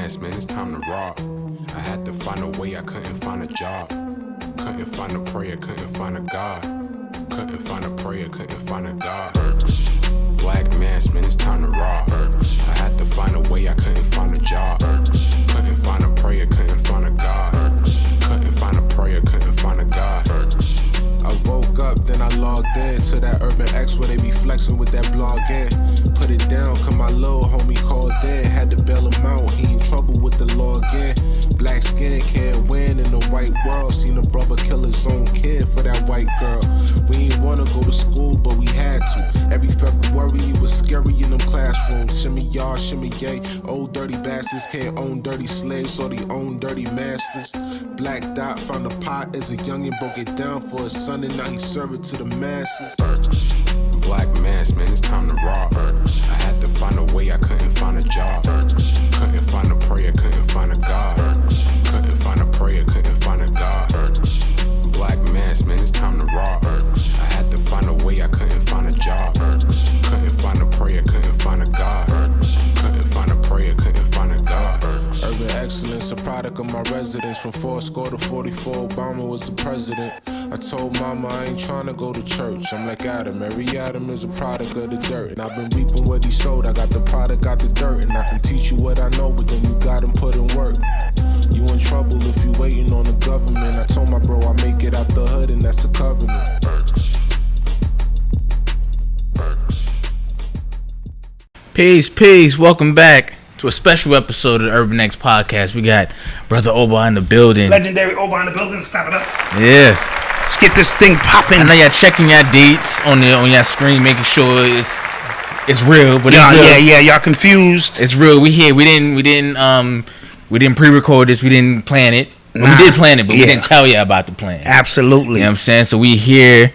mask, man, it's time to rock. I had to find a way, I couldn't find a job. Couldn't find a prayer, couldn't find a God. Couldn't find a prayer, couldn't find a God. Black mask, man, it's time to rock. I had to find a way, I couldn't find a job. Couldn't find a prayer, couldn't find a God. Couldn't find a prayer, couldn't find a God. I woke up, then I logged in to that Urban X where they be flexing with that blog in. Put it down, cause my little homie called in. Had to bail him out, he in trouble with the law again. Black skin can't win in the white world. Seen a brother kill his own kid for that white girl. We ain't wanna go to school, but we had to. Every February it was scary in them classrooms. Shimmy y'all, shimmy yay. Old dirty bastards can't own dirty slaves, so they own dirty masters. Black Dot found a pot as a youngin', broke it down for his son, and now he serve it to the masses. Black mask, man, it's time to rock. I had to find a way, I couldn't find a job. Couldn't find a prayer, couldn't find a God. Couldn't find a prayer, couldn't find a God. Black mask, man, it's time to rock. I had to find a way, I couldn't find a job. Couldn't find a prayer, couldn't find a God. Couldn't find a prayer, couldn't find a God. Urban excellence, a product of my residence. From 40 to 44, Obama was the president. I told mama I ain't trying to go to church. I'm like Adam, every Adam is a product of the dirt. And I've been reaping what he sowed. I got the product, got the dirt. And I can teach you what I know, but then you got him put in work. You in trouble if you waiting on the government. I told my bro I make it out the hood, and that's a covenant. Peace. Welcome back to a special episode of the Urban X podcast. We got Brother Oba in the building. Legendary Oba in the building. Let's clap it up. Yeah. Let's get this thing popping. I know y'all checking your dates on your screen, making sure it's real. But yeah, it's real. Y'all confused. It's real. We here. We didn't pre-record this. We didn't plan it. Well, we did plan it, but we didn't tell y'all about the plan. Absolutely. You know what I'm saying? So we here.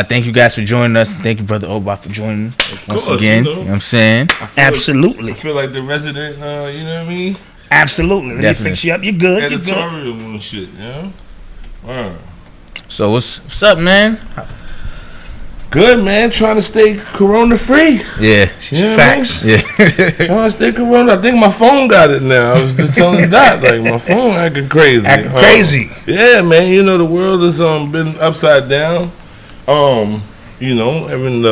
Thank you guys for joining us. Thank you, Brother Oba, for joining us once again. You know what I'm saying? Absolutely. I feel like the resident, you know what I mean? Absolutely. Let me fix you up. You're good. Editorial and shit, you know? Wow. So what's up, man? Good, man. Trying to stay corona free. Yeah. You know Facts. Yeah. Trying to stay corona. I think my phone got it now. I was just telling Doc, like, my phone acting crazy. Crazy. Yeah, man. You know, the world has been upside down. You know, I'm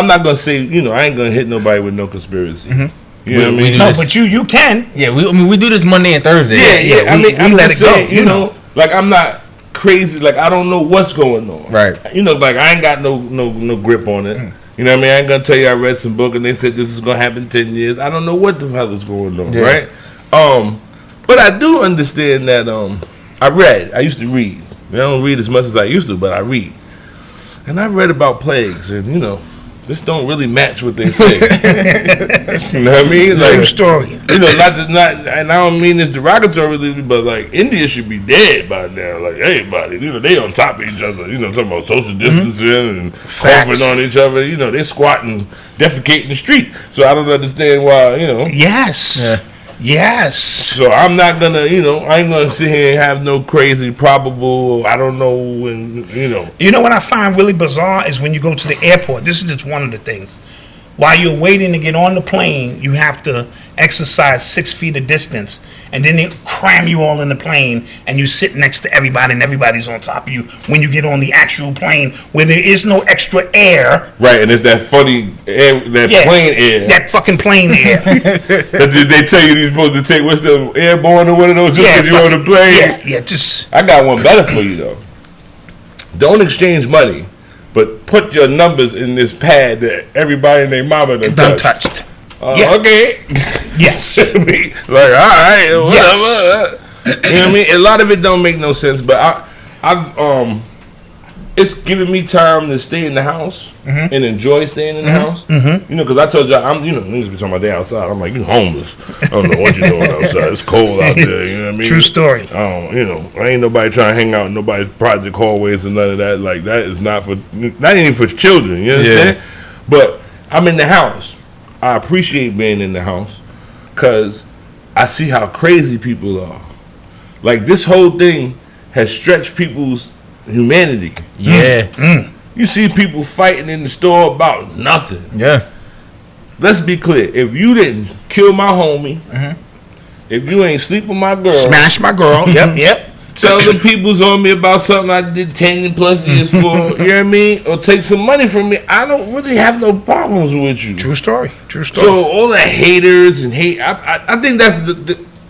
not gonna say, I ain't gonna hit nobody with no conspiracy. Mm-hmm. You know what I mean? No, but you can. Yeah, we do this Monday and Thursday. Yeah. We let it go. You know, like I'm not crazy. Like I don't know what's going on. Right. You know, like I ain't got no grip on it. Mm. You know what I mean? I ain't gonna tell you I read some book and they said this is gonna happen in 10 years. I don't know what the hell is going on. Yeah. Right. But I do understand that. I used to read. I don't read as much as I used to, but I read. And I've read about plagues, and this don't really match what they say. You know what I mean? Like, true story. Not, and I don't mean this derogatorily, but like India should be dead by now. Like everybody, they on top of each other. Talking about social distancing and coughing on each other. They squatting, defecating in the street. So I don't understand why. Yes. Yeah. Yes. So I'm not gonna, I ain't gonna sit here and have no crazy probable, I don't know, and You know what I find really bizarre is when you go to the airport. This is just one of the things. While you're waiting to get on the plane, you have to exercise 6 feet of distance, and then they cram you all in the plane, and you sit next to everybody, and everybody's on top of you when you get on the actual plane, where there is no extra air. Right, and it's that funny air, plane air. That fucking plane air. They tell you you're supposed to take, what's the airborne or one of those, just because you're on the plane? Yeah, just... I got one better for you, though. Don't exchange money, but put your numbers in this pad that everybody and their mama done touched. Okay. Yes. Like, all right, whatever. Yes. You know what I mean? A lot of it don't make no sense, but I've it's giving me time to stay in the house and enjoy staying in the house. Mm-hmm. Because I told y'all, niggas be talking about they outside. I'm like, you homeless. I don't know what you're doing outside. It's cold out there. You know what I mean? True story. I ain't nobody trying to hang out in nobody's project hallways and none of that. Like, that is not even for children. You understand? Yeah. But I'm in the house. I appreciate being in the house because I see how crazy people are. Like, this whole thing has stretched people's humanity. Yeah. You see people fighting in the store about nothing. Yeah. let's be clear. If you didn't kill my homie, if you ain't sleep with my girl, smash my girl. Yep. tell the people's on me about something I did 10 plus years for, you know what I mean? Or take some money from me, I don't really have no problems with you. True story. So all the haters and hate, I think that's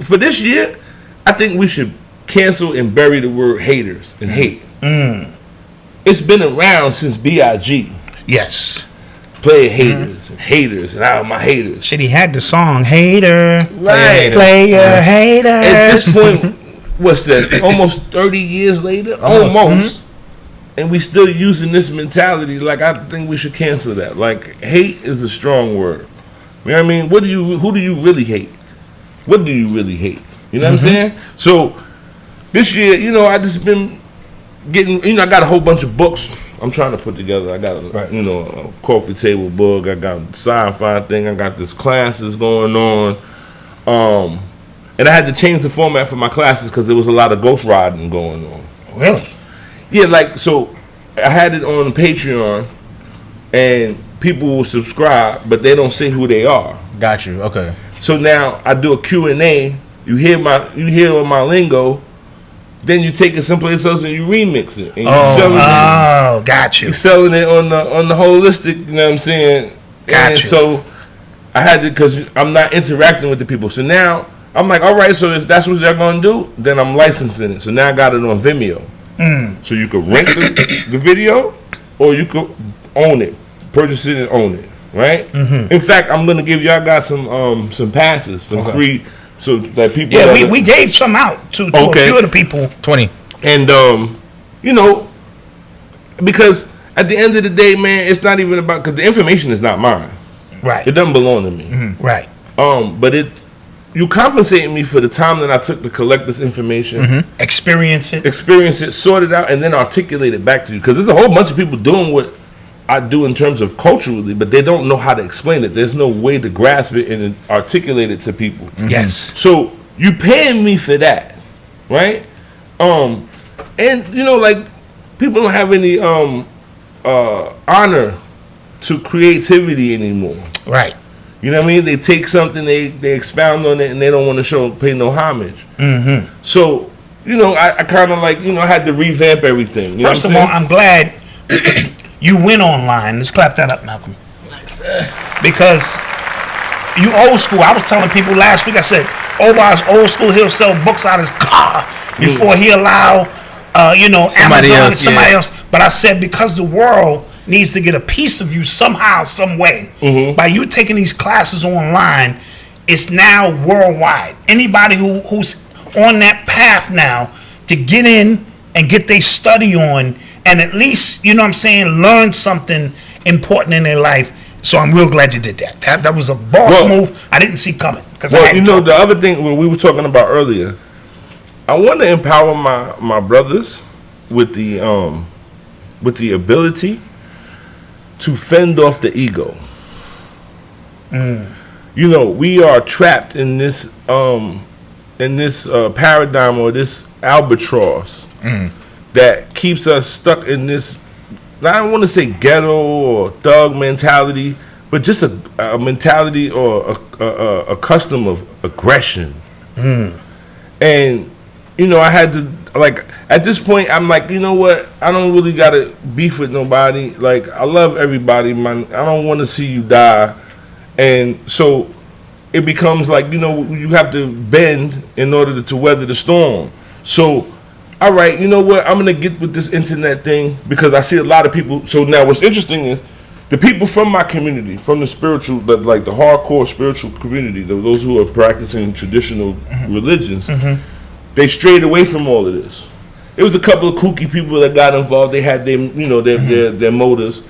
for this year, I think we should cancel and bury the word haters and hate. It's been around since B.I.G. Yes. Play haters and all my haters. Shit, he had the song Hater. Right. Player hater. At this point, what's that? Almost 30 years later? Almost. And we still using this mentality. Like, I think we should cancel that. Like, hate is a strong word. You know what I mean? Who do you really hate? What do you really hate? You know what I'm saying? So this year, you know, I just been getting, you know, I got a whole bunch of books I'm trying to put together. I got a, you know, a coffee table book. I got a sci-fi thing. I got this classes going on. And I had to change the format for my classes because there was a lot of ghost riding going on. Really? Yeah, like, so I had it on Patreon, and people will subscribe, but they don't say who they are. Got you. Okay. So now I do a Q&A. You hear on my lingo, then you take it someplace else and you remix it. And got you. You're selling it on the holistic, you know what I'm saying? Got you. So I had to, because I'm not interacting with the people. So now I'm like, all right, so if that's what they're going to do, then I'm licensing it. So now I got it on Vimeo. So you could rent the video, or you could own it, purchase it and own it, right? In fact, I'm going to give y'all guys some passes, some free, so that people... Yeah, we gave some out to a few of the people. 20. And, you know, because at the end of the day, man, it's not even about... Because the information is not mine. Right. It doesn't belong to me. Right. But you compensating me for the time that I took to collect this information. Experience it, sort it out, and then articulate it back to you. Because there's a whole bunch of people doing what I do in terms of culturally, but they don't know how to explain it. There's no way to grasp it and articulate it to people. Yes. So you paying me for that, right? And you know, like, people don't have any honor to creativity anymore. Right. You know what I mean? They take something, they expound on it, and they don't want to pay no homage. So, you know, I kind of like, you know, I had to revamp everything. You First of all, I'm glad you went online. Let's clap that up, Malcolm. Because you old school. I was telling people last week, I said, Oba's old school. He'll sell books out of his car before he allow, Amazon and somebody else. But I said, because the world needs to get a piece of you somehow, some way. By you taking these classes online, it's now worldwide. Anybody who's on that path now to get in and get their study on, and at least, you know what I'm saying, learn something important in their life. So I'm real glad you did that. That was a boss move I didn't see coming. Well, you know, the other thing when we were talking about earlier, I want to empower my brothers with the ability to fend off the ego. You know, we are trapped in this paradigm, or this albatross that keeps us stuck in this, I don't want to say ghetto or thug mentality, but just a mentality or a custom of aggression. And, you know, I had to, like, at this point, I'm like, you know what? I don't really got to beef with nobody. Like, I love everybody, man. I don't want to see you die. And so it becomes like, you know, you have to bend in order to weather the storm. So, all right, you know what? I'm going to get with this internet thing because I see a lot of people. So now what's interesting is the people from my community, from the spiritual, like the hardcore spiritual community, those who are practicing traditional religions, they strayed away from all of this. It was a couple of kooky people that got involved. They had their motives.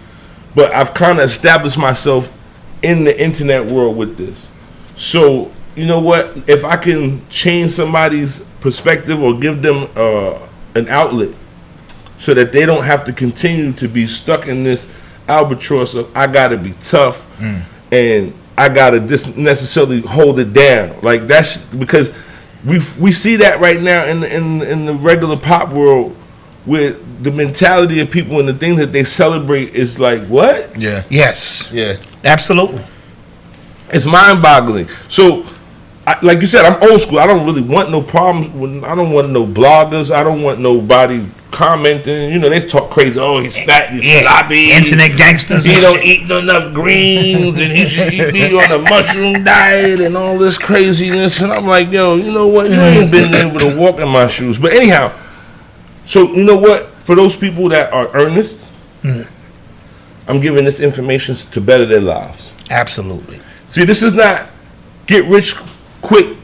But I've kind of established myself in the internet world with this. So, you know what? If I can change somebody's perspective or give them an outlet so that they don't have to continue to be stuck in this albatross of I got to be tough and I got to necessarily hold it down. Like, that's because we see that right now in the regular pop world, with the mentality of people and the things that they celebrate is like, what? Yeah. Yes. Yeah. Absolutely. It's mind-boggling. So, like you said, I'm old school. I don't really want no problems. I don't want no bloggers. I don't want nobody commenting. You know, they talk crazy. Oh, he's fat, he's sloppy. Internet gangsters. He don't eat enough greens, and he should be on a mushroom diet and all this craziness. And I'm like, yo, you know what? You ain't been able to walk in my shoes. But anyhow, so you know what? For those people that are earnest, I'm giving this information to better their lives. Absolutely. See, this is not get rich quick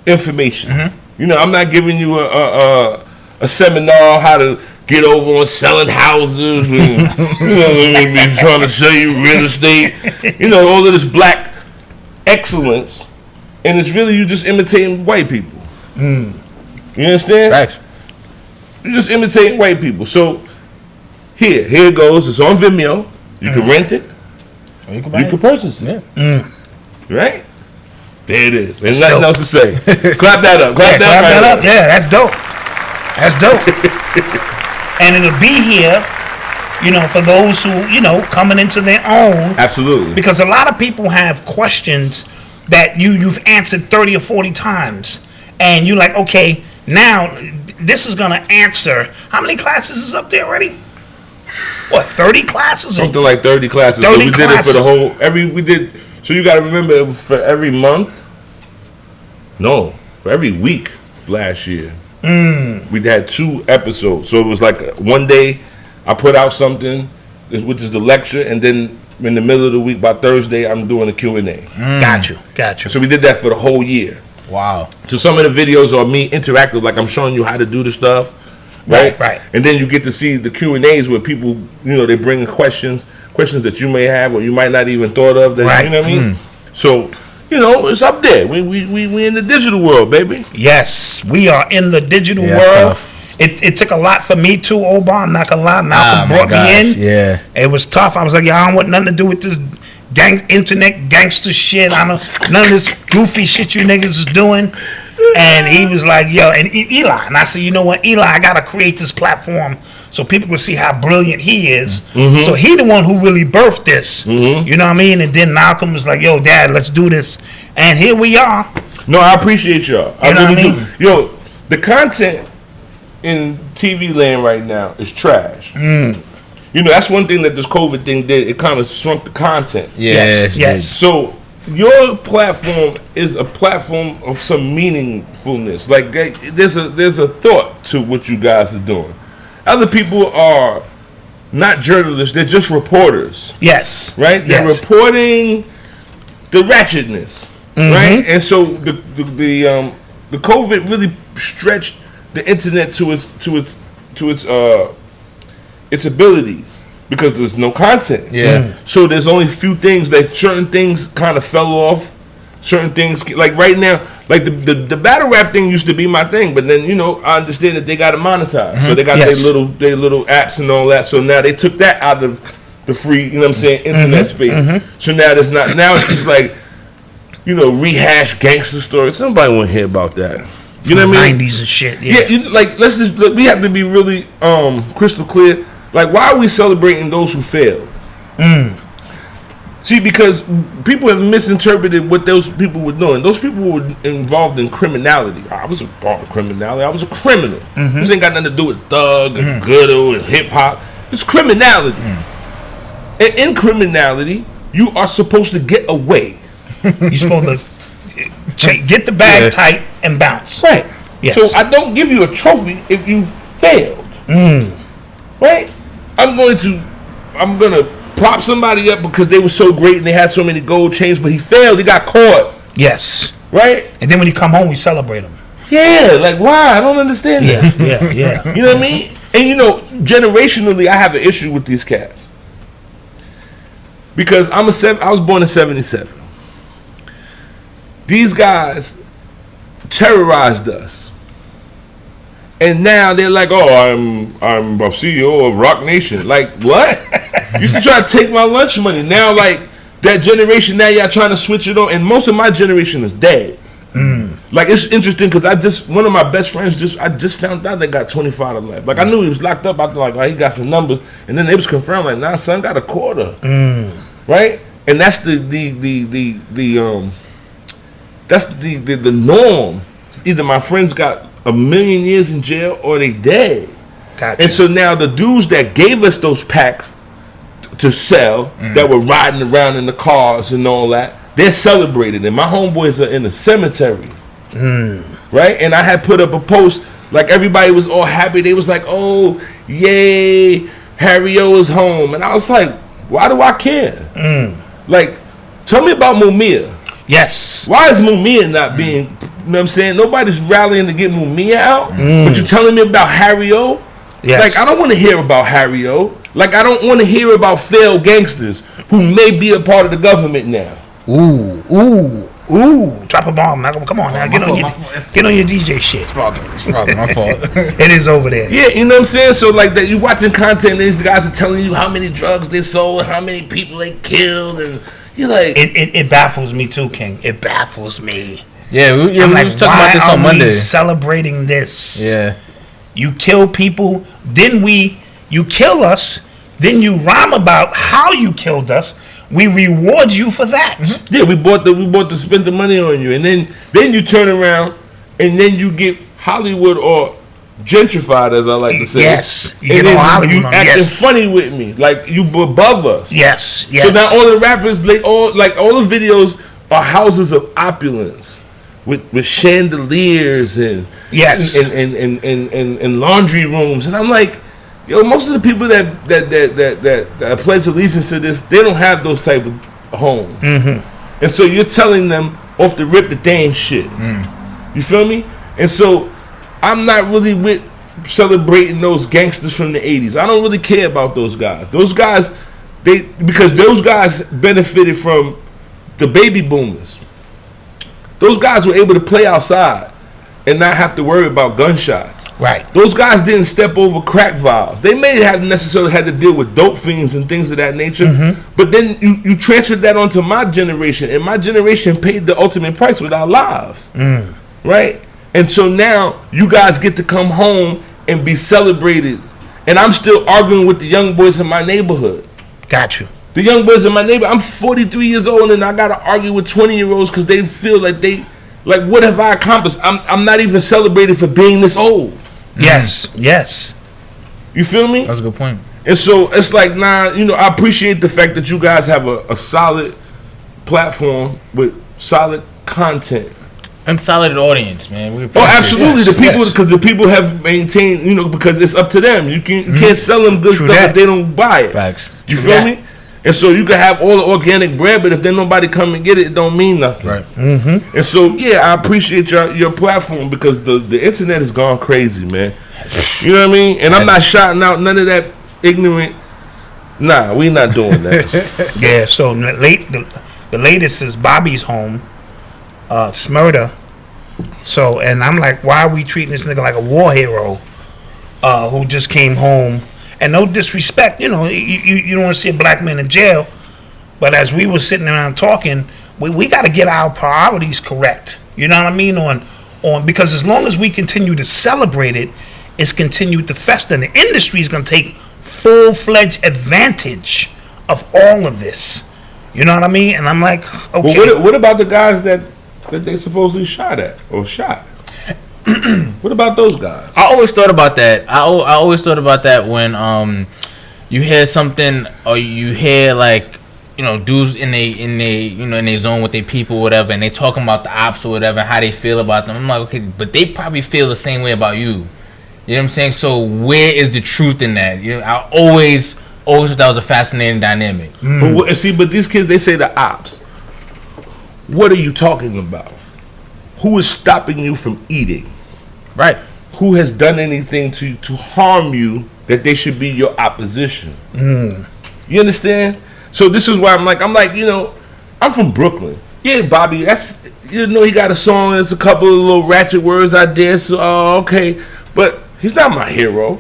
information. You know, I'm not giving you a seminar how to get over on selling houses and be trying to sell you real estate. You know, all of this black excellence, and it's really you just imitating white people. You understand? Facts. You're just imitating white people. So here it goes. It's on Vimeo. You can rent it. You can, You can purchase it. Yeah. Right? There it is. There's nothing else to say. Clap that up. Clap Clap that that up. up. Yeah, that's dope. That's dope. And it'll be here, you know, for those who, you know, coming into their own. Absolutely. Because a lot of people have questions that you've answered 30 or 40 times. And you're like, okay, now this is going to answer. How many classes is up there already? What, 30 classes? Something like 30 classes. 30 but we did classes. it for the whole, so you got to remember it was for every month. No, for every week last year. We had 2 episodes. So it was like one day I put out something, which is the lecture, and then in the middle of the week, by Thursday, I'm doing a Q&A. Got you. So we did that for the whole year. Wow. So some of the videos are me interactive, like I'm showing you how to do the stuff. Right. And then you get to see the Q&As where people, you know, they bring in questions that you may have or you might not even thought of. That, you know what I mean? So, you know, it's up there. We in the digital world, baby. Yes, we are in the digital world. It took a lot for me too, Oba. I'm not gonna lie. Malcolm brought me in. Yeah. It was tough. I was like, I don't want nothing to do with this internet gangster shit. I don't none of this goofy shit you niggas is doing. And he was like, yo, and Eli. And I said, you know what, Eli, I got to create this platform so people can see how brilliant he is. So he the one who really birthed this. You know what I mean? And then Malcolm was like, yo, Dad, let's do this. And here we are. No, I appreciate y'all. I know really what I mean? do. Yo, the content in TV land right now is trash. You know, that's one thing that this COVID thing did. It kind of shrunk the content. Yes. So your platform is a platform of some meaningfulness. Like there's a thought to what you guys are doing. Other people are not journalists; they're just reporters. Yes. Right. They're reporting the ratchetness. Right. And so the COVID really stretched the internet to its abilities. Because there's no content. So there's only a few things that certain things kind of fell off. Certain things, like right now, like the battle rap thing used to be my thing, but then, you know, I understand that they got to monetize. So they got their little apps and all that. So now they took that out of the free, you know what I'm saying, internet space. So now it's just like, you know, rehash gangster stories. Somebody want to hear about that. You know what I mean? 90s and shit. Yeah, we have to be really crystal clear. Like, why are we celebrating those who failed? See, because people have misinterpreted what those people were doing. Those people were involved in criminality. I was involved in criminality. I was a criminal. This ain't got nothing to do with thug and ghetto and hip hop. It's criminality. And in criminality, you are supposed to get away. You're supposed to get the bag tight and bounce. Right. Yes. So I don't give you a trophy if you failed. Right? I'm gonna prop somebody up because they were so great and they had so many gold chains, but he failed. He got caught. Yes. Right? And then when you come home, we celebrate him. Yeah. Like, why? I don't understand that. Yeah. You know what I mean? And you know, generationally, I have an issue with these cats because I was born in '77. These guys terrorized us. And now they're like, oh, I'm a CEO of Rock Nation. Like, what? Used to try to take my lunch money. Now, like, that generation, now y'all trying to switch it on. And most of my generation is dead. Like, it's interesting because one of my best friends, I just found out they got 25 to life. Like, I knew he was locked up. I was like, oh, he got some numbers. And then they was confirmed, like, nah, son got a quarter. Right? and that's the norm. Either my friends got 1,000,000 years in jail or they dead. Gotcha. And so now the dudes that gave us those packs to sell, that were riding around in the cars and all that, they're celebrated. And my homeboys are in the cemetery. Right? And I had put up a post, like everybody was all happy. They was like, oh, yay, Harry O is home. And I was like, why do I care? Like, tell me about Mumia. Yes. Why is Mumia not being, you know what I'm saying? Nobody's rallying to get Mumia out. But you're telling me about Harry O? Yes. Like, I don't want to hear about Harry O. Like, I don't want to hear about failed gangsters who may be a part of the government now. Ooh. Drop a bomb, Malcolm. Come on now. Get on your DJ shit. It's my fault. It is over there. Yeah, you know what I'm saying? So, like, that you watching content, and these guys are telling you how many drugs they sold, how many people they killed, and you're like... It baffles me too, King. It baffles me. Yeah, we was talking about this on Monday. We celebrating this? Yeah. You kill people, then you kill us, then you rhyme about how you killed us. We reward you for that. Yeah, we bought to spend the money on you, and then you turn around, and then you get Hollywood or gentrified, as I like to say. Yes, you acting funny with me, like you above us. Yes. So now all the rappers, all the videos are houses of opulence with chandeliers and and laundry rooms, and I'm like, yo, most of the people that pledge allegiance to this, they don't have those type of homes, and so you're telling them off the rip that they ain't shit. You feel me? And so I'm not really with celebrating those gangsters from the 80s. I don't really care about those guys. Those guys, because those guys benefited from the baby boomers. Those guys were able to play outside and not have to worry about gunshots. Right. Those guys didn't step over crack vials. They may have necessarily had to deal with dope fiends and things of that nature, but then you transferred that onto my generation, and my generation paid the ultimate price with our lives. Right? And so now you guys get to come home and be celebrated, and I'm still arguing with the young boys in my neighborhood. Got you. The young boys in my neighborhood, I'm 43 years old, and I got to argue with 20-year-olds because they feel like what have I accomplished? I'm not even celebrated for being this old. Yes. You feel me? That's a good point. And so it's like, I appreciate the fact that you guys have a solid platform with solid content. And solid audience, man. We absolutely. Because the people have maintained, because it's up to them. You can't sell them good stuff if they don't buy it. Facts. You feel me? And so you can have all the organic bread, but if then nobody come and get it, it don't mean nothing. Right. And so, I appreciate your platform because the internet has gone crazy, man. You know what I mean? And I'm not shouting out none of that ignorant. Nah, we not doing that. Yeah. So the latest is Bobby's home, Smurda. So, and I'm like, why are we treating this nigga like a war hero who just came home? And no disrespect, you don't want to see a black man in jail. But as we were sitting around talking, we got to get our priorities correct. You know what I mean? On because as long as we continue to celebrate it, it's continued to fester. And the industry is going to take full-fledged advantage of all of this. You know what I mean? And I'm like, okay. Well, what about the guys that they supposedly shot at or shot? What about those guys? I always thought about that. I always thought about that when you hear something or you hear dudes in they zone with their people or whatever, and they talking about the ops or whatever, how they feel about them. I'm like, okay, but they probably feel the same way about you. You know what I'm saying? So where is the truth in that? I always thought that was a fascinating dynamic. But these kids, they say the ops. What are you talking about? Who is stopping you from eating? Right. Who has done anything to harm you that they should be your opposition? You understand? So this is why I'm like, I'm from Brooklyn. Yeah, Bobby, that's, he got a song, there's a couple of little ratchet words out there, so, okay. But he's not my hero.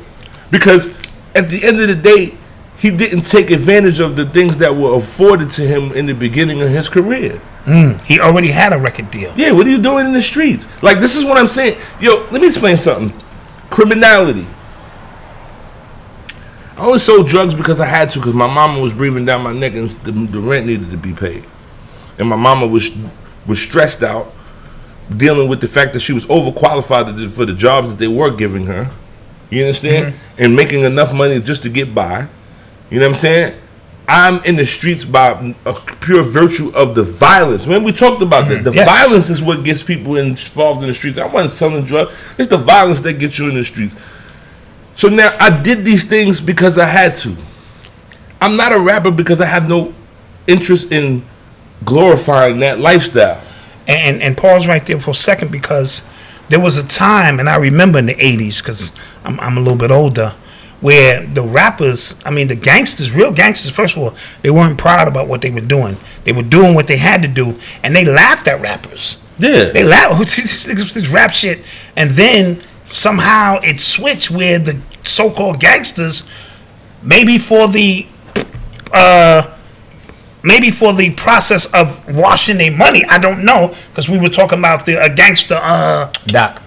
Because at the end of the day, he didn't take advantage of the things that were afforded to him in the beginning of his career. He already had a record deal. Yeah, what are you doing in the streets? Like, this is what I'm saying. Yo, let me explain something. Criminality. I only sold drugs because I had to, because my mama was breathing down my neck and the rent needed to be paid. And my mama was stressed out, dealing with the fact that she was overqualified for the jobs that they were giving her. You understand? Mm-hmm. And making enough money just to get by. You know what I'm saying? I'm in the streets by a pure virtue of the violence. Man, we talked about that. The violence is what gets people involved in the streets. I wasn't selling drugs. It's the violence that gets you in the streets. So now I did these things because I had to. I'm not a rapper because I have no interest in glorifying that lifestyle. And pause right there for a second, because there was a time, and I remember in the 80s, because I'm a little bit older, where the rappers, I mean the gangsters, real gangsters, first of all, they weren't proud about what they were doing. They were doing what they had to do, and they laughed at rappers. Yeah. They laughed, this rap shit. And then somehow it switched where the so-called gangsters, maybe for the process of washing their money, I don't know, because we were talking about the gangster Doc,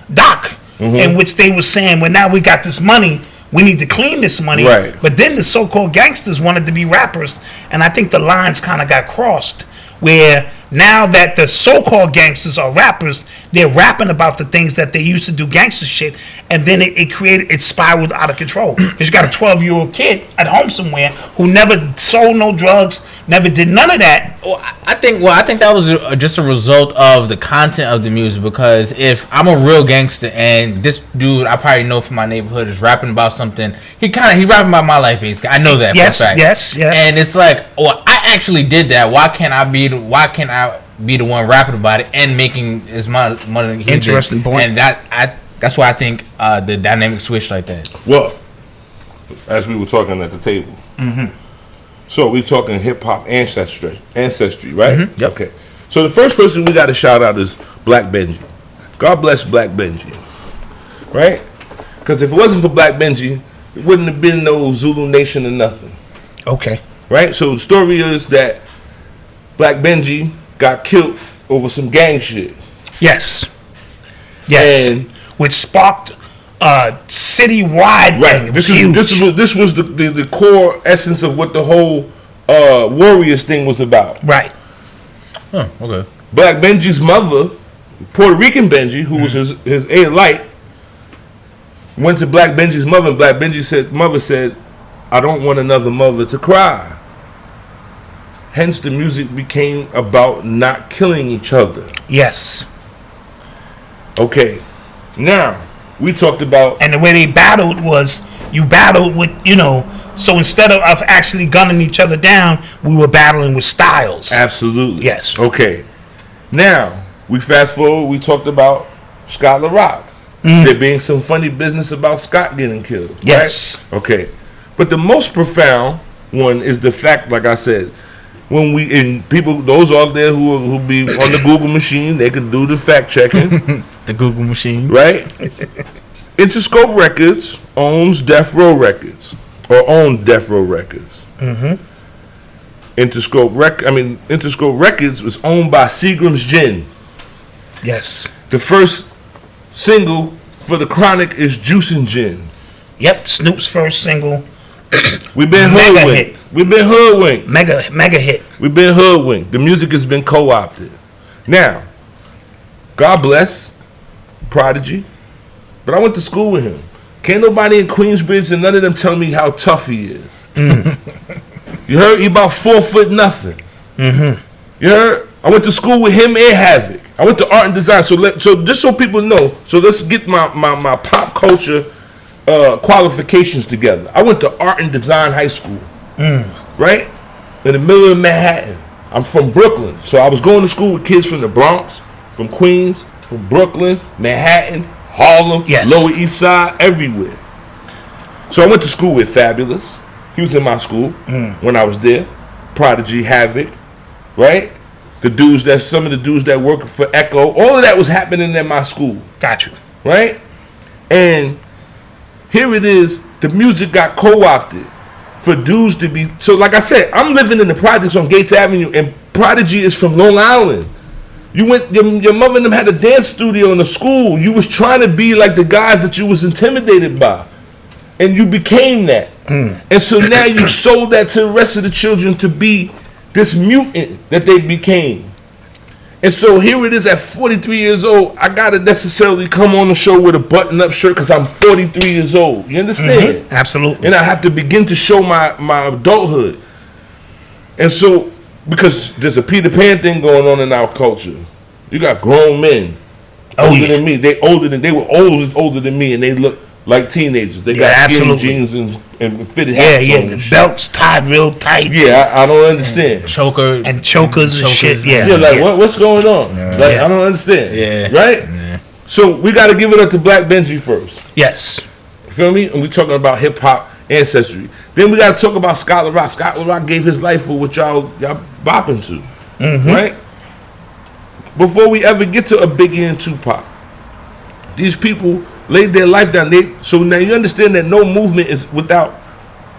mm-hmm. in which they were saying, well, now we got this money, we need to clean this money. Right. But then the so-called gangsters wanted to be rappers, and I think the lines kind of got crossed, where now that the so-called gangsters are rappers, they're rapping about the things that they used to do gangster shit, and then it spiraled out of control. Because you got a 12-year-old kid at home somewhere who never sold no drugs, never did none of that. I think that was just a result of the content of the music, because if I'm a real gangster and this dude I probably know from my neighborhood is rapping about something, he rapping about my life. I know that for a fact. Yes. And it's like, well, I actually did that. Why can't I be the one rapping about it and making as much money? Interesting point. And that's why I think the dynamic switched like that. Well, as we were talking at the table, mm-hmm. So we talking hip hop ancestry, right? Mm-hmm. Yep. Okay. So the first person we got to shout out is Black Benji. God bless Black Benji, right? Because if it wasn't for Black Benji, it wouldn't have been no Zulu Nation or nothing. Okay. Right. So the story is that Black Benji got killed over some gang shit. Yes. And which sparked citywide. Right. This was the core essence of what the whole Warriors thing was about. Right. Oh, okay. Black Benji's mother, Puerto Rican Benji, who was his light, went to Black Benji's mother, and Black Benji's mother said, "I don't want another mother to cry." Hence, the music became about not killing each other. Yes. Okay. Now, we talked about... And the way they battled was, you battled with, so instead of actually gunning each other down, we were battling with styles. Absolutely. Yes. Okay. Now, we fast forward, we talked about Scott LaRock. There being some funny business about Scott getting killed. Yes. Right? Okay. But the most profound one is the fact, like I said, those out there who be on the Google machine, they can do the fact checking. The Google machine, right? Interscope Records owns Death Row Records, or owned Death Row Records. Mm-hmm. Interscope Records was owned by Seagram's Gin. Yes. The first single for the Chronic is Juicin' Gin. Yep, Snoop's first single. We've been hoodwinked. We've been hoodwinked. Mega hit. We've been hoodwinked. The music has been co-opted. Now, God bless Prodigy, but I went to school with him. Can't nobody in Queensbridge and none of them tell me how tough he is. You heard? He about 4 foot nothing. Mm-hmm. You heard? I went to school with him and Havoc. I went to art and design. So just so people know, so let's get my pop culture qualifications together. I went to art and design high school, right? In the middle of Manhattan. I'm from Brooklyn. So I was going to school with kids from the Bronx, from Queens, from Brooklyn, Manhattan, Harlem, Lower East Side, everywhere. So I went to school with Fabulous. He was in my school when I was there. Prodigy, Havoc, right? Some of the dudes that work for Echo, all of that was happening in my school. Got you. Right? And here it is, the music got co-opted for dudes to be... So like I said, I'm living in the projects on Gates Avenue, and Prodigy is from Long Island. You went, your mother and them had a dance studio in the school. You was trying to be like the guys that you was intimidated by. And you became that. And so now you sold that to the rest of the children to be this mutant that they became. And so here it is at 43 years old. I gotta necessarily come on the show with a button-up shirt because I'm 43 years old. You understand? Absolutely. And I have to begin to show my adulthood. And so, because there's a Peter Pan thing going on in our culture. You got grown men older than me. They were always older than me, and they look like teenagers. They got skinny jeans and fitted hats on. The belts tied real tight. Yeah, I don't understand. Chokers and shit. Yeah, like what's going on? I don't understand. Yeah, right. Yeah. So we got to give it up to Black Benji first. Yes, you feel me? And we talking about hip hop ancestry. Then we got to talk about Scott LaRock. Scott LaRock gave his life for what y'all bopping to, right? Before we ever get to a Biggie and Tupac, these people laid their life down. So now you understand that no movement is without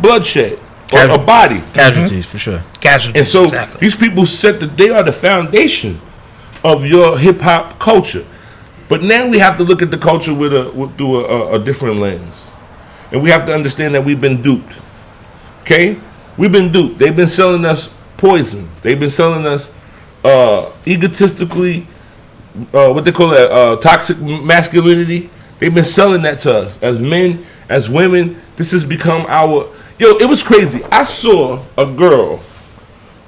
bloodshed or a body. Casualties, for sure. Casualties. And so these people said that they are the foundation of your hip hop culture. But now we have to look at the culture through a different lens. And we have to understand that we've been duped. Okay? We've been duped. They've been selling us poison. They've been selling us egotistically, what they call it, toxic masculinity. They've been selling that to us as men, as women. This has become our... Yo, it was crazy. I saw a girl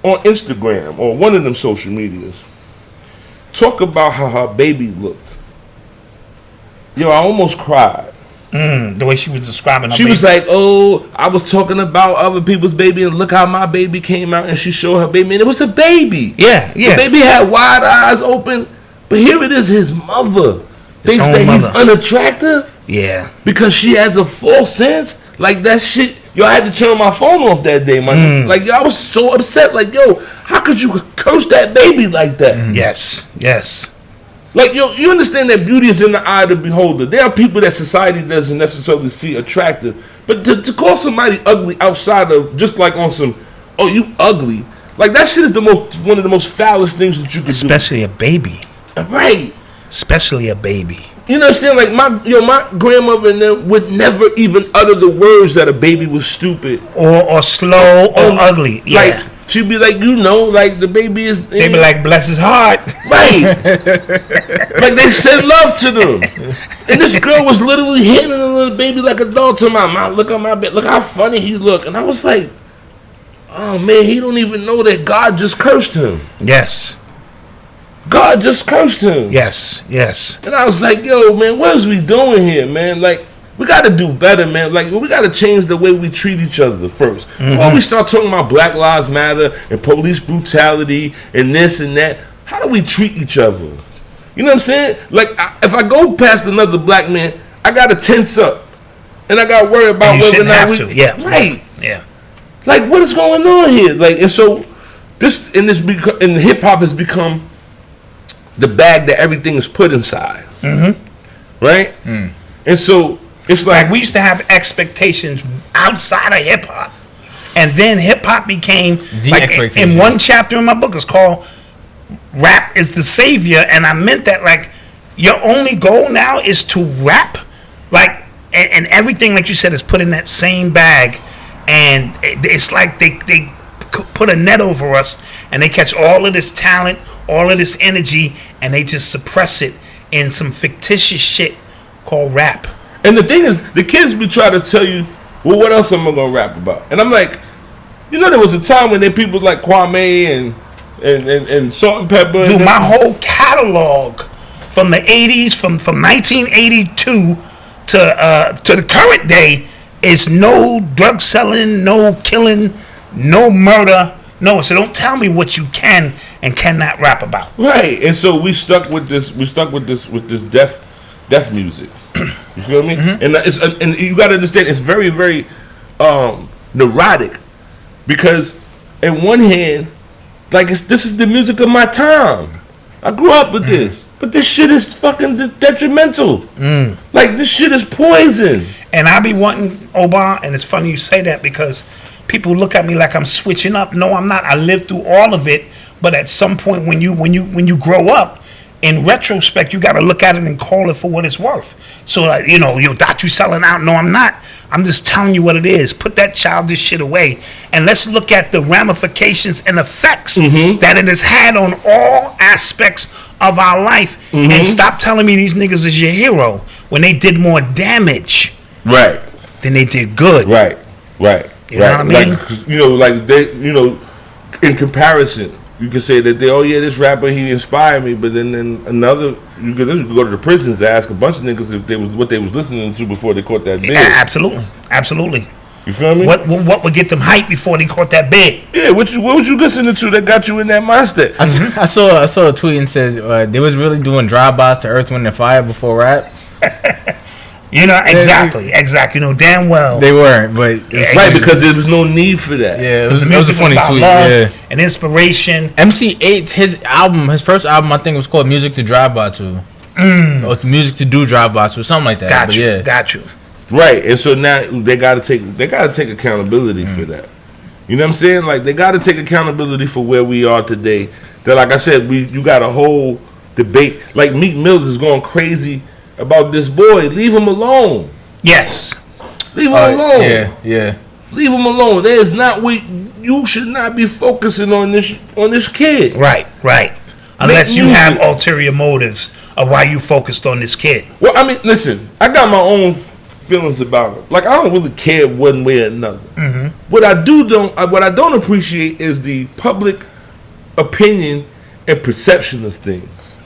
on Instagram or one of them social medias talk about how her baby looked. Yo, I almost cried. The way she was describing her She baby. was like, oh, I was talking about other people's baby and look how my baby came out, and she showed her baby and it was a baby. Yeah. The baby had wide eyes open, but here it is, his mother thinks that he's unattractive. Yeah. Because she has a false sense. Like that shit. Yo, I had to turn my phone off that day, man. Like, yo, I was so upset. Like, yo, how could you curse that baby like that? Yes. Like, yo, you understand that beauty is in the eye of the beholder. There are people that society doesn't necessarily see attractive. But to call somebody ugly outside of just like on some, oh, you ugly. Like, that shit is one of the most foulest things that you could do. Especially a baby. Right. Especially a baby. You know what I'm saying? Like, my grandmother and them would never even utter the words that a baby was stupid. Or slow or ugly. Yeah. Like, she'd be like, like, the baby is... They'd be like, bless his heart. Right. Like, they send love to them. And this girl was literally handing a little baby like a doll to my mom. Look at my baby. Look how funny he look. And I was like, oh, man, he don't even know that God just cursed him. Yes. God just cursed him. Yes. And I was like, yo, man, what is we doing here, man? Like, we got to do better, man. Like, we got to change the way we treat each other first. Before we start talking about Black Lives Matter and police brutality and this and that, how do we treat each other? You know what I'm saying? Like, if I go past another black man, I got to tense up. And I got to worry about whether or not we... Yeah. Right. Yeah. Like, what is going on here? Like, and so, and hip-hop has become the bag that everything is put inside. Right? And so... It's like we used to have expectations outside of hip hop, and then hip hop became like in one chapter in my book. It's called "Rap is the Savior," and I meant that like your only goal now is to rap, like and everything like you said is put in that same bag, and it's like they put a net over us, and they catch all of this talent, all of this energy, and they just suppress it in some fictitious shit called rap. And the thing is, the kids be trying to tell you, well, what else am I gonna rap about? And I'm like, you know, there was a time when there people like Kwame and Salt and Pepper. Dude, my whole catalog from the 80s, from 1982 to the current day is no drug selling, no killing, no murder. No, so don't tell me what you can and cannot rap about. Right, and so we stuck with this. We stuck with this deaf music. You feel me? And you got to understand, it's very, very neurotic, because in one hand, like this is the music of my time. I grew up with this, but this shit is fucking detrimental. Like, this shit is poison. And I be wanting, Oba, and it's funny you say that because people look at me like I'm switching up. No, I'm not. I lived through all of it, but at some point when you grow up in retrospect, you got to look at it and call it for what it's worth. So, yo, Dot, you selling out? No, I'm not. I'm just telling you what it is. Put that childish shit away, and let's look at the ramifications and effects that it has had on all aspects of our life. And stop telling me these niggas is your hero when they did more damage, right, than they did good. Right. You know what I mean? Like they, in comparison, you could say that this rapper, he inspired me, but then another, you could go to the prisons and ask a bunch of niggas if they was what they was listening to before they caught that bid. Absolutely. You feel me? What would get them hyped before they caught that bid? Yeah, what was you listening to that got you in that mindset? I saw a tweet and said they was really doing drive-bys to Earth, Wind, and Fire before rap. Exactly. Damn well they weren't, but right, because there was no need for that. Yeah, it was a funny tweet. Love and inspiration. MC8, his first album, I think was called Music to Drive By To, or Music to Do Drive By To, something like that. Got you. Right, and so now they gotta take accountability for that. You know what I'm saying? Like, they gotta take accountability for where we are today. That, like I said, you got a whole debate. Like, Meek Mills is going crazy about this boy. Leave him alone. Yes. Leave him alone. Yeah. Leave him alone. That is not what you should not be focusing on this kid. Right. Unless you have ulterior motives of why you focused on this kid. Well, I mean, listen, I got my own feelings about it. Like, I don't really care one way or another. What I don't appreciate is the public opinion and perception of things.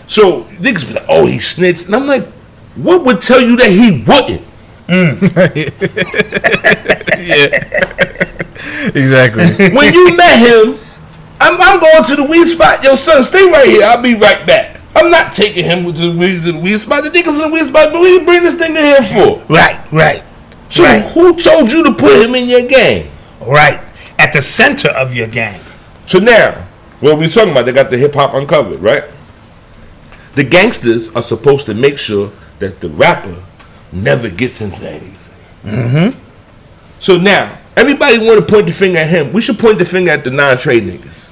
So niggas be like, oh, he snitched, and I'm like, what would tell you that he wouldn't? Yeah, exactly. When you met him, I'm going to the weed spot. Yo, son, stay right here. I'll be right back. I'm not taking him to the weed spot. The niggas in the weed spot, but what you bring this thing in here for? Right. So who told you to put him in your gang? Right. At the center of your gang. So now, what we talking about, they got the hip hop uncovered, right? The gangsters are supposed to make sure that the rapper never gets into anything. So now, everybody want to point the finger at him. We should point the finger at the non-trade niggas.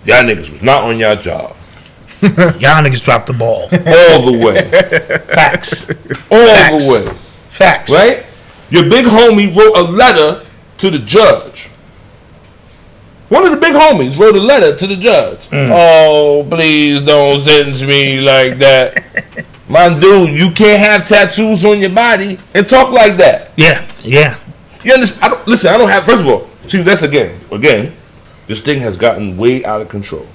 Y'all niggas was not on y'all job. Y'all niggas dropped the ball. All the way. Facts. All the way. Facts. Right? Your big homie wrote a letter to the judge. One of the big homies wrote a letter to the judge. Oh, please don't sentence me like that. My dude, you can't have tattoos on your body and talk like that. Yeah. You understand? I don't have, first of all, see, that's again, this thing has gotten way out of control.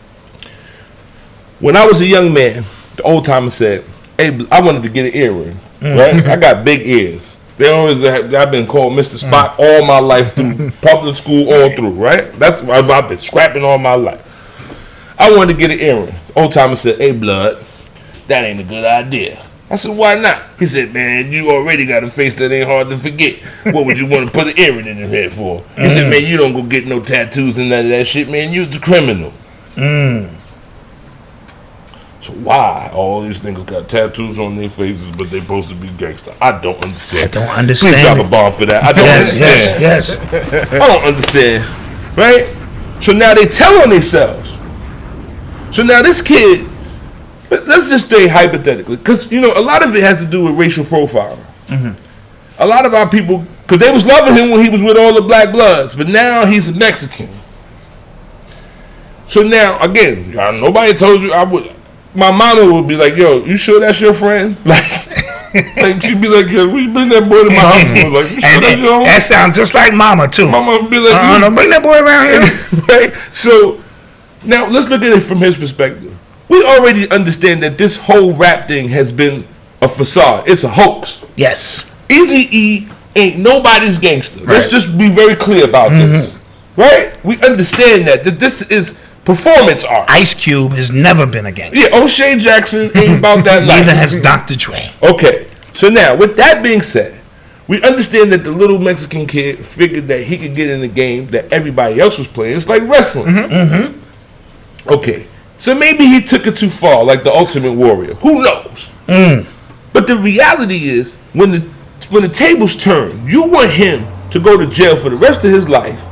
When I was a young man, the old timer said, hey, I wanted to get an earring, right? I got big ears. I've been called Mr. Spot all my life through public school, all through, right? That's why I've been scrapping all my life. I wanted to get an earring. Old timer said, hey, blood, that ain't a good idea. I said, why not? He said, man, you already got a face that ain't hard to forget. What would you want to put an earring in your head for? He said, man, you don't go get no tattoos and none of that shit, man. You're the criminal. So why all these niggas got tattoos on their faces, but they supposed to be gangster? I don't understand. Please drop a bomb for that. I don't understand. Yes. I don't understand. Right? So now they tell on themselves. So now this kid, let's just say hypothetically, because, a lot of it has to do with racial profiling. A lot of our people, because they was loving him when he was with all the black bloods, but now he's a Mexican. So now, again, nobody told you. My mama would be like, yo, you sure that's your friend? Like she'd be like, yo, we bring that boy to my hospital. Like, you sure that's your that sounds just like mama, too. Mama would be like, don't bring that boy around here. Right? So, now, let's look at it from his perspective. We already understand that this whole rap thing has been a facade. It's a hoax. Yes. Eazy-E ain't nobody's gangster. Right. Let's just be very clear about this. Right? We understand that this is performance art. Ice Cube has never been a gangster. Yeah, O'Shea Jackson ain't about that life. Neither has Dr. Dre. Okay, so now, with that being said, we understand that the little Mexican kid figured that he could get in the game that everybody else was playing. It's like wrestling. Okay, so maybe he took it too far, like the Ultimate Warrior. Who knows? But the reality is, when the tables turn, you want him to go to jail for the rest of his life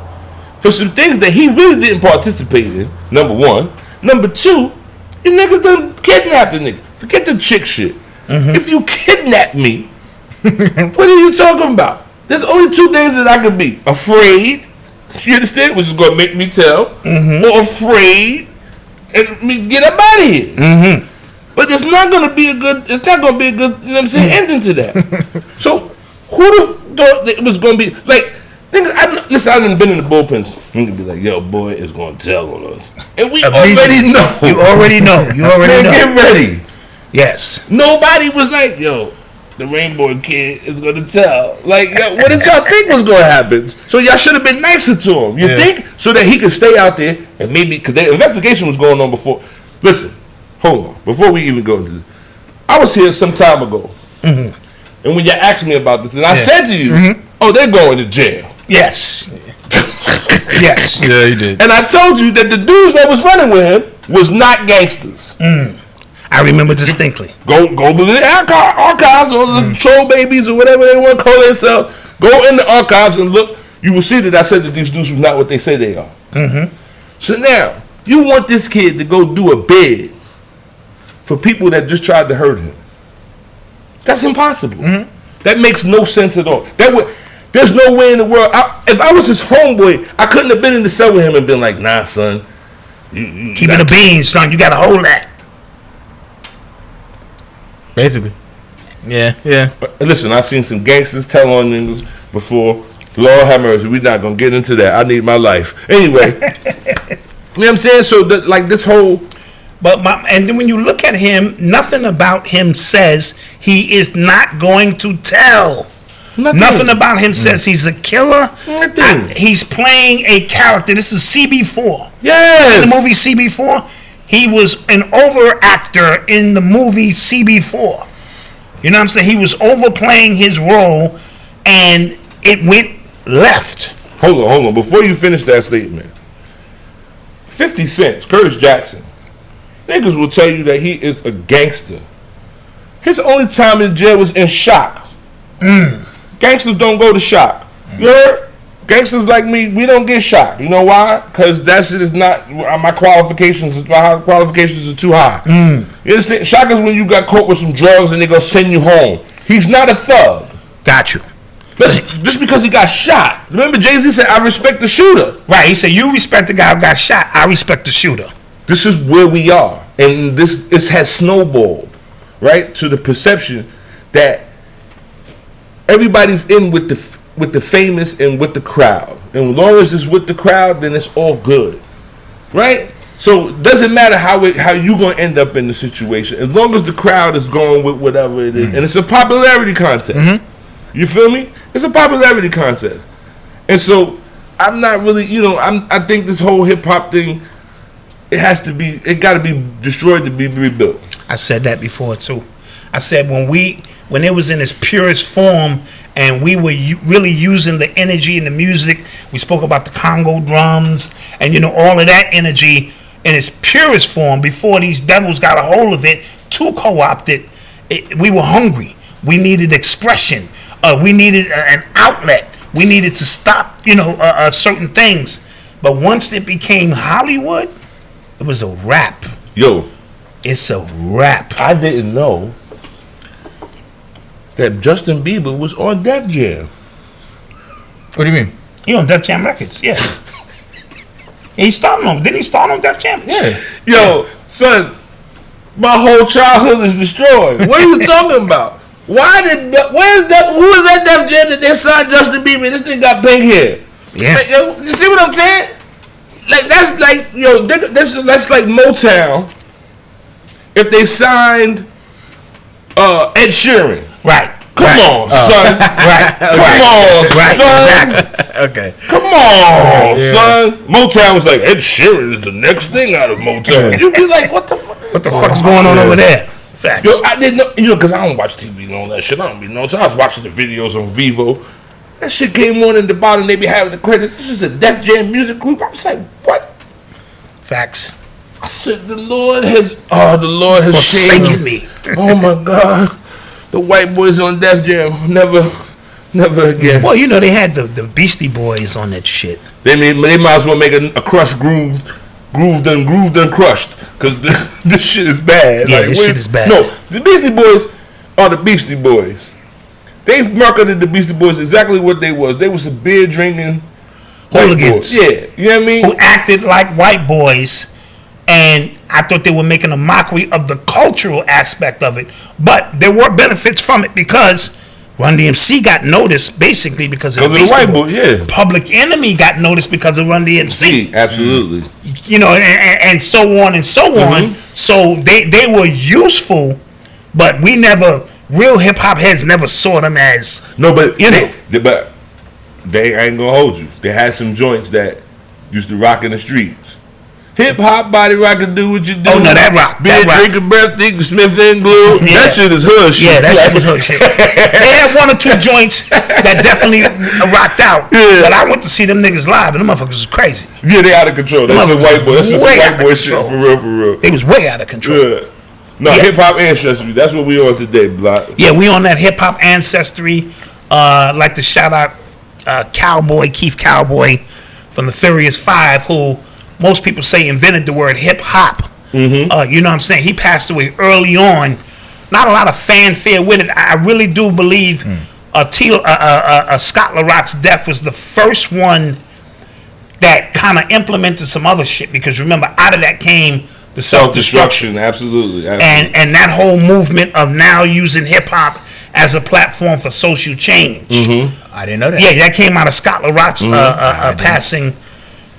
for some things that he really didn't participate in, number one. Number two, You niggas done kidnapped the nigga. Forget the chick shit. If you kidnap me, what are you talking about? There's only two things that I can be. Afraid, you understand, which is going to make me tell, or afraid, and me get up out of here. But it's not going to be a good, you know what I'm saying, ending to that. So, who thought that it was going to be, like, niggas, listen, I done been in the bullpens. You can be like, yo, boy is going to tell on us. And we already know. You already know. Man, get ready. Yes. Nobody was like, yo, the Rainbow Kid is going to tell. Like, yo, what did y'all think was going to happen? So y'all should have been nicer to him. You think? So that he could stay out there and maybe, because the investigation was going on before. Listen, hold on. Before we even go into this, I was here some time ago. And when you asked me about this, and I said to you, oh, they're going to jail. Yes. Yes. Yeah, you did. And I told you that the dudes that was running with him was not gangsters. I remember distinctly. Go to the archives or the troll babies or whatever they want to call themselves. Go in the archives and look. You will see that I said that these dudes were not what they say they are. So now, you want this kid to go do a bid for people that just tried to hurt him. That's impossible. That makes no sense at all. There's no way in the world. If I was his homeboy, I couldn't have been in the cell with him and been like, nah, son. Keep it a bean, son. You got to hold that. Basically. Yeah. Listen, I've seen some gangsters tell on niggas before. Lord have mercy, we're not going to get into that. I need my life. Anyway. You know what I'm saying? So, this whole... And then when you look at him, nothing about him says he is not going to tell. Nothing about him says he's a killer. He's playing a character. This is CB4. Yes. In the movie CB4, he was an over actor in the movie CB4. You know what I'm saying? He was overplaying his role, and it went left. Hold on. Before you finish that statement, 50 Cent, Curtis Jackson, niggas will tell you that he is a gangster. His only time in jail was in shock. Gangsters don't go to shock. You heard? Gangsters like me, we don't get shocked. You know why? Because that shit is not my qualifications. My qualifications are too high. You understand? Shock is when you got caught with some drugs and they gonna send you home. He's not a thug. Got you. Listen, just because he got shot. Remember, Jay-Z said, "I respect the shooter." Right. He said, "You respect the guy who got shot. I respect the shooter." This is where we are, and this has snowballed, right, to the perception that everybody's in with the famous and with the crowd, and as long as it's with the crowd, then it's all good, right? So it doesn't matter how you gonna end up in the situation, as long as the crowd is going with whatever it is, and it's a popularity contest. You feel me? It's a popularity contest, and so I'm not really, I think this whole hip hop thing, it got to be destroyed to be rebuilt. I said that before too. I said when it was in its purest form and we were really using the energy and the music, we spoke about the Congo drums and all of that energy in its purest form before these devils got a hold of it to co-opt it. We were hungry. We needed expression. We needed an outlet. We needed to stop, certain things. But once it became Hollywood, it was a wrap. Yo. It's a wrap. I didn't know that Justin Bieber was on Def Jam. What do you mean? He on Def Jam Records, yeah. He started on. Didn't he start on Def Jam? Yeah. Yo, son, my whole childhood is destroyed. What are you talking about? Who is that Def Jam that they signed Justin Bieber? This thing got pink hair. Yeah. Like, yo, you see what I'm saying? Like that's like that's like Motown if they signed Ed Sheeran. Right. Come on, son. Right. Come on, son. Exactly. Okay. Come on, son. Motown was like, Ed Sheeran is the next thing out of Motown. You'd be like, what the fuck's going on over there? Facts. Yo, I didn't know, because I don't watch TV and all that shit. I don't be know. So I was watching the videos on Vivo. That shit came on in the bottom. They be having the credits. This is a Def Jam music group. I was like, what? Facts. I said, the Lord has forsaken me. Oh my God. The white boys on Def Jam. Never again. Well, they had the Beastie Boys on that shit. They might as well make a Crush Groove Groove done crushed. Because this shit is bad. Yeah, this shit is bad. No, the Beastie Boys are the Beastie Boys. They marketed the Beastie Boys exactly what they was. They was some beer drinking hooligans. Yeah, you know what I mean? Who acted like white boys, and I thought they were making a mockery of the cultural aspect of it. But there were benefits from it because Run DMC got noticed basically because of the white boy. Yeah, Public Enemy got noticed because of Run DMC. Absolutely. You know, and so on and so on. So they were useful, but we never. Real hip hop heads never saw them as but they ain't gonna hold you. They had some joints that used to rock in the streets. Hip hop, body rock, and do what you do. Oh no, that rock. Beer drinking, breath thinking, Smith and glue. Yeah. That shit is hood shit. Yeah, that shit was hood shit. They had one or two joints that definitely rocked out. Yeah. But I went to see them niggas live, and them motherfuckers was crazy. Yeah, they out of control. That's a white boy. That's just Way a out white of boy shit control. for real. They was way out of control. Yeah. No, Yeah. hip hop ancestry. That's what we on today, Block. Yeah, we on that hip hop ancestry. Like to shout out Keith Cowboy from the Furious Five, who most people say invented the word hip hop. You know what I'm saying? He passed away early on. Not a lot of fanfare with it. I really do believe Scott LaRock's death was the first one that kind of implemented some other shit. Because remember, out of that came the self-destruction. Absolutely. And that whole movement of now using hip hop as a platform for social change. I didn't know that. Yeah, that came out of Scott LaRock's passing,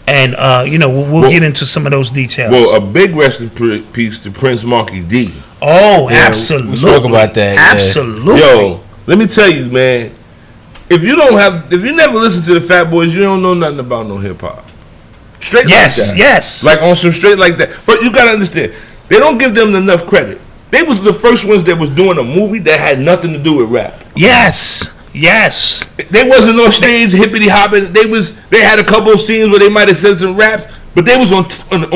and we'll get into some of those details. Well, a big rest in peace to Prince Marky D. Oh, absolutely. We spoke about that. Absolutely. Yo, let me tell you, man. If you never listen to the Fat Boys, you don't know nothing about no hip hop. Straight like that. Yes. Like on some straight like that. But you gotta understand, they don't give them enough credit. They was the first ones that was doing a movie that had nothing to do with rap. Yes. They wasn't on stage hippity hopping. They had a couple of scenes where they might have said some raps, but they was on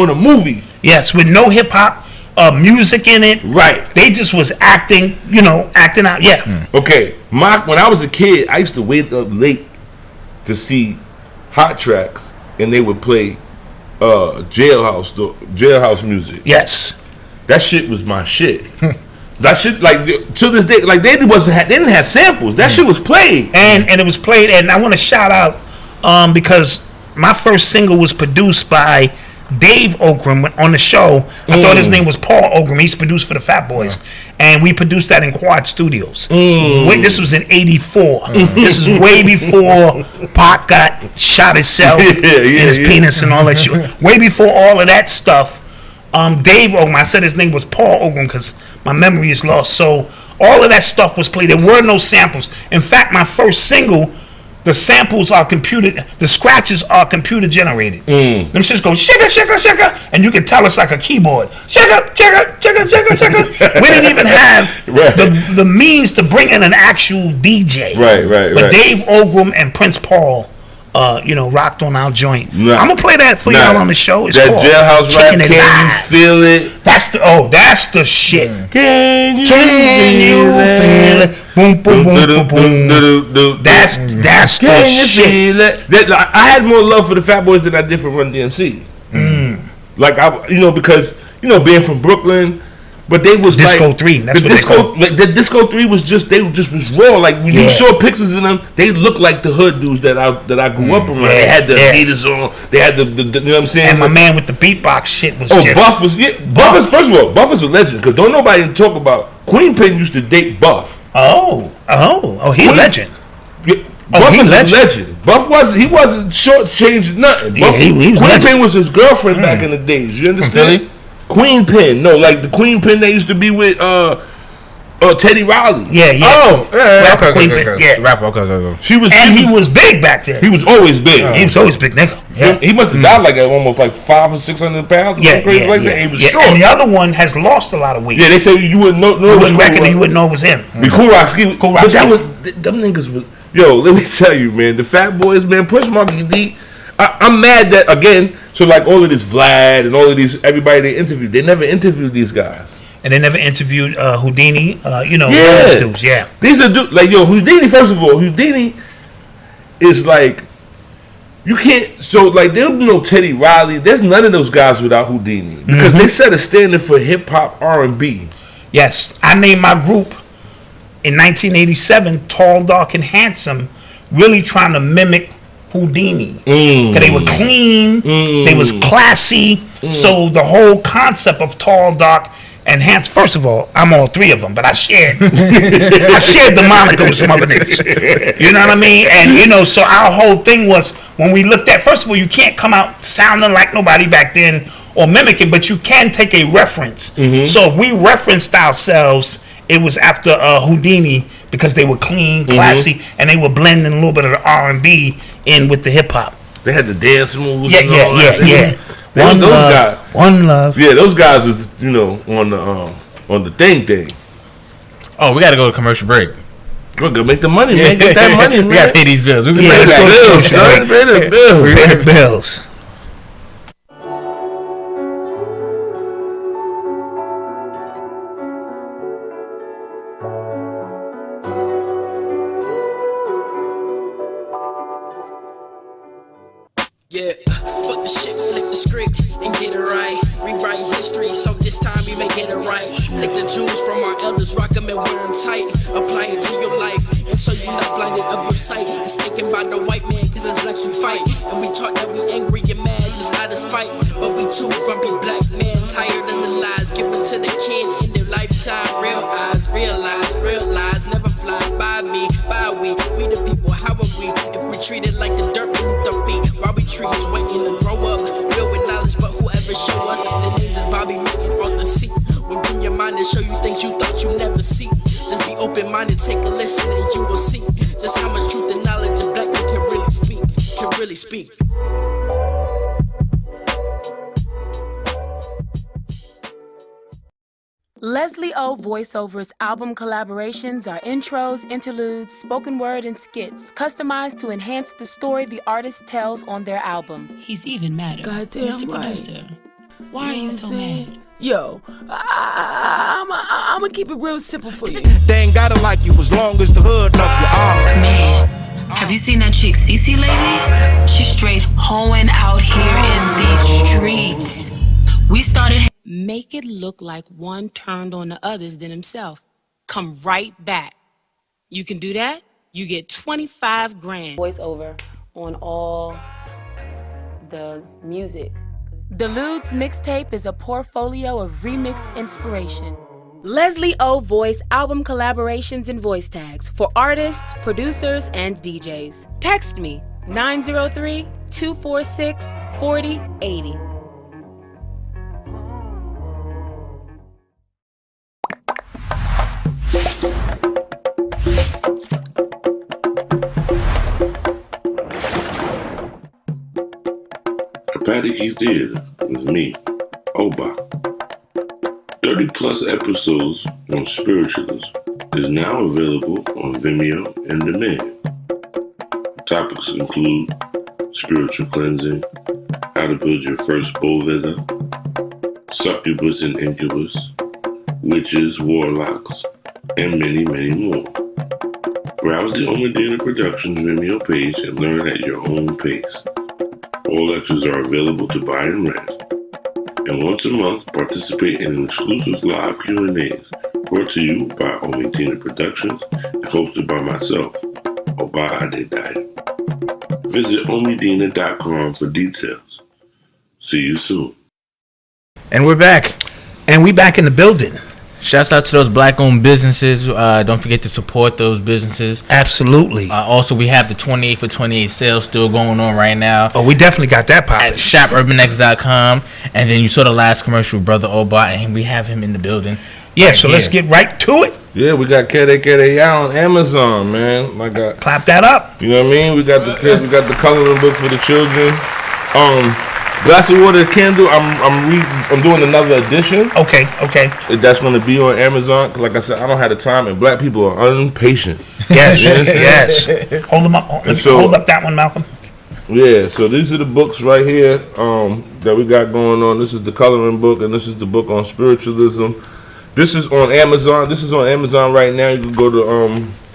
a movie. Yes, with no hip hop music in it. Right. They just was acting out. Yeah. Okay. When I was a kid, I used to wait up late to see Hot Tracks. And they would play jailhouse music. Yes. That shit was my shit. That shit, like to this day, like they didn't have samples. That shit was played. And it was played, and I want to shout out because my first single was produced by Dave Okram on the show. I thought his name was Paul Okram. He's produced for the Fat Boys. And we produced that in Quad Studios. This was in 84. This is way before Pac got shot himself in his penis and all that shit. Way before all of that stuff. Dave Okram, I said his name was Paul Okram because my memory is lost. So all of that stuff was played. There were no samples. In fact, my first single, the samples are the scratches are computer generated. Them shits go shaka shaka shaka, and you can tell it's like a keyboard. Shaka shaka shaka shaka shaka. We didn't even have the means to bring in an actual DJ. Right. But Dave Okram and Prince Paul, rocked on our joint. I'm gonna play that for y'all on the show. It's that called jailhouse rap. Kicking It Can Live. you feel it? That's the shit. Can you feel it? Boom boom boom boom boom. That's the shit. I had more love for the Fat Boys than I did for Run DMC. Like because being from Brooklyn, but they was Disco like 3. That's the what disco. Like the Disco 3 was just was raw. Like when you saw pictures of them, they looked like the hood dudes that I grew up around. They had the Adidas on. They had the you know what I'm saying. And my man with the beatbox shit was Buff was Buff is first of all Buff is a legend because don't nobody talk about Queen Pen used to date Buff. He's a legend. Buff is a legend. Buff wasn't shortchanged nothing. Buff, he was Queen legend. Pen was his girlfriend back in the days. You understand? Really? Queen Pen, no, like the Queen Pen that used to be with Teddy Riley. Okay. Rapper, okay. He was big back then. He was always big. He was always big, nigga. Yeah. He must have died like at almost like 500 or 600 pounds. Or something crazy like that. He was short. And the other one has lost a lot of weight. Yeah, they say you wouldn't know. You wouldn't reckon you wouldn't know it was him. Cool Rock. But that Ski. was them niggas was. Yo, let me tell you, man. The Fat Boys, man. Prince Marky D. I'm mad that again. So like all of this Vlad and all of these everybody they interviewed, they never interviewed these guys. And they never interviewed Houdini. Those dudes. Yeah. These are dudes like Houdini. First of all, Houdini is like You can't. So like, there'll be no Teddy Riley. There's none of those guys without Houdini because they set a standard for hip hop R&B. Yes, I named my group in 1987 Tall, Dark, and Handsome, really trying to mimic Houdini. Because they were clean, they was classy. So the whole concept of Tall, Dark, and Handsome. First of all, I'm all three of them, but I shared the moniker with some other niggas. You know what I mean? And you know, so our whole thing was when we looked at. First of all, you can't come out sounding like nobody back then or mimicking, but you can take a reference. So if we referenced ourselves, it was after Houdini because they were clean, classy, and they were blending a little bit of the R&B in with the hip hop. They had the dance moves. Yeah. One love. Yeah, those guys was, you know, on the thing. Oh, we gotta go to commercial break. We're gonna make the money, man. Get that money, man. We gotta pay these bills. We can Pay the bills, son. Pay the bills. Pay the bills. Yeah, fuck the shit, flip the script and get it right. Rewrite history, so this time we may get it right. Take the jewels from our elders, rock them and wear them tight. Apply it to your life, and so you're not blinded of your sight. It's taken by the white man, cause it's blacks we fight. And we taught that we angry and mad, just out of spite. But we too grumpy black men, tired of the lies given to the kid in their lifetime. Real eyes, realize, never fly by me, by we the people, how are we? If we treat it like the dirt beneath our feet, why we trees waiting to grow up, filled with knowledge, but whoever show us, the names is Bobby, me, and Arthur C. We'll bring your mind and show you things you thought you never see. Just be open-minded, take a listen, and you will see just how much truth and knowledge a black man can really speak. Leslie O Voiceover's album collaborations are intros, interludes, spoken word, and skits customized to enhance the story the artist tells on their albums. He's even madder. Goddamn Mr. right. Producer, why are you so mad? Yo, I'ma keep it real simple for you. They ain't gotta like you as long as the hood love you. Man, have you seen that chick Cece lately? She's straight hoeing out here in these streets. We started. Make it look like one turned on the others than himself. Come right back. You can do that, you get 25 grand. Voiceover on all the music. The Ludes mixtape is a portfolio of remixed inspiration. Leslie O Voice album collaborations and voice tags for artists, producers, and DJs. Text me 903-246-4080. Apparel Theater with me, Oba. 30 plus episodes on Spiritualism is now available on Vimeo and demand. Topics include spiritual cleansing, how to build your first Boveda, succubus and incubus, witches, warlocks, and many, many more. Browse the OMIDINA Productions Vimeo page and learn at your own pace. All lectures are available to buy and rent. And once a month, participate in an exclusive live Q&As brought to you by OMIDINA Productions and hosted by myself, Oba Adedaya. Visit OMIDINA.com for details. See you soon. And we're back. And we back in the building. Shouts out to those black-owned businesses. Don't forget to support those businesses. Absolutely. Also, we have the 28 for 28 sale still going on right now. Oh, we definitely got that popping. At shopurbanax.com. And then you saw the last commercial with Brother Oba, and we have him in the building. Yeah, right so here. let's get right to it. Yeah, we got Kere on Amazon, man. Clap that up. You know what I mean? We got the coloring book for the children. Glass of Water Candle. I'm doing another edition. Okay. That's going to be on Amazon. Like I said, I don't have the time, and black people are impatient. Yes. Hold them up. Hold up that one, Malcolm. Yeah. So these are the books right here that we got going on. This is the coloring book, and this is the book on spiritualism. This is on Amazon. This is on Amazon right now. You can go to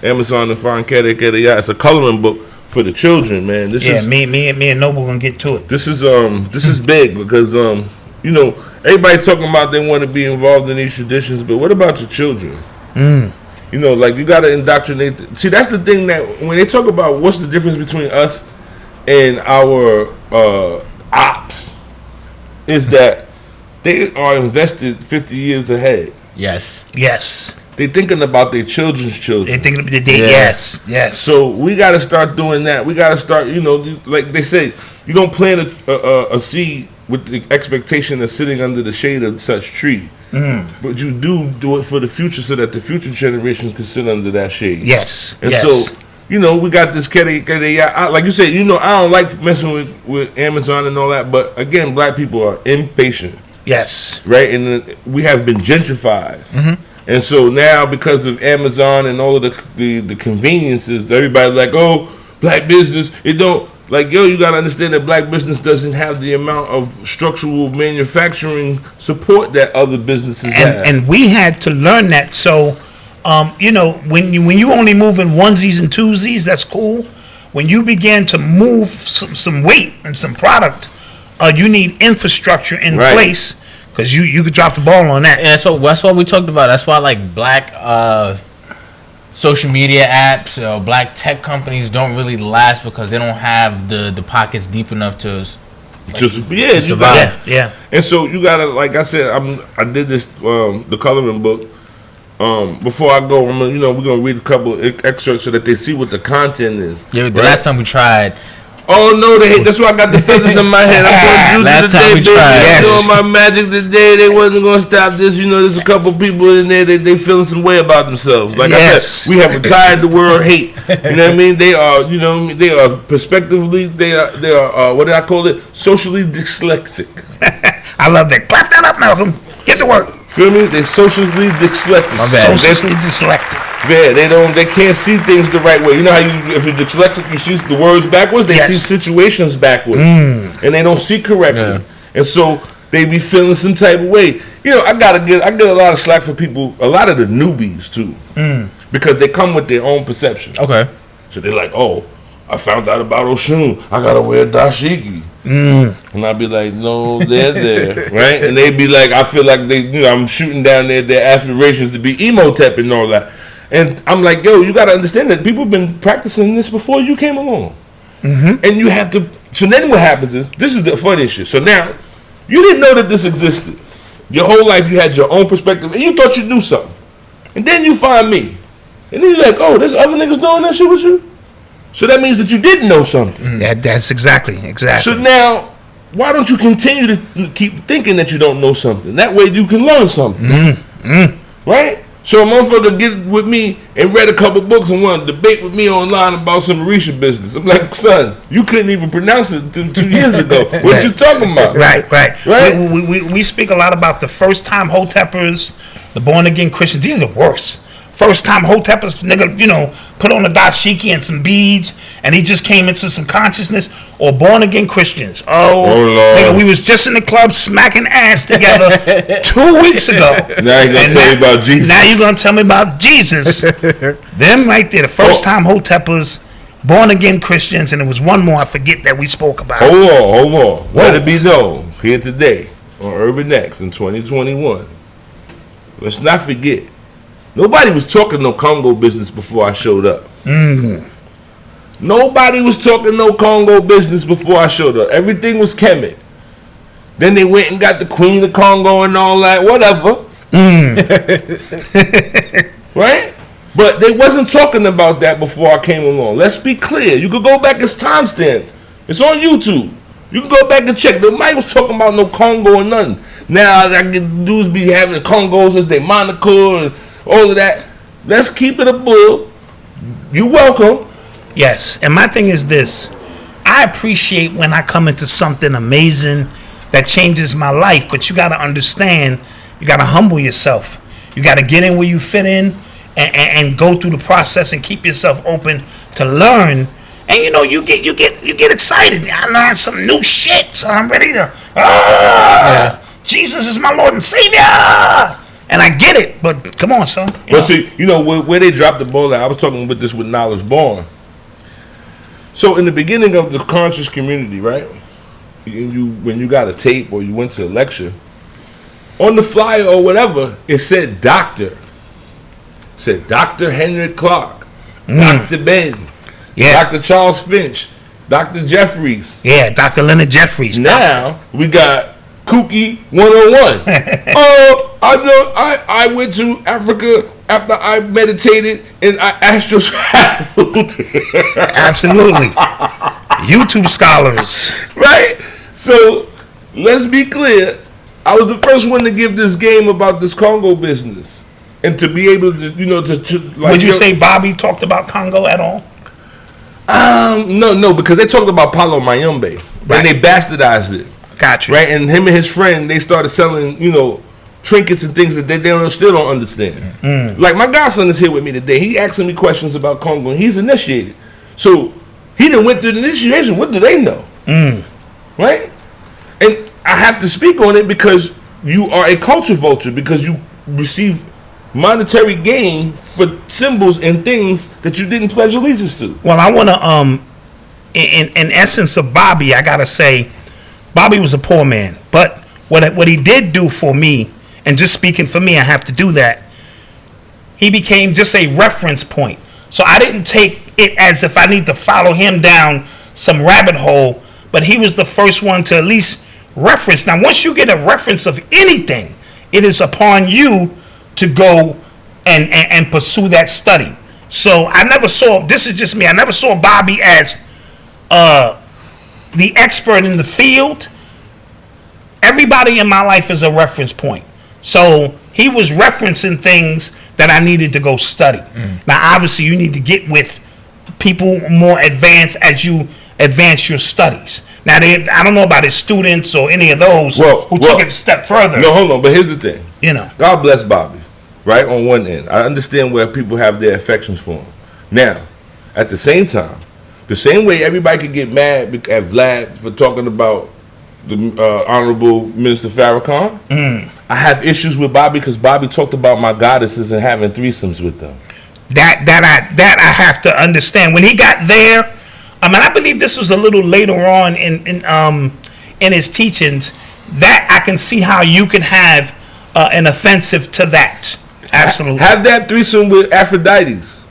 Amazon and find Kere. It's a coloring book for the children, man. This is me and Noble gonna get to it. This is big because you know, everybody talking about they want to be involved in these traditions, but what about your children? You know, like you gotta indoctrinate. See, that's the thing that when they talk about what's the difference between us and our ops, is that they are invested 50 years ahead. Yes. They thinking about their children's children. They thinking about yes. So we got to start doing that. We got to start, you know, like they say, you don't plant a seed with the expectation of sitting under the shade of such tree. But you do it for the future so that the future generations can sit under that shade. Yes. And so, you know, we got this like you said, you know, I don't like messing with Amazon and all that, but again, black people are impatient. Yes. Right? And we have been gentrified. And so now, because of Amazon and all of the conveniences, everybody's like, oh, black business, it don't, like, yo, you got to understand that black business doesn't have the amount of structural manufacturing support that other businesses have. And we had to learn that. So, you know, when you only move in onesies and twosies, that's cool. When you begin to move some weight and some product, you need infrastructure in place. Because you could drop the ball on that. Yeah, so that's what we talked about. That's why like black social media apps or black tech companies don't really last because they don't have the pockets deep enough to survive. Yeah. And so you gotta, like I said, I did this the coloring book. Before I go, we're gonna read a couple excerpts so that they see what the content is. Yeah, the last time we tried. Oh no, that's why I got the feathers in my head. I'm going to do today, baby. I'm doing my magic today. They wasn't going to stop this. You know, there's a couple people in there. They feeling some way about themselves. Like I said, we have retired the word hate. You know what I mean? They are, you know, they are prospectively. They are. What did I call it? Socially dyslexic. I love that. Clap that up, Malcolm. Get to work. Feel me? They're socially dyslexic. Socially dyslexic. Yeah, they can't see things the right way. You know how if you're dyslexic, you see the words backwards. They see situations backwards, and they don't see correctly, and so they be feeling some type of way. You know, I get a lot of slack for people, a lot of the newbies too, because they come with their own perception. Okay, so they're like, oh, I found out about Oshun. I gotta wear dashiki. And I'd be like, no, they're there, right? And they'd be like, I feel like I'm shooting down their aspirations to be Emotep and all that. And I'm like, yo, you gotta understand that people have been practicing this before you came along. And you have to. So then what happens is, this is the funny shit. So now, you didn't know that this existed. Your whole life you had your own perspective, and you thought you knew something. And then you find me, and then you're like, oh, there's other niggas doing that shit with you. So that means that you didn't know something. That's exactly. So now, why don't you continue to keep thinking that you don't know something? That way you can learn something. Right? So a motherfucker get with me and read a couple books and want to debate with me online about some Orisha business. I'm like, son, you couldn't even pronounce it 2 years ago. What you talking about? Right. We speak a lot about the first time Hoteppers, the born again Christians. These are the worst. First time Hoteppers, nigga, you know, put on a dashiki and some beads, and he just came into some consciousness. Or born again Christians. Oh Lord. Nigga, we was just in the club smacking ass together 2 weeks ago. Now you gonna tell me about Jesus. Now you gonna tell me about Jesus. Them right there, the first time Hoteppers, born again Christians, and there was one more I forget that we spoke about. Hold on. Let it be known here today on Urban X in 2021. Let's not forget. Nobody was talking no Congo business before I showed up. Nobody was talking no Congo business before I showed up. Everything was Kemet. Then they went and got the Queen of Congo and all that, whatever. Right? But they wasn't talking about that before I came along. Let's be clear. You could go back, it's timestamped. It's on YouTube. You can go back and check. Nobody was talking about no Congo or nothing. Now I get dudes be having Congos as their moniker and all of that. Let's keep it a bull. You're welcome. Yes, and my thing is this. I appreciate when I come into something amazing that changes my life, but you got to understand, you got to humble yourself. You got to get in where you fit in and go through the process and keep yourself open to learn. And you know, you get excited. I learned some new shit, so I'm ready to. Jesus is my Lord and Savior. And I get it, but come on, son. But see, you know where they dropped the ball at. I was talking with Knowledge Born. So in the beginning of the conscious community, right? When you got a tape or you went to a lecture, on the flyer or whatever, it said doctor. It said Dr. Henry Clark, Dr. Ben, Dr. Charles Finch, Dr. Jeffries. Yeah, Dr. Leonard Jeffries. Now we got Kooky 101. Oh, I went to Africa after I meditated and I astral traveled. Absolutely. YouTube scholars. Right? So let's be clear. I was the first one to give this game about this Congo business. And to be able to, like, would you say Bobby talked about Congo at all? No, because they talked about Paulo Mayombe. Right. And they bastardized it. Gotcha. Right? And him and his friend, they started selling, trinkets and things that they still don't understand. Like my godson is here with me today. He asking me questions about Congo, and he's initiated. So he done went through the initiation. What do they know? Right? And I have to speak on it because you are a culture vulture, because you receive monetary gain for symbols and things that you didn't pledge allegiance to. Well, I want to, in essence of Bobby, I got to say, Bobby was a poor man. But what he did do for me, and just speaking for me, I have to do that, he became just a reference point. So I didn't take it as if I need to follow him down some rabbit hole, but he was the first one to at least reference. Now, once you get a reference of anything, it is upon you to go and pursue that study. So I never saw, this is just me, I never saw Bobby as the expert in the field. Everybody in my life is a reference point. So he was referencing things that I needed to go study. Now, obviously, you need to get with people more advanced as you advance your studies. Now, I don't know about his students or any of those who took it a step further. No, hold on. But here's the thing. God bless Bobby, right? On one end, I understand where people have their affections for him. Now, at the same time, the same way everybody could get mad at Vlad for talking about the Honorable Minister Farrakhan, I have issues with Bobby because Bobby talked about my goddesses and having threesomes with them. That I have to understand. When he got there, I believe this was a little later on in his teachings, that I can see how you can have an offensive to that. Absolutely. Have that threesome with Aphrodite's.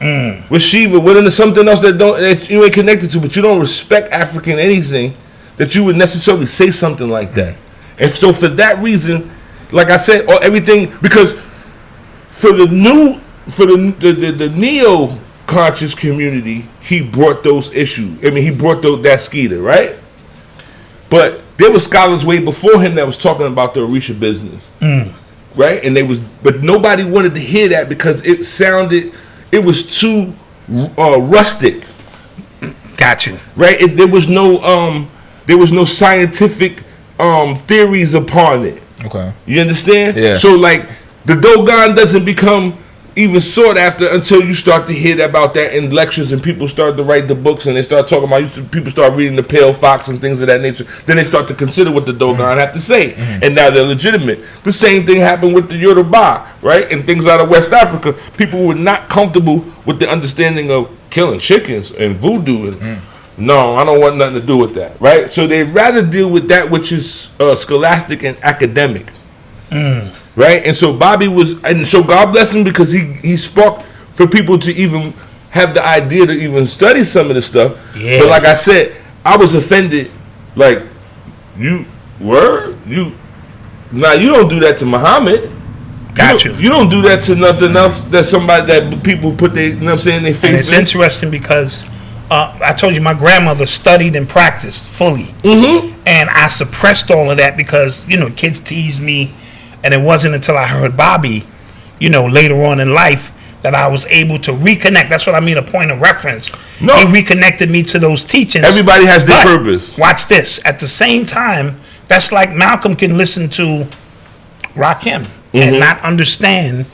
With Shiva, with something else that you ain't connected to, but you don't respect African anything, that you would necessarily say something like that. And so for that reason, like I said, or everything, because for the neo-conscious community, he brought those issues. He brought that skeeter, right? But there were scholars way before him that was talking about the Orisha business. Right? And but nobody wanted to hear that because it was too rustic. Got you. Right? There was no scientific theories upon it. Okay. You understand? Yeah. So like the Dogon doesn't become even sought after until you start to hear about that in lectures and people start to write the books and they start talking about, people start reading the Pale Fox and things of that nature. Then they start to consider what the Dogon have to say. And now they're legitimate. The same thing happened with the Yoruba, right? And things out of West Africa. People were not comfortable with the understanding of killing chickens and voodoo. And no, I don't want nothing to do with that, right? So they'd rather deal with that which is scholastic and academic. Right? And so so God bless him because he sparked for people to even have the idea to even study some of this stuff. Yeah. But like I said, I was offended. Like, you don't do that to Muhammad. Gotcha. You don't do that to nothing else that somebody that people put their, they faith in. And it's interesting because I told you my grandmother studied and practiced fully. And I suppressed all of that because, kids teased me. And it wasn't until I heard Bobby, later on in life, that I was able to reconnect. That's what I mean, a point of reference. No. He reconnected me to those teachings. Everybody has their purpose. Watch this. At the same time, that's like Malcolm can listen to Rakim and not understand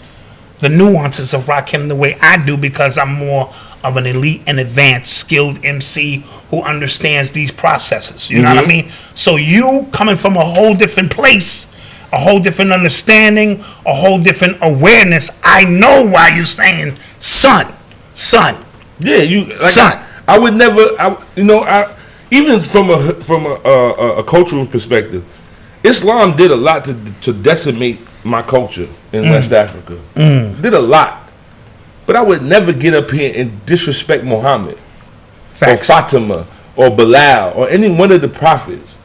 the nuances of Rakim the way I do because I'm more of an elite and advanced skilled MC who understands these processes. You know what I mean? So you coming from a whole different place, a whole different understanding, a whole different awareness. I know why you're saying son. Yeah, son. I would never. Even from a cultural perspective, Islam did a lot to decimate my culture in West Africa. Did a lot, but I would never get up here and disrespect Muhammad or Fatima or Bilal or any one of the prophets.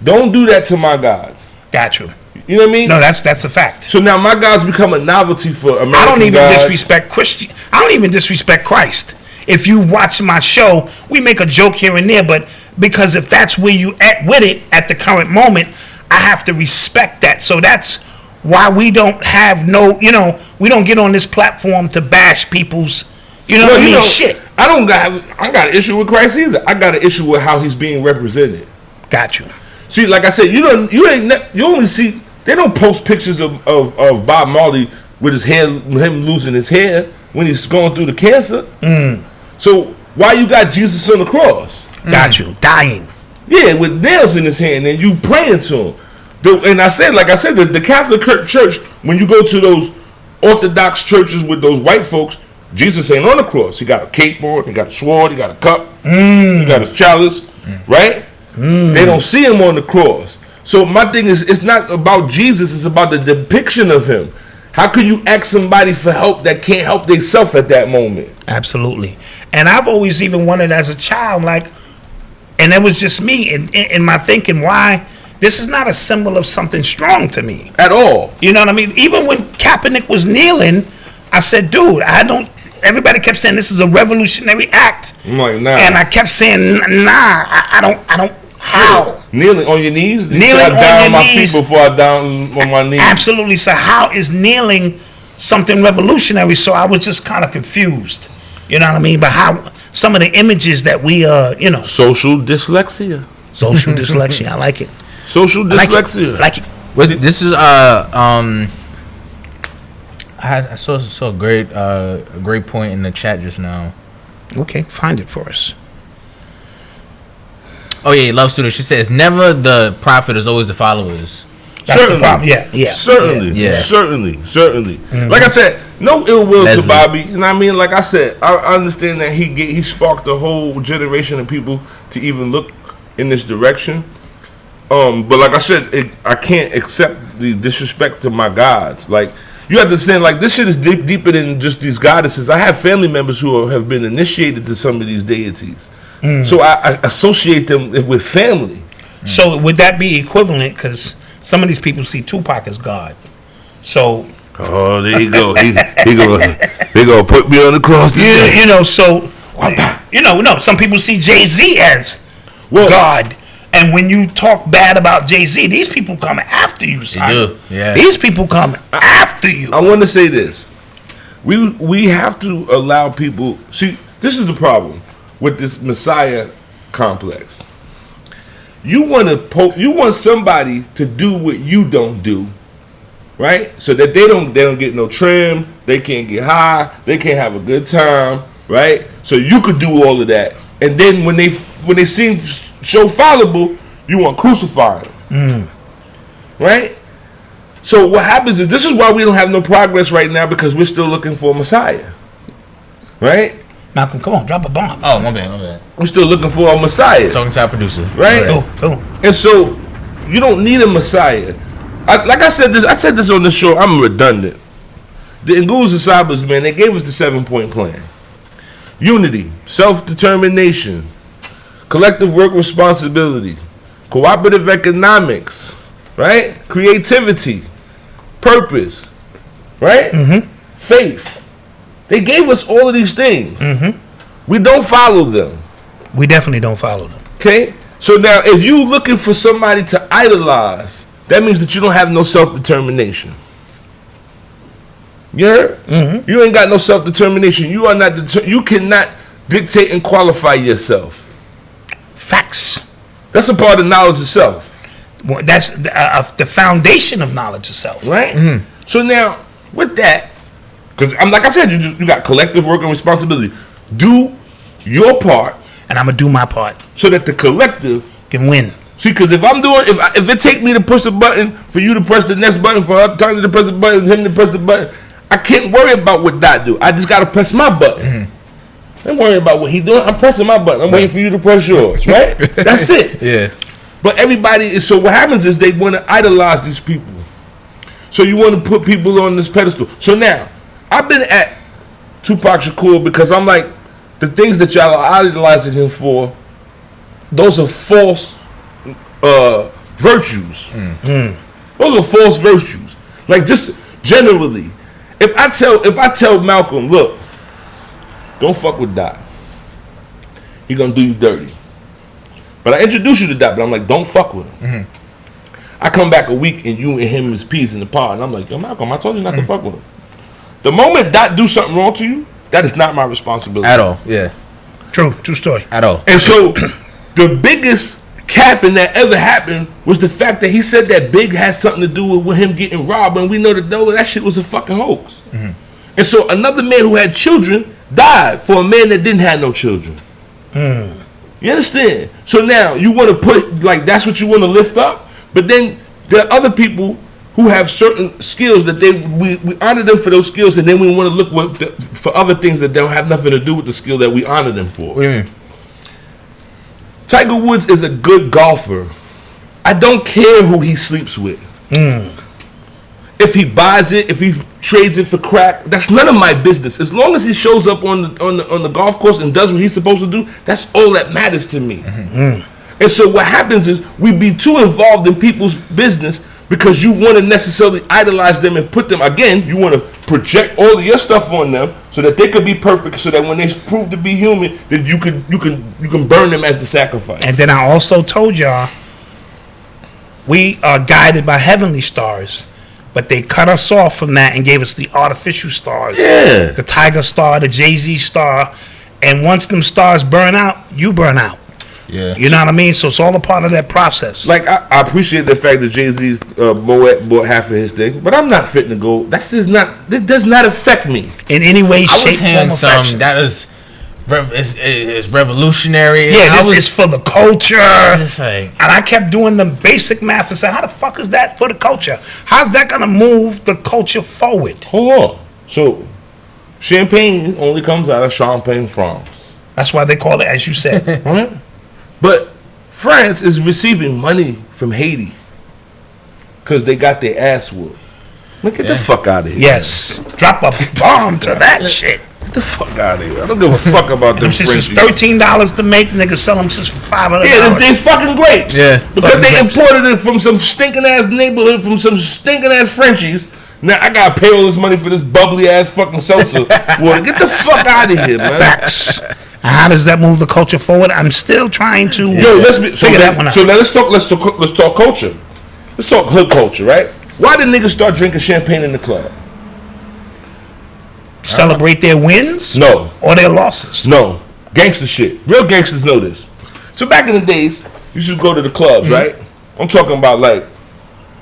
Don't do that to my gods. Got you. You know what I mean? No, that's a fact. So now my gods become a novelty for American I don't even gods. disrespect Christian. I don't even disrespect Christ. If you watch my show, we make a joke here and there, but because if that's where you at with it at the current moment, I have to respect that. So that's why we don't have we don't get on this platform to bash people's, shit. I got an issue with Christ either. I got an issue with how he's being represented. Got you. See, like I said, you only see, they don't post pictures of Bob Marley with his hair, him losing his hair when he's going through the cancer. So why you got Jesus on the cross? Got you, dying. Yeah, with nails in his hand, and you praying to him. And I said, the Catholic Church, when you go to those Orthodox churches with those white folks, Jesus ain't on the cross. He got a cape on, he got a sword, he got a cup, he got his chalice, right? They don't see him on the cross. So my thing is, it's not about Jesus, it's about the depiction of him. How can you ask somebody for help that can't help themselves at that moment? Absolutely. And I've always even wondered as a child, and it was just me in my thinking, why this is not a symbol of something strong to me. At all. You know what I mean? Even when Kaepernick was kneeling, I said, dude, everybody kept saying this is a revolutionary act. I'm like, nah. And I kept saying, nah, I don't. How? Kneeling on your knees? Kneeling on down your my knees. feet before I down on my knees. Absolutely. So how is kneeling something revolutionary? So I was just kind of confused. You know what I mean? But how some of the images that we Social dyslexia. Social dyslexia. I like it. Social dyslexia. I like it. This is I saw a great point in the chat just now. Okay, find it for us. Oh yeah, Love Student. She says, "Never the prophet is always the followers." That's the problem. Yeah. Certainly. Like I said, no ill will to Bobby. You know what I mean? Like I said, I understand that he sparked a whole generation of people to even look in this direction. But like I said, I can't accept the disrespect to my gods. Like, you have to understand, like, this shit is deeper than just these goddesses. I have family members who have been initiated to some of these deities. So I associate them with family. So would that be equivalent? Because some of these people see Tupac as God. So. Oh, there you go. They gonna put me on the cross today. No. Some people see Jay-Z as God. And when you talk bad about Jay-Z, these people come after you, son. They do. Yeah. These people come after you. I want to say this. We have to allow people. See, this is the problem with this Messiah complex. You want somebody to do what you don't do, right? So that they don't get no trim, they can't get high, they can't have a good time, right? So you could do all of that, and then when they seem show fallible, you want to crucify them, right? So what happens is, this is why we don't have no progress right now, because we're still looking for a Messiah, right? Malcolm, come on, drop a bomb. Oh, my bad. We're still looking for a Messiah. Talking to our producer. Right? Oh. And so, you don't need a Messiah. I said this on the show, I'm redundant. The Nguz and Sabas, man, they gave us the 7-point plan. Unity, self-determination, collective work responsibility, cooperative economics, right? Creativity, purpose, right? Faith. They gave us all of these things. We don't follow them. We definitely don't follow them. Okay? So now, if you looking for somebody to idolize, that means that you don't have no self-determination. You heard? You ain't got no self-determination. You are not. You cannot dictate and qualify yourself. Facts. That's a part of knowledge of self. Well, that's the foundation of knowledge of self. Right? So now, with that, because like I said, you got collective work and responsibility. Do your part, and I'm gonna do my part, so that the collective can win. See, because if it take me to push a button, for you to press the next button, for Tony to press the button, him to press the button, I can't worry about what that do. I just gotta press my button. I'm worrying about what he doing. I'm pressing my button. I'm waiting for you to press yours, right? That's it. Yeah. But everybody is, so what happens is they want to idolize these people. So you want to put people on this pedestal. So now, I've been at Tupac Shakur because I'm like, the things that y'all are idolizing him for, those are false virtues. Those are false virtues. Like, just generally, if I tell Malcolm, look, don't fuck with Dot, he gonna do you dirty. But I introduce you to Dot, but I'm like, don't fuck with him. I come back a week and you and him is peace in the pod, and I'm like, yo, Malcolm, I told you not to fuck with him. The moment Dot do something wrong to you, that is not my responsibility At all. Yeah. True story. At all. And so the biggest capping that ever happened was the fact that he said that Big had something to do with him getting robbed, and we know that shit was a fucking hoax. And so another man who had children died for a man that didn't have no children. You understand? So now you want to put, like, that's what you want to lift up, but then there are other people who have certain skills that we honor them for those skills, and then we want to look for other things that don't have nothing to do with the skill that we honor them for. What do you mean? Tiger Woods is a good golfer. I don't care who he sleeps with. If he buys it, if he trades it for crack, that's none of my business. As long as he shows up on the golf course and does what he's supposed to do, that's all that matters to me. And so what happens is we be too involved in people's business because you want to necessarily idolize them and put them, again, you want to project all of your stuff on them so that they could be perfect, so that when they prove to be human, that you can burn them as the sacrifice. And then I also told y'all, we are guided by heavenly stars, but they cut us off from that and gave us the artificial stars. Yeah. The Tiger star, the Jay-Z star, and once them stars burn out, you burn out. Yeah. You know what I mean? So it's all a part of that process. Like, I appreciate the fact that Jay-Z's Moet bought half of his thing, but I'm not fitting to go. That does not affect me in any way, I shape, was hearing form, or some fashion. that is revolutionary. Yeah, this is for the culture. Like, and I kept doing the basic math and said, how the fuck is that for the culture? How's that going to move the culture forward? Hold on. So, champagne only comes out of Champagne, France. That's why they call it, as you said. Right? But France is receiving money from Haiti because they got their ass whooped. Man, get the fuck out of here. Yes. Drop a bomb to that shit. Get the fuck out of here. I don't give a fuck about them This Frenchies. is $13 to make. The niggas sell them just for $500. Yeah, they fucking grapes. Yeah. Because they imported it from some stinking ass neighborhood, from some stinking ass Frenchies. Now I gotta pay all this money for this bubbly ass fucking seltzer. Well, get the fuck out of here, man. Facts. And how does that move the culture forward? I'm still trying to figure that one out. So now let's talk culture. Let's talk hood culture, right? Why did niggas start drinking champagne in the club? Celebrate their wins? No. Or their losses? No. Gangster shit. Real gangsters know this. So back in the days, you should go to the clubs, right? I'm talking about like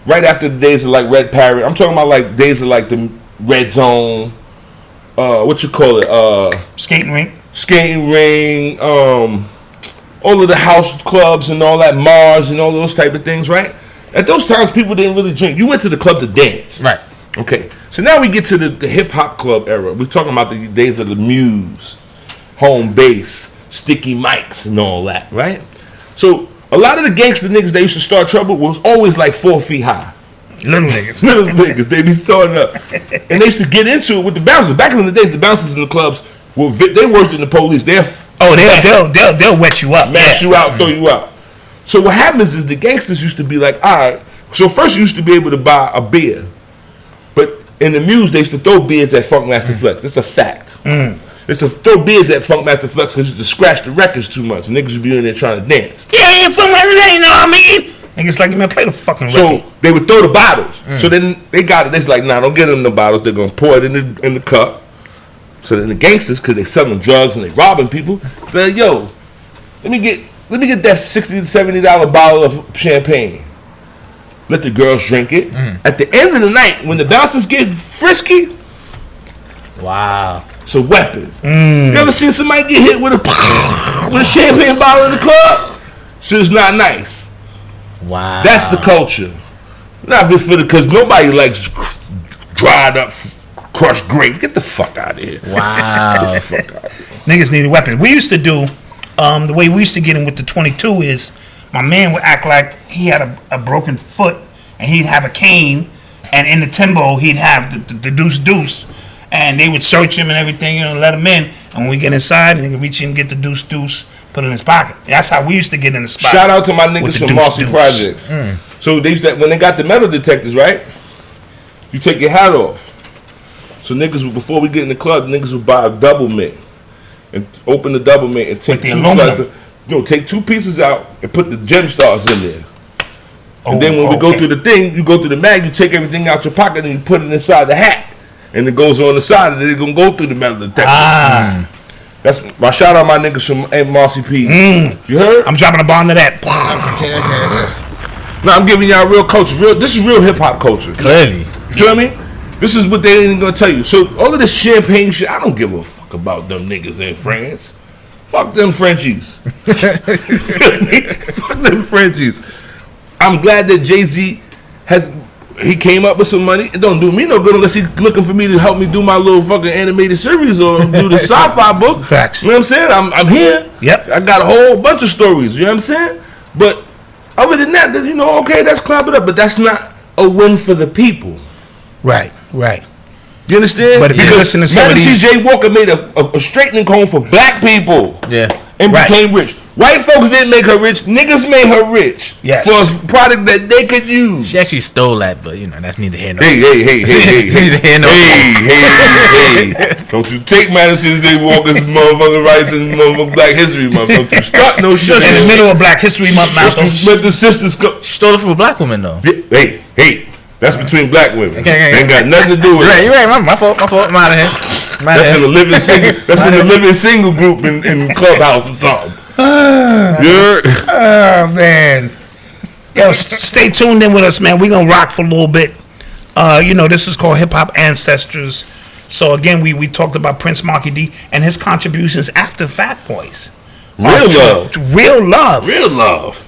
right after the days of like Red Parrot. I'm talking about like days of like the Red Zone. What you call it? Skating ring, all of the house clubs and all that, Mars and all those type of things, right? At those times, people didn't really drink. You went to the club to dance. Right. Okay. So now we get to the hip-hop club era. We're talking about the days of the Muse, Home Base, Sticky Mics and all that, right? So a lot of the gangster niggas that used to start trouble was always like 4 feet high. Little niggas. Little niggas. They be throwing up. And they used to get into it with the bouncers. Back in the days, the bouncers in the clubs, they worse than the police. They'll wet you up, mash you out, throw you out. So what happens is the gangsters used to be like, all right. So first you used to be able to buy a beer, but in the Muse they used to throw beers at Funkmaster Flex. That's a fact. They used to throw beers at Funkmaster Flex because you used to scratch the records too much. Niggas would be in there trying to dance. Yeah, Funkmaster, you know what I mean? Niggas like, man, play the fucking record. So they would throw the bottles. So then they got it. They're like, nah, don't get them the bottles. They're gonna pour it in the cup. So then the gangsters, because they selling drugs and they robbing people, they're like, yo, let me get that $60 to $70 bottle of champagne. Let the girls drink it. At the end of the night, when the bouncers get frisky, wow, it's a weapon. You ever seen somebody get hit with a champagne bottle in the club? Shit's not nice. Wow. That's the culture. Not just because nobody likes dried up crushed grape. Get the fuck out of here. Wow. Get the fuck out of here. Niggas need a weapon. We used to do, the way we used to get him with the 22 is, my man would act like he had a broken foot, and he'd have a cane, and in the timbo he'd have the deuce, and they would search him and everything, let him in, and when we get inside, he could reach in and get the deuce, put it in his pocket. That's how we used to get in the spot. Shout out to my niggas from Marcy Projects. So they used to, when they got the metal detectors, right? You take your hat off. So niggas, before we get in the club, niggas would buy a double mint and open the double mint and take take 2 pieces out and put the gem stars in there. And then when we go through the thing, you go through the mag, you take everything out your pocket and you put it inside the hat. And it goes on the side and they're going to go through the metal detector. That's my shout out my niggas from Marcy P. You heard? I'm dropping a bomb to that. Now I'm giving y'all real culture. This is real hip hop culture. Clearly. You feel me? This is what they ain't gonna tell you. So all of this champagne shit, I don't give a fuck about them niggas in France. Fuck them Frenchies. You feel me? Fuck them Frenchies. I'm glad that Jay-Z he came up with some money. It don't do me no good unless he's looking for me to help me do my little fucking animated series or do the sci-fi book. Facts. You know what I'm saying? I'm here. Yep. I got a whole bunch of stories. You know what I'm saying? But other than that, okay, that's clap it up. But that's not a win for the people. Right. You understand? But if you listen to some of these, J. Walker made a straightening comb for black people. Yeah. And became rich. White folks didn't make her rich. Niggas made her rich. Yes. For a product that they could use. She actually stole that, but that's neither here nor Hey. neither here nor Hey. Don't you take Madison J. Walker's motherfucking rights and motherfucking Black History Month. Don't you start no shit. in the middle of Black History Month, Malcolm. Let the sisters go. She stole it from a black woman, though. Hey. That's between black women. Okay. Ain't got nothing to do with it. You're right. My fault. I'm out of here. That's in the living single. That's in the living single group in Clubhouse or something. Oh man. Yo, stay tuned in with us, man. We're gonna rock for a little bit. This is called Hip Hop Ancestors. So again, we talked about Prince Marky D and his contributions after Fat Boys. Real love.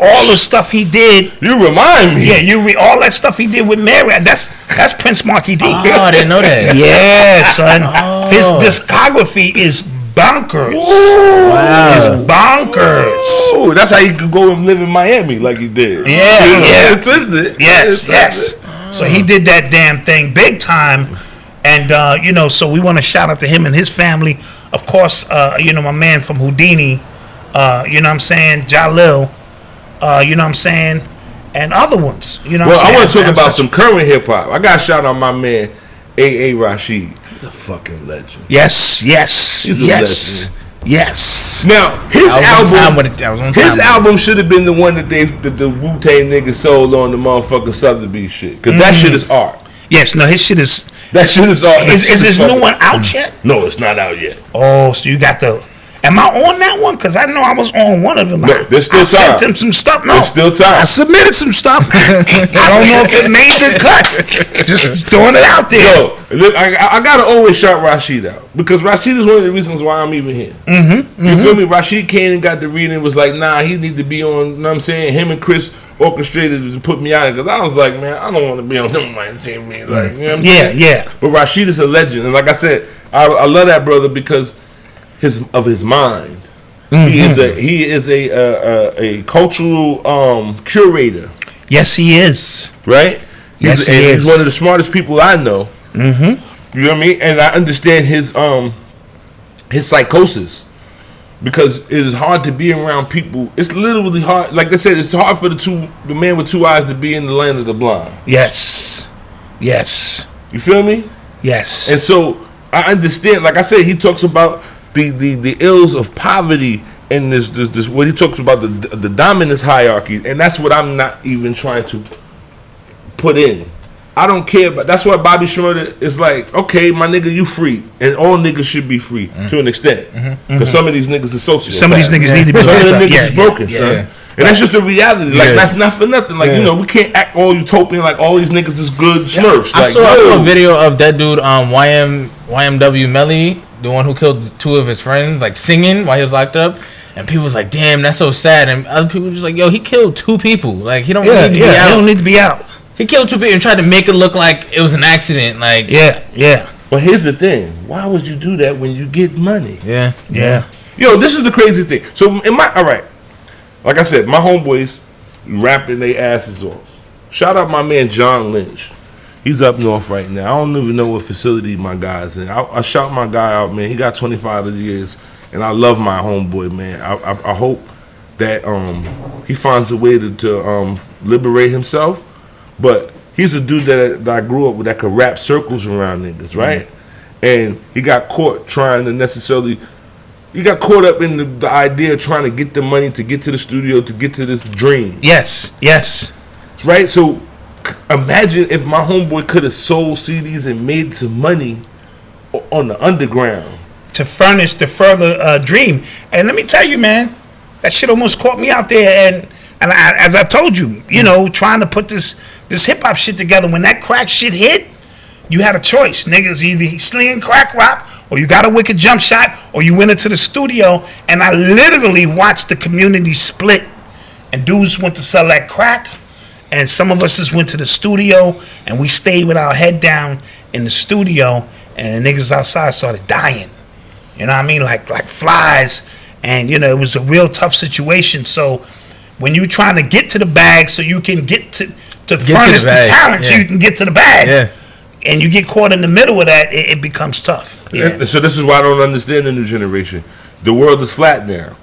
All the stuff he did. You remind me. Yeah, all that stuff he did with Mary. That's Prince Marky D. Oh, I didn't know that. Yeah, son. His discography is bonkers. Ooh, wow. It's bonkers. Ooh, that's how you could go and live in Miami like he did. Yeah. Twisted. Yes. So he did that damn thing big time. And, so we want to shout out to him and his family. Of course, my man from Houdini, you know what I'm saying, Jalil, you know what I'm saying, and other ones. You know what I'm saying? I want to talk about some current hip hop. I got to shout out my man, A.A. Rashid. He's a fucking legend. Yes. He's a legend. Yes. Now his album should have been the one that the Wu-Tang niggas sold on the motherfucking Sotheby's shit, because that shit is art. Yes, no, his shit is. That shit is art. Is his new one out yet? No, it's not out yet. Oh, so you got the. Am I on that one? Because I know I was on one of them. No, there's still time. I sent him some stuff. No, there's still time. I submitted some stuff. I don't know if it made the cut. Just throwing it out there. Yo, look, I gotta always shout Rashid out, because Rashid is one of the reasons why I'm even here. You feel me? Rashid came and got the reading and was like, nah, he need to be on. You know what I'm saying? Him and Chris orchestrated to put me on, because I was like, man, I don't want to be on somebody's TV. Like, you know what I'm saying? Yeah. But Rashid is a legend, and like I said, I love that brother because of his mind. He is a cultural curator. Yes, he is. Right? Yes, he is. He's one of the smartest people I know. You know what I mean? And I understand his psychosis, because it is hard to be around people. It's literally hard. Like I said, it's hard for the man with two eyes to be in the land of the blind. Yes. You feel me? Yes. And so I understand. Like I said, he talks about the ills of poverty, and this what he talks about, the dominance hierarchy, and that's what I'm not even trying to put in. I don't care, but that's why Bobby Shmurda is like, okay, my nigga, you free, and all niggas should be free to an extent, because some of these niggas are sociopaths. Some of these niggas need to be. Some of them niggas is broken, son. And that's just a reality. Like, that's not for nothing. Like, we can't act all utopian like all these niggas is good smurfs. I saw a video of that dude, YMW Melly, the one who killed two of his friends, like singing while he was locked up. And people was like, damn, that's so sad. And other people were just like, yo, he killed two people. Like, he don't need to be out. He don't need to be out. He killed two people and tried to make it look like it was an accident. Like, yeah. But here's the thing: why would you do that when you get money? Yeah. Yo, this is the crazy thing. So all right, like I said, my homeboys rapping their asses off. Shout out my man John Lynch. He's up north right now. I don't even know what facility my guy's in. I shout my guy out, man. He got 25 years, and I love my homeboy, man. I hope that he finds a way to liberate himself. But he's a dude that I grew up with that could wrap circles around niggas, right? Mm-hmm. And he got caught trying to necessarily... He got caught up in the idea of trying to get the money to get to the studio, to get to this dream. Yes. Right? So... imagine if my homeboy could have sold CDs and made some money on the underground to furnish the further dream. And let me tell you, man, that shit almost caught me out there. And as I told you, trying to put this hip hop shit together. When that crack shit hit, you had a choice, niggas. Either slinging crack rock, or you got a wicked jump shot, or you went into the studio. And I literally watched the community split. And dudes went to sell that crack. And some of us just went to the studio, and we stayed with our head down in the studio, and the niggas outside started dying. You know what I mean? Like flies. And, it was a real tough situation. So when you're trying to get to the bag so you can get to furnish the talent so you can get to the bag, and you get caught in the middle of that, it becomes tough. Yeah. So this is why I don't understand the new generation. The world is flat now.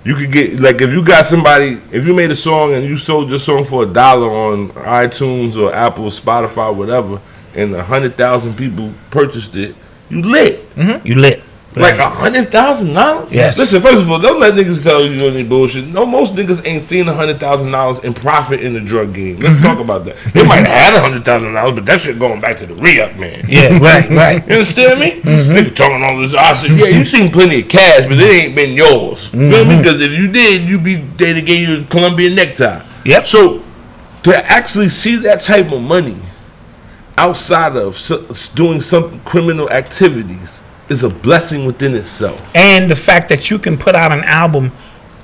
You could get, like, if you got somebody, if you made a song and you sold your song for $1 on iTunes or Apple or Spotify or whatever, and 100,000 people purchased it, you lit. Mm-hmm. You lit. Like $100,000? Yes. Listen, first of all, don't let niggas tell you any bullshit. No, most niggas ain't seen $100,000 in profit in the drug game. Let's talk about that. They might have had $100,000, but that shit going back to the re-up, man. Yeah, right. You understand me? Niggas talking all this. I said, yeah, you seen plenty of cash, but it ain't been yours. Feel me? Because if you did, they'd have gave you a Colombian necktie. Yep. So to actually see that type of money outside of doing some criminal activities is a blessing within itself. And the fact that you can put out an album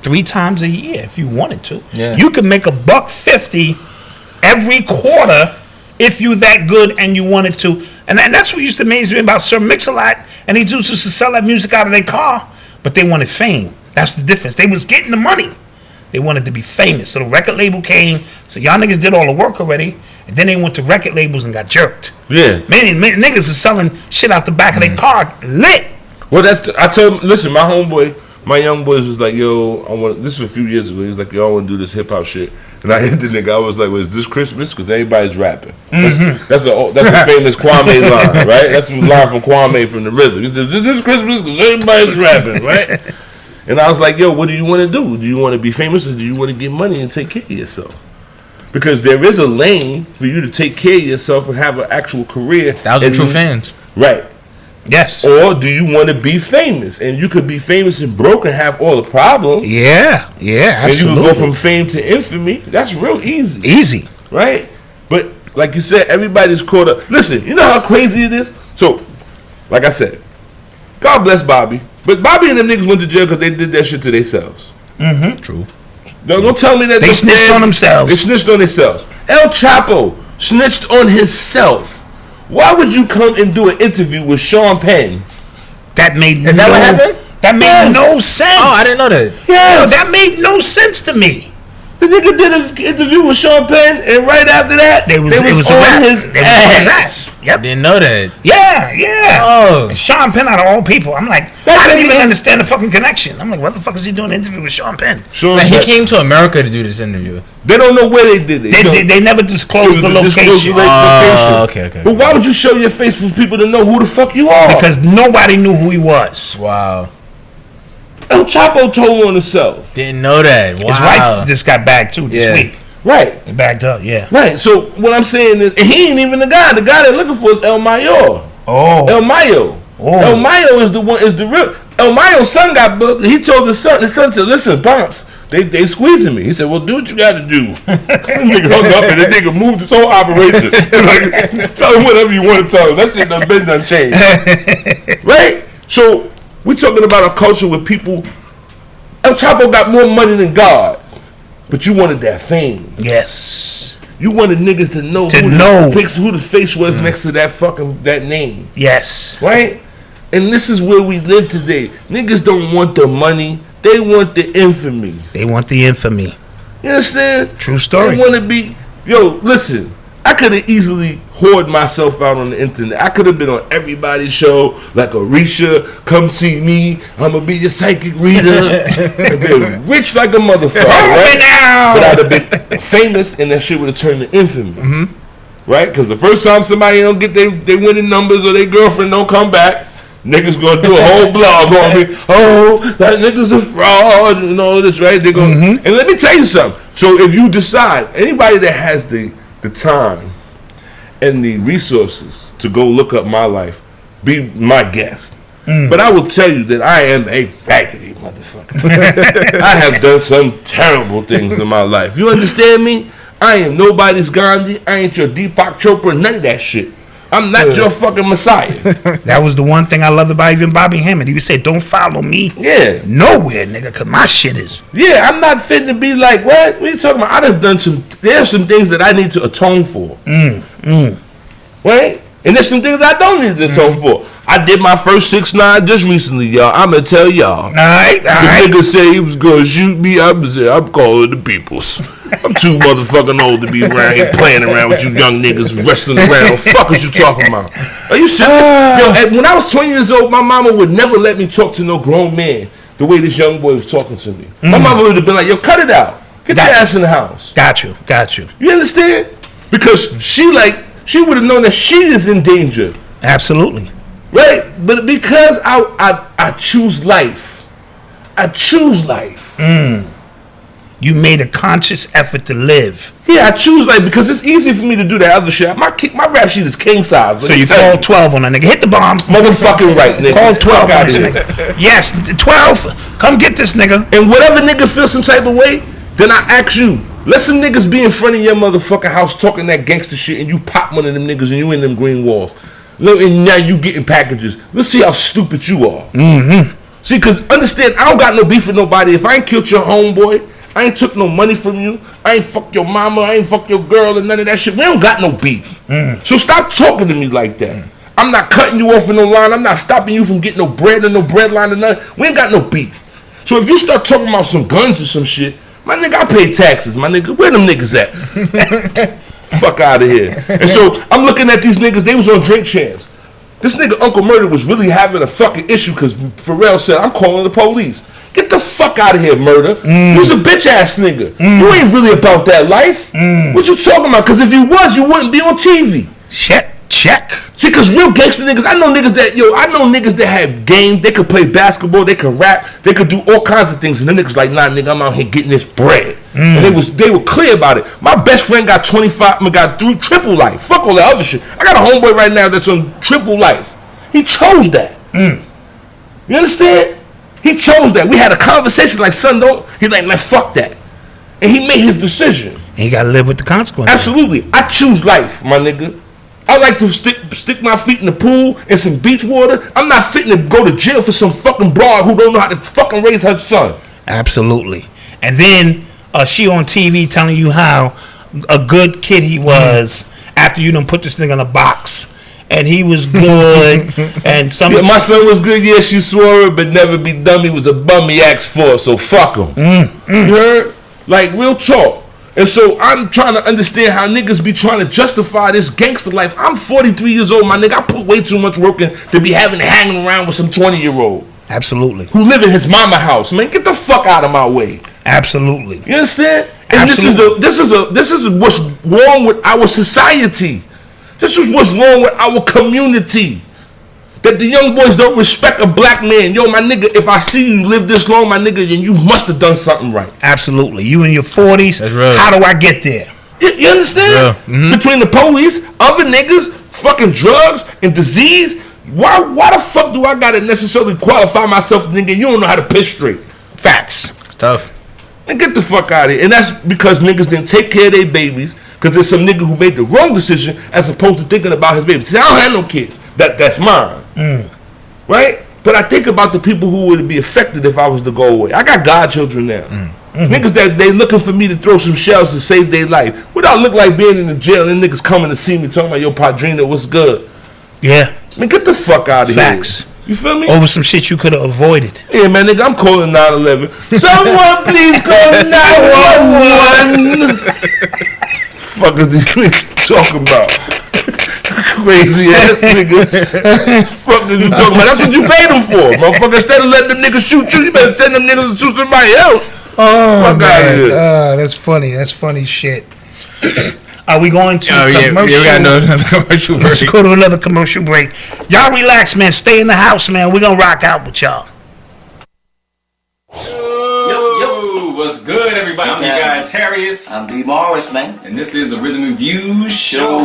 3 times a year if you wanted to. Yeah. You can make $150 every quarter if you that good and you wanted to. And that's what used to amaze me about Sir Mix-a-Lot. And these dudes used to sell that music out of their car, but they wanted fame. That's the difference. They was getting the money. They wanted to be famous. So the record label came. So y'all niggas did all the work already. And then they went to record labels and got jerked. Yeah. Many niggas is selling shit out the back of their car lit. Well, I told him, listen, my young boys was like, yo, this was a few years ago. He was like, yo, I want to do this hip hop shit. And I hit the nigga. I was like, well, is this Christmas? Because everybody's rapping. That's a famous Kwame line, right? That's a line from Kwame from the Rhythm. He says, is this Christmas? Because everybody's rapping, right? And I was like, yo, what do you want to do? Do you want to be famous or do you want to get money and take care of yourself? Because there is a lane for you to take care of yourself and have an actual career. 1,000 true fans. Right. Yes. Or do you want to be famous? And you could be famous and broke and have all the problems. Yeah, absolutely. And you can go from fame to infamy. That's real easy. Easy. Right? But like you said, everybody's caught up. Listen, you know how crazy it is? So, like I said, God bless Bobby. But Bobby and them niggas went to jail because they did that shit to themselves. True. Don't tell me that they snitched on themselves. They snitched on themselves. El Chapo snitched on himself. Why would you come and do an interview with Sean Penn? That made Is that what happened? That made no sense. Oh, I didn't know that. Yes. That made no sense to me. The nigga did an interview with Sean Penn, and right after that, they was on his ass. Yep. Didn't know that. Yeah. Oh. And Sean Penn out of all people. I'm like, I didn't even understand the fucking connection. I'm like, what the fuck is he doing an interview with Sean Penn? He came to America to do this interview. They don't know where they did it. They never disclosed the location. Okay. But why would you show your face for people to know who the fuck you are? Because nobody knew who he was. Wow. El Chapo told on himself. Didn't know that. Wow. His wife just got bagged too this week. Right. He bagged up, yeah. Right. So what I'm saying is, and he ain't even the guy. The guy they're looking for is El Mayo. Oh. El Mayo. Oh. El Mayo is the real. El Mayo's son got booked. He told his son said, listen, Pops, they squeezing me. He said, well, do what you got to do. Nigga hung up and the nigga moved his whole operation. Like, tell him whatever you want to tell him. That shit done been done changed. Right? So we're talking about a culture where people, El Chapo got more money than God, but you wanted that fame. Yes. You wanted niggas to know who the face was next to that name. Yes. Right? And this is where we live today. Niggas don't want the money. They want the infamy. They want the infamy. You understand? True story. They want to be... Yo, listen. I could have easily hoard myself out on the internet. I could have been on everybody's show like Arisha, come see me. I'm going to be your psychic reader. And been rich like a motherfucker, right? But I'd have been famous and that shit would have turned to infamy. Mm-hmm. Right? Because the first time somebody don't get they winning numbers or their girlfriend don't come back, niggas gonna do a whole blog on me. Oh, that nigga's a fraud and all this, right? They're gonna, and let me tell you something. So if you decide, anybody that has the time and the resources to go look up my life, be my guest. But I will tell you that I am a raggedy motherfucker. I have done some terrible things in my life. You understand me? I am nobody's Gandhi. I ain't your Deepak Chopra. None of that shit. I'm not your fucking Messiah. That was the one thing I loved about even Bobby Hammond. He would say, don't follow me nowhere, nigga, because my shit is. Yeah, I'm not fitting to be like, what? What are you talking about? I've done there's some things that I need to atone for. Right? And there's some things I don't need to atone for. I did my first 6ix9ine just recently, y'all. I'm going to tell y'all. All right. The nigga said he was going to shoot me. I'm calling the peoples. I'm too motherfucking old to be around here playing around with you young niggas wrestling around. Fuck is you talking about? Are you serious? Yo, when I was 20 years old, my mama would never let me talk to no grown man the way this young boy was talking to me. My mama would have been like, yo, cut it out. Get your ass in the house. Got you. You understand? Because she would have known that she is in danger. Absolutely. Right? But because I choose life. You made a conscious effort to live. Yeah, I choose life because it's easy for me to do that other shit. My rap sheet is king size. So you call 12 on that nigga. Hit the bomb. Motherfucking right, nigga. Call 12 on this nigga. Yes, 12. Come get this nigga. And whatever nigga feels some type of way, then I ask you. Let some niggas be in front of your motherfucking house talking that gangster shit and you pop one of them niggas and you in them green walls. Look, and now you getting packages. Let's see how stupid you are. See, because understand, I don't got no beef with nobody. If I ain't killed your homeboy, I ain't took no money from you, I ain't fucked your mama, I ain't fucked your girl and none of that shit. We don't got no beef. So stop talking to me like that. I'm not cutting you off in no line. I'm not stopping you from getting no bread or no bread line or nothing. We ain't got no beef. So if you start talking about some guns or some shit, my nigga, I pay taxes, my nigga. Where them niggas at? Fuck out of here. And so I'm looking at these niggas, they was on Drink Champs. This nigga Uncle Murder was really having a fucking issue because Pharrell said, I'm calling the police. Get the fuck out of here, Murder. You's a bitch ass nigga. You ain't really about that life. What you talking about? Because if you was, you wouldn't be on TV. Check. See, because real gangster niggas, I know niggas that had game, they could play basketball, they could rap, they could do all kinds of things. And them niggas like, nah, nigga, I'm out here getting this bread. And they were clear about it. My best friend got 25, got triple life. Fuck all that other shit. I got a homeboy right now that's on triple life. He chose that. You understand? He chose that. We had a conversation like, son, he's like, man, fuck that. And he made his decision. And he got to live with the consequences. Absolutely. I choose life, my nigga. I like to stick my feet in the pool and some beach water. I'm not fitting to go to jail for some fucking broad who don't know how to fucking raise her son. Absolutely. And then she on TV telling you how a good kid he was after you done put this nigga in a box. And he was good. And my son was good. Yeah, she swore it, but never be dumb. He was a bum. He asked for it, so fuck him. You heard? Like, real talk. And so I'm trying to understand how niggas be trying to justify this gangster life. I'm 43 years old, my nigga. I put way too much work in to be hanging around with some 20-year-old. Absolutely. Who live in his mama house. Man, get the fuck out of my way. Absolutely. You understand? And Absolutely. this is what's wrong with our society. This is what's wrong with our community. That the young boys don't respect a black man. Yo, my nigga, if I see you live this long, my nigga, then you must have done something right. Absolutely. You in your 40s, how do I get there? You understand? Between the police, other niggas, fucking drugs, and disease, why the fuck do I gotta necessarily qualify myself, nigga? You don't know how to piss straight. Facts. It's tough. And get the fuck out of here. And that's because niggas didn't take care of their babies. Because there's some nigga who made the wrong decision as opposed to thinking about his baby. See, I don't have no kids. That's mine. Right? But I think about the people who would be affected if I was to go away. I got godchildren now. Niggas that they looking for me to throw some shells to save their life. What I look like being in the jail and niggas coming to see me talking about, yo, Padrino, what's good? Yeah. Man, get the fuck out of here. Facts. You feel me? Over some shit you could have avoided. Yeah, man, nigga, I'm calling 911. Someone please call 911. Fuck is these niggas talking about? Crazy ass niggas. Fuck is you talking about? That's what you paid them for, motherfucker. Instead of letting them niggas shoot you, you better send them niggas to shoot somebody else. Oh, fuck out of here. That's funny. That's funny shit. Are we going to commercial? Yeah, we got another commercial break. Let's go to another commercial break. Y'all relax, man. Stay in the house, man. We're going to rock out with y'all. Yo, what's good, everybody? I'm your guy, Terrius. I'm D. Morris, man. And this is the Rhythm and Views Show.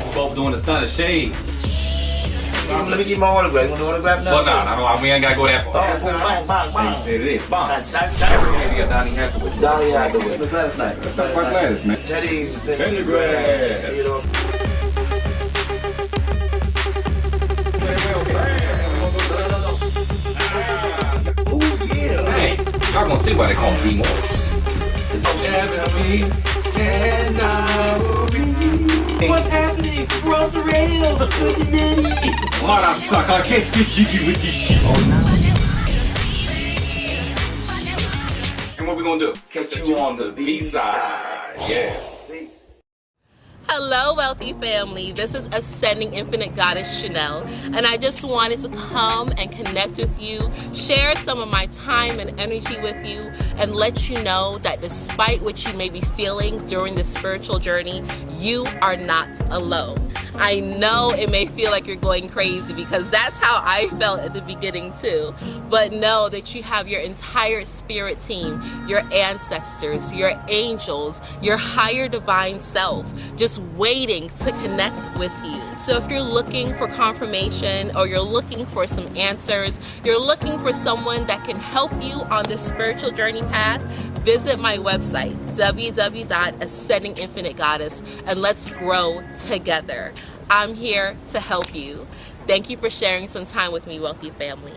We're both doing the Stunner Shades. Let me get my autograph. You want the autograph now? Well, we ain't got to go that far. Bang. It is. Bang. Maybe a Donnie Hathaway. Donnie Hathaway. Let's talk about Gladys, man. Teddy Pendergrass. You know. Hey, y'all gonna see why they call him D. Morris. What's happening? We're on the rails. What I suck, I can't get you with this shit. And what we gonna do? Catch you on the B-side. Yeah. Hello, wealthy family. This is Ascending Infinite Goddess Shanell, and I just wanted to come and connect with you, share some of my time and energy with you, and let you know that despite what you may be feeling during the spiritual journey, you are not alone. I know it may feel like you're going crazy because that's how I felt at the beginning too, but know that you have your entire spirit team, your ancestors, your angels, your higher divine self, just waiting to connect with you. So if you're looking for confirmation or you're looking for some answers, you're looking for someone that can help you on this spiritual journey path, visit my website, www.ascendinginfinitegoddess, and let's grow together. I'm here to help you. Thank you for sharing some time with me, wealthy family.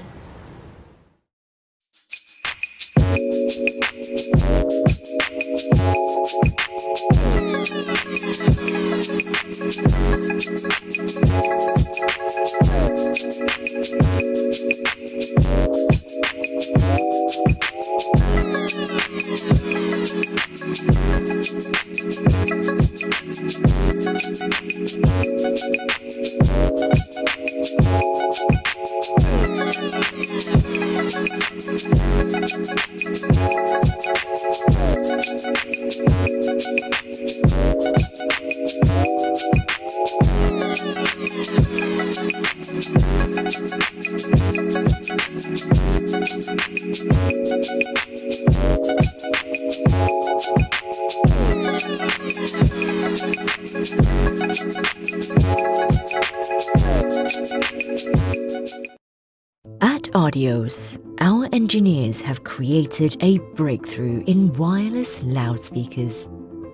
At Audios, our engineers have created a breakthrough in wireless loudspeakers.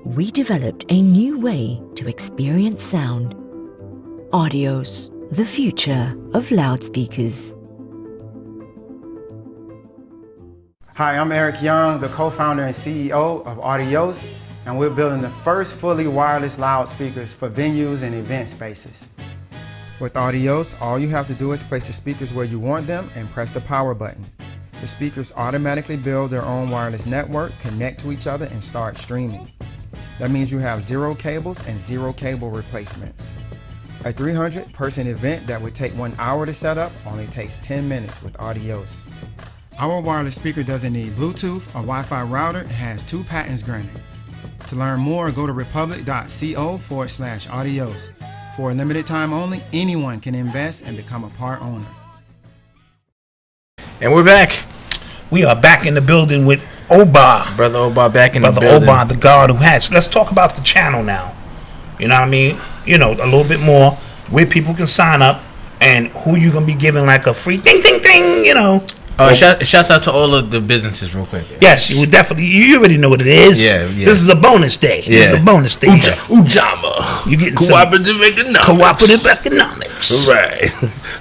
We developed a new way to experience sound. Audios, the future of loudspeakers. Hi, I'm Erik Young, the co-founder and CEO of Audios, and we're building the first fully wireless loudspeakers for venues and event spaces. With Audios, all you have to do is place the speakers where you want them and press the power button. The speakers automatically build their own wireless network, connect to each other, and start streaming. That means you have 0 cables and 0 cable replacements. A 300-person event that would take 1 hour to set up only takes 10 minutes with Audios. Our wireless speaker doesn't need Bluetooth or Wi-Fi router and has 2 patents granted. To learn more, go to republic.co/audios. For a limited time only, anyone can invest and become a part owner. And we're back. We are back in the building with Oba. Brother Oba back in Brother the building. Oba, the God who has. Let's talk about the channel now. You know what I mean? You know, a little bit more where people can sign up and who you going to be giving like a free ding, ding, ding, you know. Shouts out to all of the businesses real quick. Yes, you would definitely. You already know what it is. Yeah. This is a bonus day. This is a bonus day. Ujama. You getting cooperative economics. Cooperative economics. Right.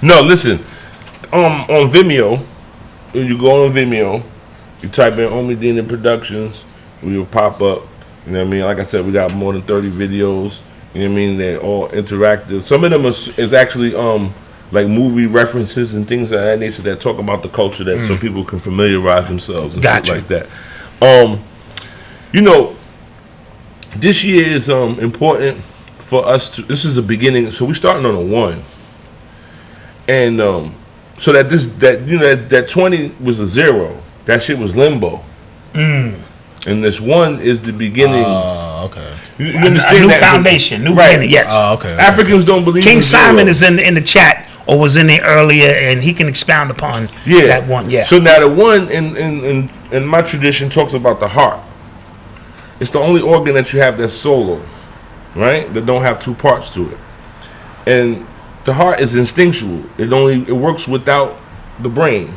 No, listen. On Vimeo, when you go on Vimeo, you type in OMIDINA Productions, we will pop up. You know what I mean? Like I said, we got more than 30 videos. You know what I mean? They're all interactive. Some of them is actually like movie references and things of that nature that talk about the culture that so people can familiarize themselves and shit like that. You know, this year is important for us to. This is the beginning, so we're starting on a 1, and so that 20 was a 0. That shit was limbo, and this 1 is the beginning. Okay. You understand a new that foundation, new beginning. Yes. Okay. Africans don't believe King in Simon 0. is in the chat or was in there earlier, and he can expound upon that 1. Yeah. So now the 1 in my tradition talks about the heart. It's the only organ that you have that's solo, right? That don't have 2 parts to it. And the heart is instinctual. It works without the brain.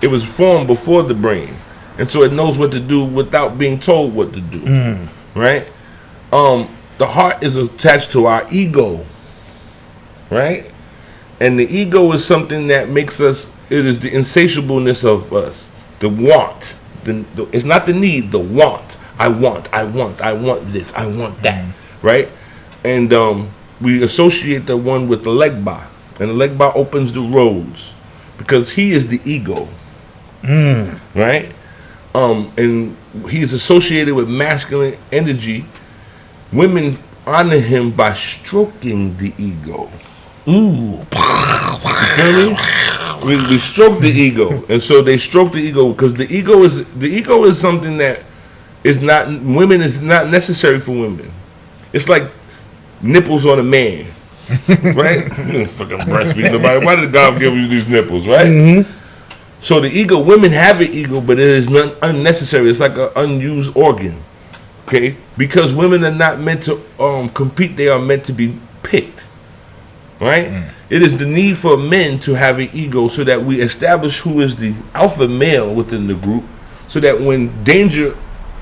It was formed before the brain, and so it knows what to do without being told what to do. Right? The heart is attached to our ego, right? And the ego is something that makes us. It is the insatiableness of us, the want. It's not the need, the want. I want this, I want that, right? And we associate the 1 with the legba, and the legba opens the roads because he is the ego, right? And he's associated with masculine energy. Women honor him by stroking the ego. Ooh. You feel me? We stroke the ego, and so they stroke the ego because the ego is something that is not women is not necessary for women. It's like nipples on a man, right? You don't fucking breastfeed nobody. Why did God give you these nipples, right? So the ego, women have an ego, but it is not unnecessary. It's like an unused organ, okay? Because women are not meant to compete; they are meant to be picked, right? It is the need for men to have an ego so that we establish who is the alpha male within the group, so that when danger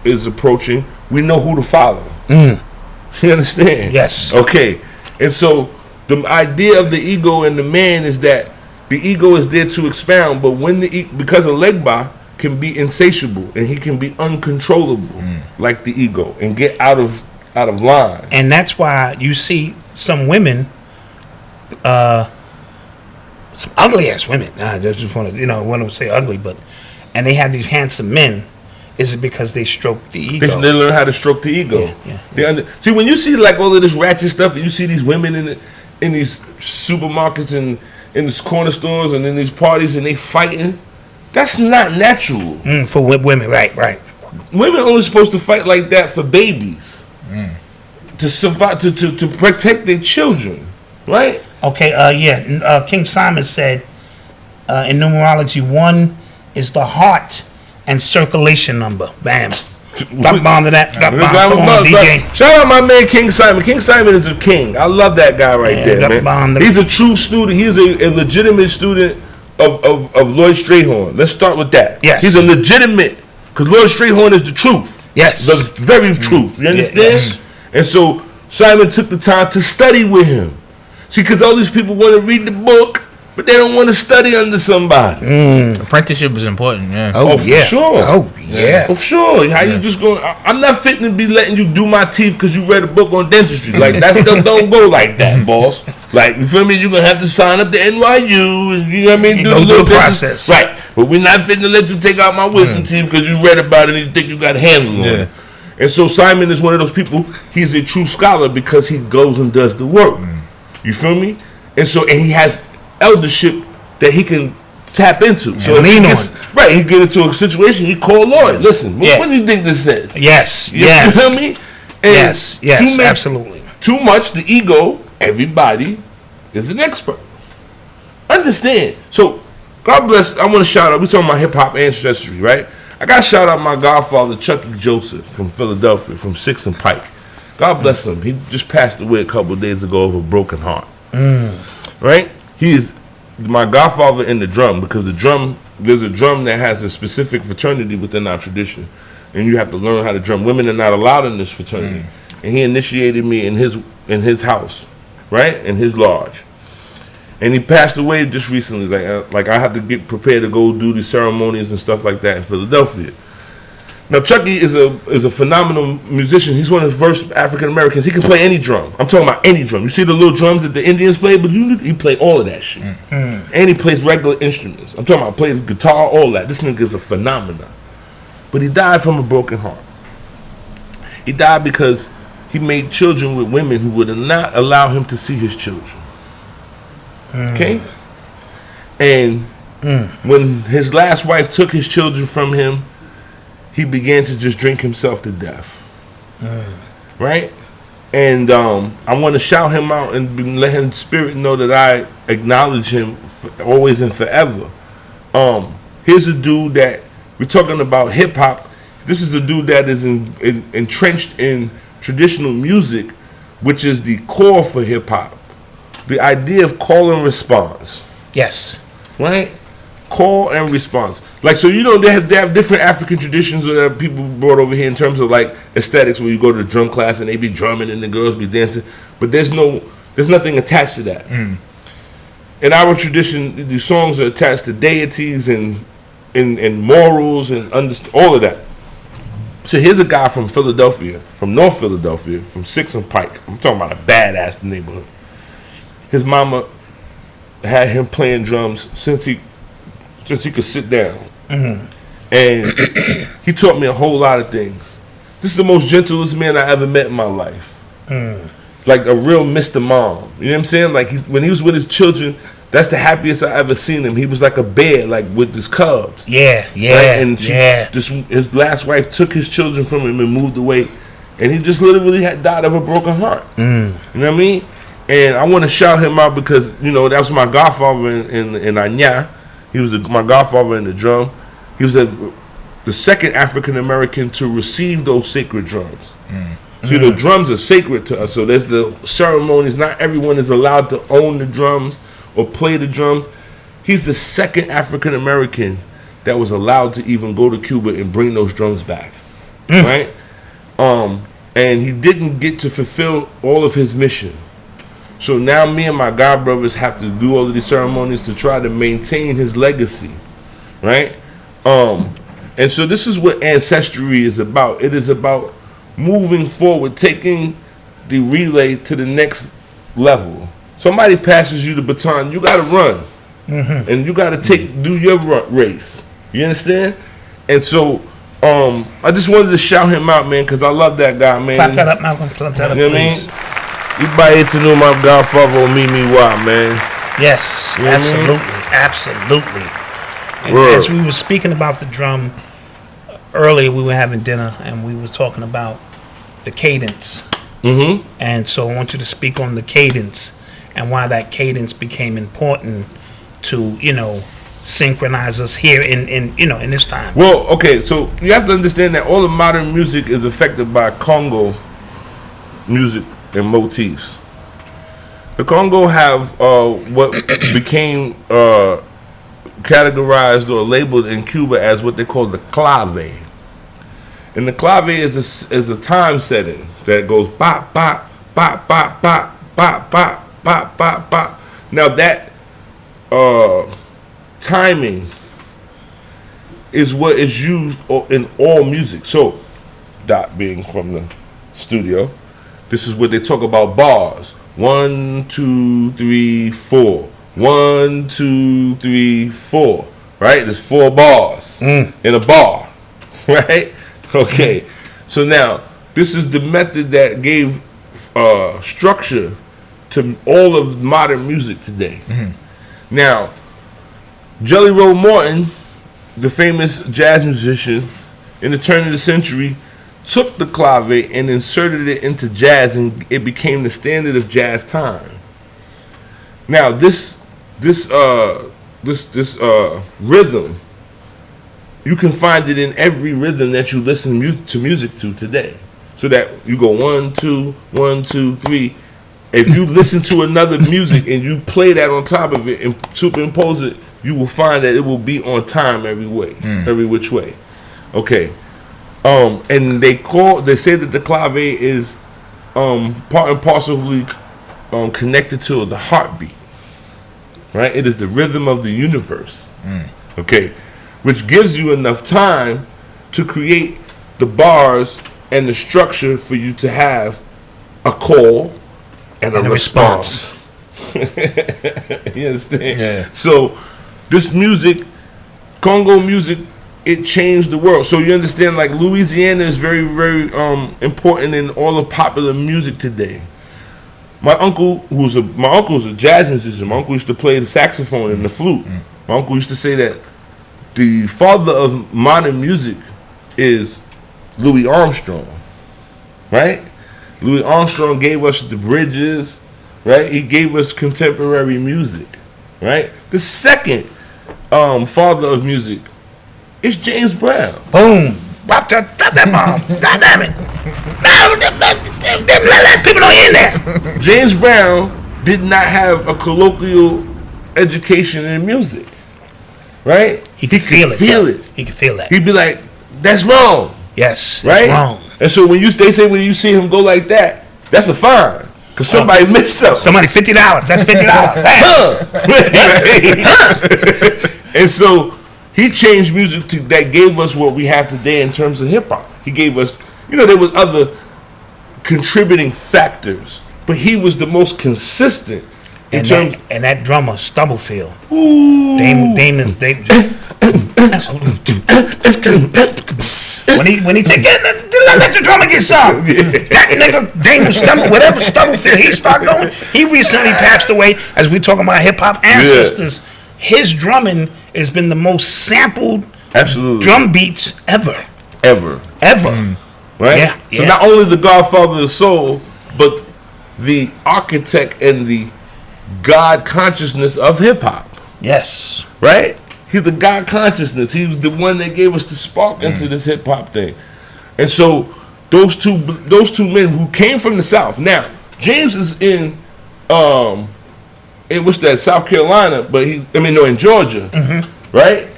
is approaching, we know who to follow. You understand? Yes. Okay. And so the idea of the ego and the man is that the ego is there to expound, but when because a legba can be insatiable and he can be uncontrollable, like the ego, and get out of line. And that's why you see some women, some ugly ass women. I just want to, want to say ugly, and they have these handsome men. Is it because they stroke the ego? They learn how to stroke the ego. See, when you see like all of this ratchet stuff, and you see these women in these supermarkets and in these corner stores and in these parties, and they fighting, that's not natural. For women, right. Women only supposed to fight like that for babies, to survive, to protect their children, right? Okay, King Simon said in numerology 1 is the heart and circulation number. Bam. Got bomb to that. Got bomb. Come on, DJ. Shout out my man King Simon. King Simon is a king. I love that guy right there, man. He's a true student. He's a legitimate student of Lloyd Strayhorn. Let's start with that. Yes. He's a legitimate, because Lloyd Strayhorn is the truth. Yes. The very truth. You understand? Yes. And so Simon took the time to study with him. See, because all these people want to read the book, but they don't want to study under somebody. Apprenticeship is important, yeah. Oh, for sure. Oh, yeah. For sure. How you just going? I'm not fitting to be letting you do my teeth because you read a book on dentistry. Like, that stuff don't go like that, boss. Like, you feel me? You're going to have to sign up to NYU. And, you know what I mean? Do the little process. Right. But we're not fitting to let you take out my wisdom teeth because you read about it and you think you got a handle on it. And so Simon is one of those people. He's a true scholar because he goes and does the work. You feel me? And he has eldership that he can tap into. So lean on. Right, he get into a situation, he call Lloyd. Listen, what do you think this says? Yes, you feel me? And yes, absolutely. Too much, the ego, everybody is an expert. Understand. So, God bless, I want to shout out, we're talking about hip-hop ancestry, right? I got to shout out my godfather, Chucky Joseph from Philadelphia, from 6th and Pike. God bless him. He just passed away a couple of days ago of a broken heart. Right? He is my godfather in the drum, because the drum there's a drum that has a specific fraternity within our tradition, and you have to learn how to drum. Women are not allowed in this fraternity, and he initiated me in his house, right, in his lodge. And he passed away just recently. Like I have to get prepared to go do the ceremonies and stuff like that in Philadelphia. Now Chucky is a phenomenal musician. He's one of the first African Americans. He can play any drum. I'm talking about any drum. You see the little drums that the Indians play, but he play all of that shit. And he plays regular instruments. I'm talking about playing guitar, all that. This nigga is a phenomenon. But he died from a broken heart. He died because he made children with women who would not allow him to see his children. Okay? And when his last wife took his children from him, he began to just drink himself to death. Right? And I want to shout him out and let his spirit know that I acknowledge him always and forever. Here's a dude that, we're talking about hip-hop. This is a dude that is entrenched in traditional music, which is the core for hip-hop. The idea of call and response. Yes. Right? Call and response. Like, so, you know, they have different African traditions that people brought over here in terms of, like, aesthetics, where you go to the drum class and they be drumming and the girls be dancing. But there's nothing attached to that. In our tradition, the songs are attached to deities and morals and all of that. So here's a guy from Philadelphia, from North Philadelphia, from 6th and Pike. I'm talking about a badass neighborhood. His mama had him playing drums since he could sit down. And he taught me a whole lot of things. This is the most gentlest man I ever met in my life. Like a real Mr. Mom. You know what I'm saying? Like when he was with his children, that's the happiest I ever seen him. He was like a bear, like with his cubs. Yeah. Right? And his last wife took his children from him and moved away. And he just literally had died of a broken heart. You know what I mean? And I want to shout him out because, you know, that was my godfather in Anya. He was my godfather in the drum. He was the second African American to receive those sacred drums. See, the drums are sacred to us. So there's the ceremonies. Not everyone is allowed to own the drums or play the drums. He's the second African American that was allowed to even go to Cuba and bring those drums back. Right? And he didn't get to fulfill all of his mission. So now me and my god brothers have to do all of these ceremonies to try to maintain his legacy, right? And so this is what ancestry is about. It is about moving forward, taking the relay to the next level. Somebody passes you the baton, you got to run, and you got to do your race. You understand? And so I just wanted to shout him out, man, because I love that guy, man. Clap that up, Malcolm. Clap that up, you know please. What I mean? Everybody to know my godfather OMIDINA, man. Yes, you know absolutely. And as we were speaking about the drum earlier, we were having dinner and we were talking about the cadence. And so I want you to speak on the cadence and why that cadence became important to, you know, synchronize us here in this time. Well, okay, so you have to understand that all the modern music is affected by Congo music and motifs. The Congo have what became categorized or labeled in Cuba as what they call the clave. And the clave is a time setting that goes bop bop bop bop bop bop bop bop bop bop. Now that timing is what is used in all music. So Dot being from the studio, this is what they talk about bars. 1, 2, 3, 4. 1, 2, 3, 4. Right? There's 4 bars in a bar. Right? Okay. So now, this is the method that gave structure to all of modern music today. Now, Jelly Roll Morton, the famous jazz musician, in the turn of the century, took the clave and inserted it into jazz, and it became the standard of jazz time. Now this rhythm, you can find it in every rhythm that you listen to music to today. So that you go 1, 2, 1, 2, 3. If you listen to another music and you play that on top of it and superimpose it, you will find that it will be on time every which way. Okay. And they say that the clave is part and parcelly connected to the heartbeat. Right? It is the rhythm of the universe. Okay. Which gives you enough time to create the bars and the structure for you to have a call and a response. You understand? Yeah. So this music, Congo music, it changed the world. So you understand, like, Louisiana is very, very important in all of popular music today. My uncle, who's a jazz musician, my uncle used to play the saxophone and the flute. My uncle used to say that the father of modern music is Louis Armstrong, right? Louis Armstrong gave us the bridges, right? He gave us contemporary music, right? The second father of music is James Brown. Boom. Drop that bomb. God damn it. Let people know in there. James Brown did not have a colloquial education in music, right? He could feel it. He could feel that. He'd be like, that's wrong. Yes, right? That's wrong. And so when they say when you see him go like that, that's a fine. Because somebody missed something. Somebody $50. That's $50. And so he changed music that gave us what we have today in terms of hip hop. He gave us, there was other contributing factors, but he was the most consistent in terms. And that drummer Stubblefield. Ooh. When he take it, let the drummer get some. That nigga Damon Stubblefield, he start going. He recently passed away. As we talking about hip hop ancestors, his drumming has been the most sampled drum beats ever. Right? Yeah. So not only the godfather of soul, but the architect and the God consciousness of hip hop. Yes. Right? He's the God consciousness. He was the one that gave us the spark into this hip hop thing. And so those two men who came from the South. Now, James is in what's that, South Carolina, but in Georgia, right?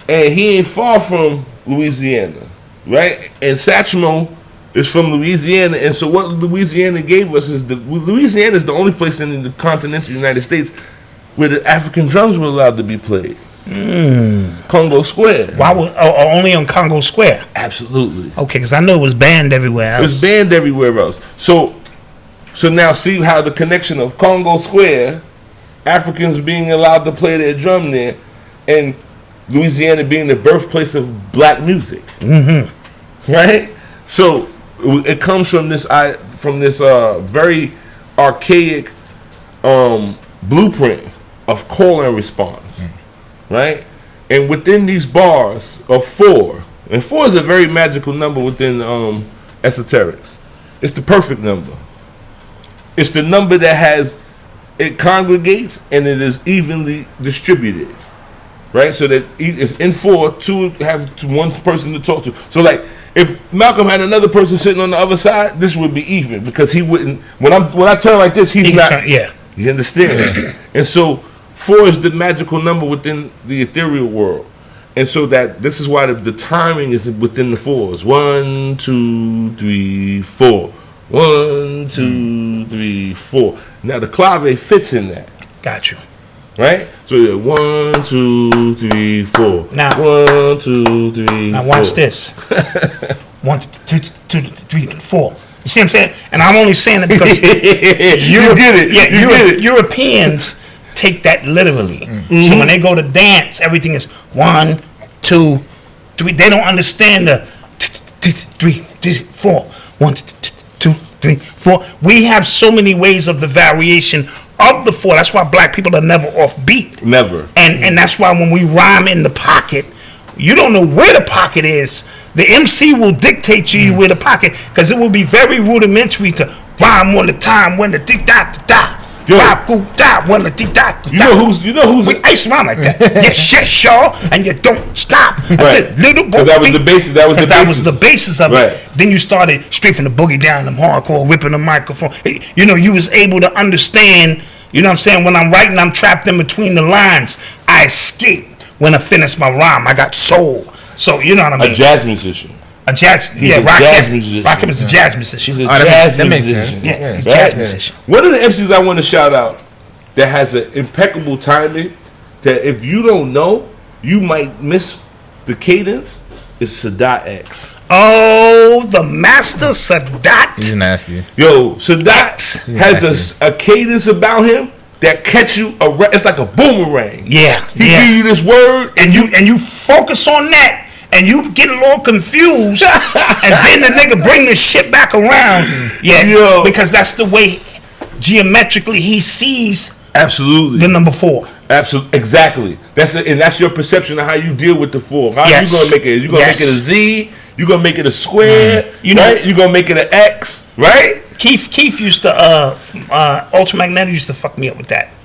And he ain't far from Louisiana, right? And Satchmo is from Louisiana, and so what Louisiana gave us is Louisiana is the only place in the continental United States where the African drums were allowed to be played. Congo Square. Why only on Congo Square? Absolutely. Okay, because I know it was banned everywhere else. It was banned everywhere else. So now see how the connection of Congo Square, Africans being allowed to play their drum there, and Louisiana being the birthplace of black music. Right? So it comes from this very archaic blueprint of call and response. Right? And within these bars of 4, and 4 is a very magical number within esoterics. It's the perfect number. It's the number that it congregates and it is evenly distributed. Right? So that if in 4, 2 have one person to talk to. So like if Malcolm had another person sitting on the other side, this would be even because he wouldn't. When I turn like this, he's not. Yeah. You understand? And so 4 is the magical number within the ethereal world. And so that this is why the timing is within the 4s. 1, 2, 3, 4. 1, 2, 3, 4. Now the clave fits in that. Got you. Right? So yeah, 1, 2, 3, 4. Now 1, 2, 3. Now 4. watch this. 1, 2, 3, 4. You see what I'm saying? And I'm only saying it because you get it. Yeah, Europeans take that literally. So when they go to dance, everything is 1, 2, 3. They don't understand the 3, 4. 1, 2, 3, 4. We have so many ways of the variation of the 4. That's why black people are never off beat. Never. And that's why when we rhyme in the pocket, you don't know where the pocket is. The MC will dictate to you where the pocket, because it will be very rudimentary to rhyme on the time when the tick da da. You know who's we ice around like that. Yes, y'all, and you don't stop. Right. Little boy, that was the basis. That was the basis of it. Then you started strafing the boogie down, them hardcore, ripping the microphone. You was able to understand. You know what I'm saying? When I'm writing, I'm trapped in between the lines. I escaped when I finished my rhyme. I got soul. So you know what I mean. A jazz musician. A jazz, He's a jazz musician. Rakim is a jazz musician. He's a jazz musician. Yeah, he's a jazz musician. One of the MCs I want to shout out that has an impeccable timing, that if you don't know, you might miss the cadence, is Sadat X. Oh, the master Sadat. He's nasty. Yo, Sadat has a cadence about him that catch you. It's like a boomerang. Yeah, he give you this word, and you focus on that. And you get a little confused, and then the nigga bring this shit back around. Yeah, because that's the way geometrically he sees. Absolutely. The number 4. Absolutely, exactly. That's your perception of how you deal with the 4. How you gonna make it? You gonna make it a Z? You gonna make it a square? You know, right? You gonna make it an X? Right? Keith used to Ultramagnetic used to fuck me up with that.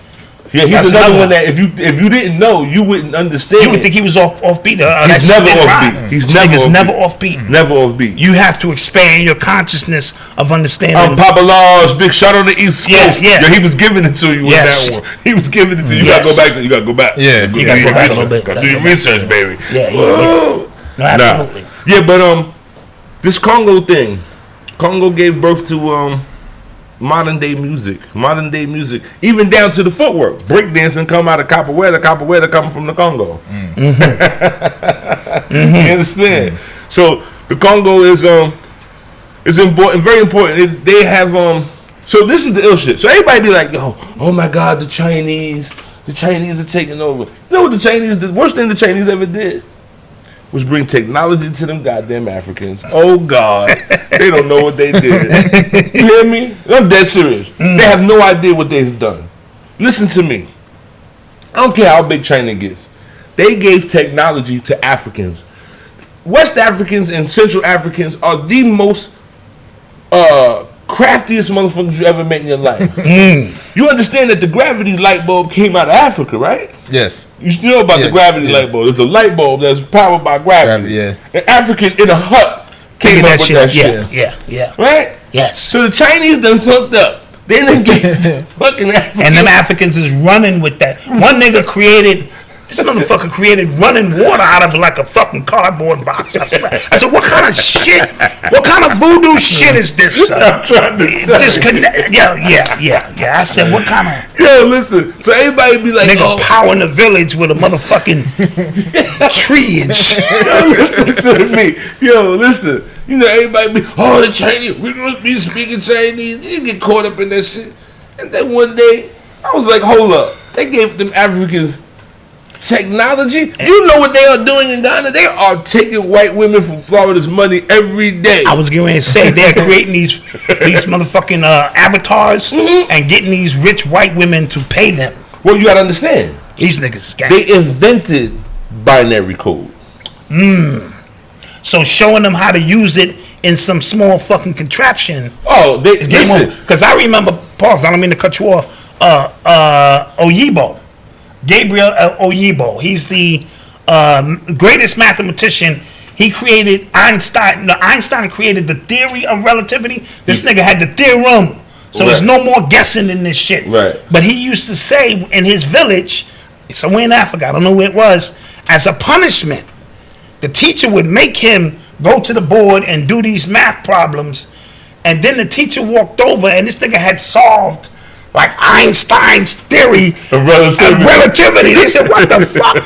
Yeah, he's another one that if you didn't know, you wouldn't understand. You would think he was off beat. He's never off beat. He's never off beat. Never off beat. You have to expand your consciousness of understanding. Papa Law's big shot on the East Coast. Yeah. He was giving it to you in that one. He was giving it to you. You gotta go back. You gotta go back. Yeah, you gotta go back a little bit. Do your research, baby. Yeah. No, absolutely. Yeah, but this Congo thing, Congo gave birth to modern day music, even down to the footwork. Breakdancing come out of capoeira come from the Congo. You understand? So the Congo is important, very important. They have so this is the ill shit. So everybody be like, yo, oh my God, the Chinese are taking over. You know what the worst thing the Chinese ever did was bring technology to them goddamn Africans. Oh God, they don't know what they did. You hear me? I'm dead serious. They have no idea what they've done. Listen to me. I don't care how big China gets. They gave technology to Africans. West Africans and Central Africans are the most craftiest motherfuckers you ever met in your life. You understand that the gravity light bulb came out of Africa, right? Yes. You know about the gravity light bulb. It's a light bulb that's powered by gravity. An African in a hut came up with that shit. Yeah. Right? Yes. So the Chinese done fucked up. They done gave fucking Africans. And them Africans is running with that. One nigga created... This motherfucker created running water out of like a fucking cardboard box. I said, what kind of shit? What kind of voodoo shit is this? I'm trying to disconnect. Yeah. I said, what kind of... Yo, listen. So everybody be like, nigga powering the village with a motherfucking tree and shit. Yo, listen to me. Yo, listen. You know, everybody be, the Chinese, we must be speaking Chinese. You get caught up in that shit. And then one day, I was like, hold up. They gave them Africans technology. You know what they are doing in Ghana? They are taking white women from Florida's money every day. I was going to say they're creating these motherfucking avatars and getting these rich white women to pay them. Well, you gotta understand, these niggas they invented binary code. So showing them how to use it in some small fucking contraption. Oh, listen. Because I remember, pause, I don't mean to cut you off. Oyibo. Gabriel Oyibo. He's the greatest mathematician. He created Einstein. Einstein created the theory of relativity. This nigga had the theorem. So there's no more guessing in this shit. Right. But he used to say in his village, somewhere in Africa, I don't know where it was, as a punishment, the teacher would make him go to the board and do these math problems. And then the teacher walked over and this nigga had solved like Einstein's theory of relativity. They said, what the fuck?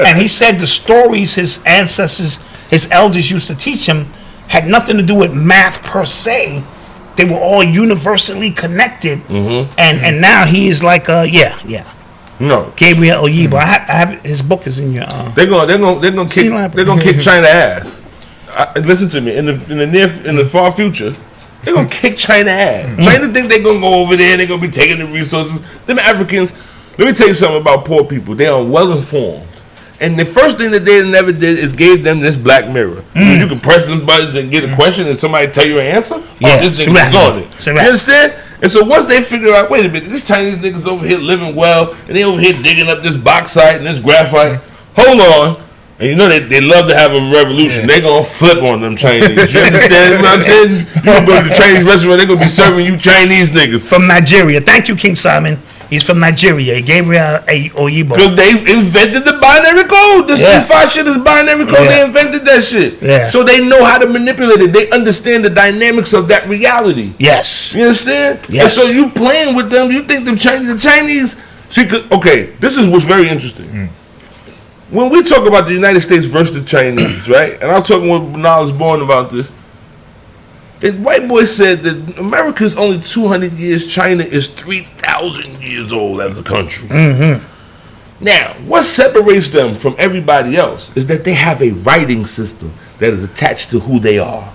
And he said the stories his ancestors, his elders used to teach him had nothing to do with math per se. They were all universally connected. And now he is like, No. Gabriel Oyibo. I have his book is in your. They're gonna kick China ass. Listen to me. In the far future, they're gonna kick China ass. China think they're gonna go over there and they're gonna be taking the resources. Them Africans, let me tell you something about poor people. They are well informed. And the first thing that they never did is gave them this black mirror. You can press some buttons and get a question and somebody tell you an answer. This nigga's on it. You understand? And so once they figure out, wait a minute, this Chinese niggas over here living well and they over here digging up this bauxite and this graphite. Hold on. And you know they love to have a revolution. They gonna flip on them Chinese. You understand what I'm saying? You gonna go to the Chinese restaurant, they gonna be serving you Chinese niggas from Nigeria. Thank you, King Simon. He's from Nigeria. Gabriel Oyibo. Because they invented the binary code. This five shit is binary code. They invented that shit. Yeah. So they know how to manipulate it. They understand the dynamics of that reality. Yes. You understand? Yes. And so you playing with them. You think the Chinese. See, okay, this is what's very interesting. When we talk about the United States versus the Chinese, right? And I was talking with Knowledge Born about this. The white boy said that America is only 200 years. China is 3,000 years old as a country. Now, what separates them from everybody else is that they have a writing system that is attached to who they are.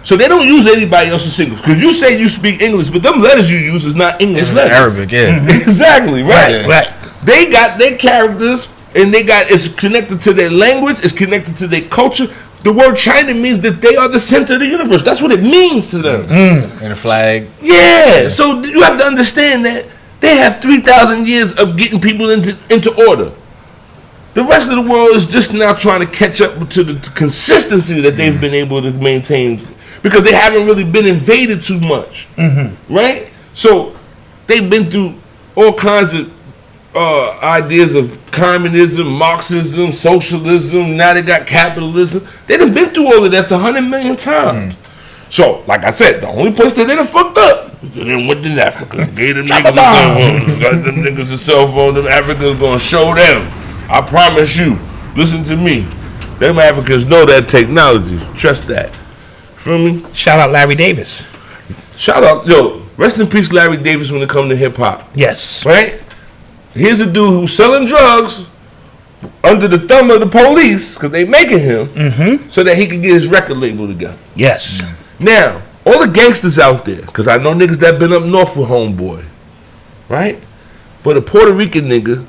So they don't use anybody else's singles. Because you say you speak English, but them letters you use is not English letters. Arabic, yeah. Exactly, right. Right. They got their characters, and it's connected to their language, it's connected to their culture. The word China means that they are the center of the universe. That's what it means to them. And a flag. Yeah. So you have to understand that they have 3,000 years of getting people into order. The rest of the world is just now trying to catch up to the consistency that they've been able to maintain because they haven't really been invaded too much. Right? So they've been through all kinds of ideas of communism, Marxism, socialism. Now they got capitalism. They done been through all of that 100 million times. So, like I said, the only place that they done fucked up is they done went to Africa. Gave them niggas a cell phone. Got them niggas a cell phone. Them Africans gonna show them. I promise you. Listen to me. Them Africans know that technology. Trust that. Feel me? Shout out Larry Davis. Shout out, rest in peace Larry Davis when it comes to hip hop. Yes. Right? Here's a dude who's selling drugs under the thumb of the police because they making him so that he can get his record label together. Yes. Now, all the gangsters out there, because I know niggas that been up north with Homeboy, right? But a Puerto Rican nigga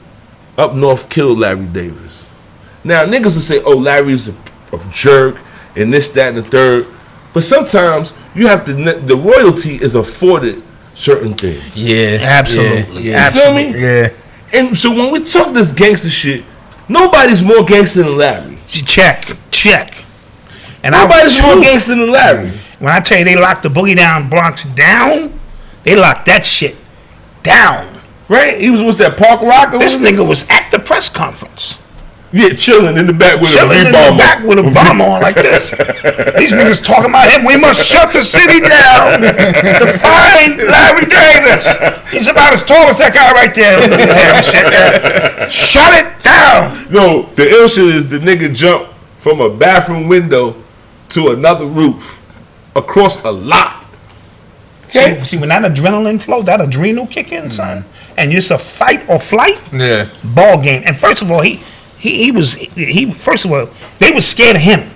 up north killed Larry Davis. Now, niggas will say, oh, Larry's a jerk and this, that, and the third. But sometimes you have to, the royalty is afforded certain things. Yeah. Absolutely. You feel me? Yeah. And so when we talk this gangster shit, nobody's more gangster than Larry. Check. And nobody's more gangster than Larry. When I tell you they locked the Boogie Down Bronx down, they locked that shit down. Right? He was with that Park Rock. This nigga was at the press conference. Yeah, chilling in the back with a bomb on like this. These niggas talking about him. We must shut the city down to find Larry Davis. He's about as tall as that guy right there. Shut it down. No, the ill shit is the nigga jumped from a bathroom window to another roof across a lot. Okay. See, when that adrenaline flow, that adrenal kick in, son, and it's a fight or flight, ball game. And first of all, first of all, they were scared of him.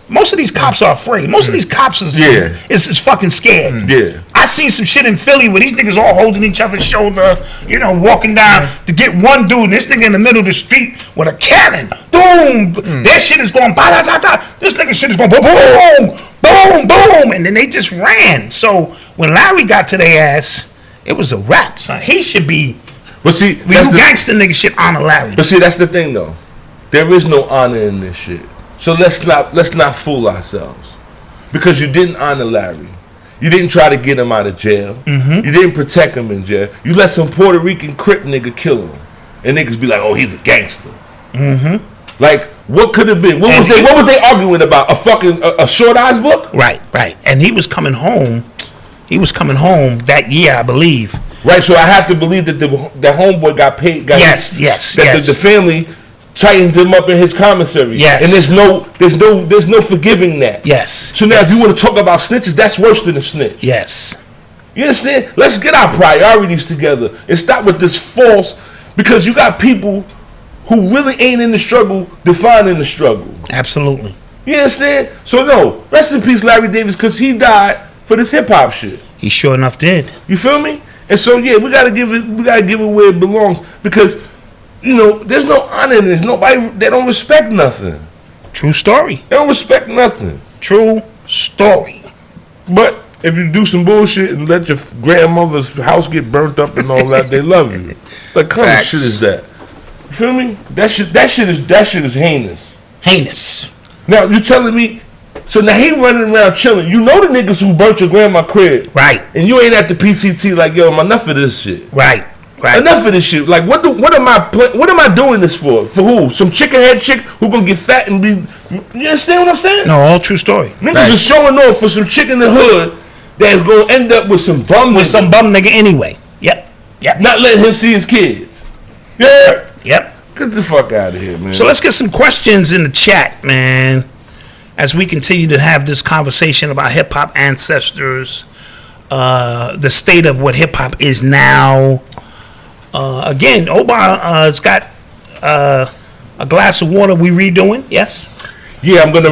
Most of these cops are afraid. Most of these cops is fucking scared. Yeah. I seen some shit in Philly where these niggas all holding each other's shoulder, walking down to get one dude, and this nigga in the middle of the street with a cannon. Boom! Their shit is going ba-da-da-da. This nigga shit is going boom, boom, boom, boom, and then they just ran. So when Larry got to their ass, it was a wrap, son. He should be. But see, that's the gangster nigga shit honor Larry. But see, that's the thing though. There is no honor in this shit. So let's not fool ourselves. Because you didn't honor Larry. You didn't try to get him out of jail. You didn't protect him in jail. You let some Puerto Rican Crip nigga kill him. And niggas be like, oh, he's a gangster. Like, what could have been? What was they arguing about? A Short Eyes book? Right. And he was coming home. That year, I believe. Right, so I have to believe that the homeboy got paid. Yes. The family tightened him up in his commissary. Yes. And there's no forgiving that. Yes. So now if you want to talk about snitches, that's worse than a snitch. Yes. You understand? Let's get our priorities together and stop with this false, because you got people who really ain't in the struggle defining the struggle. Absolutely. You understand? So no, rest in peace Larry Davis, because he died for this hip hop shit. He sure enough did. You feel me? And so yeah, we gotta give it where it belongs, because there's no honor in this. They don't respect nothing. True story. They don't respect nothing. True story. But if you do some bullshit and let your grandmother's house get burnt up and all that, they love you. Like, kind of shit is that? You feel me? That shit is heinous. Heinous. Now you telling me? So now he running around chilling. You know the niggas who burnt your grandma crib, right? And you ain't at the PCT like, yo, I'm enough of this shit, right? Right. Enough of this shit. Like, what am I doing this for? For who? Some chicken head chick who gonna get fat and be? You understand what I'm saying? No, all true story. Niggas is showing off for some chick in the hood that's gonna end up with some bum. With some bum nigga anyway. Yep. Not letting him see his kids. Yeah. Yep. Get the fuck out of here, man. So let's get some questions in the chat, man, as we continue to have this conversation about hip hop ancestors, the state of what hip hop is now. Again, Oba has got a glass of water we redoing. Yes. Yeah, I gotta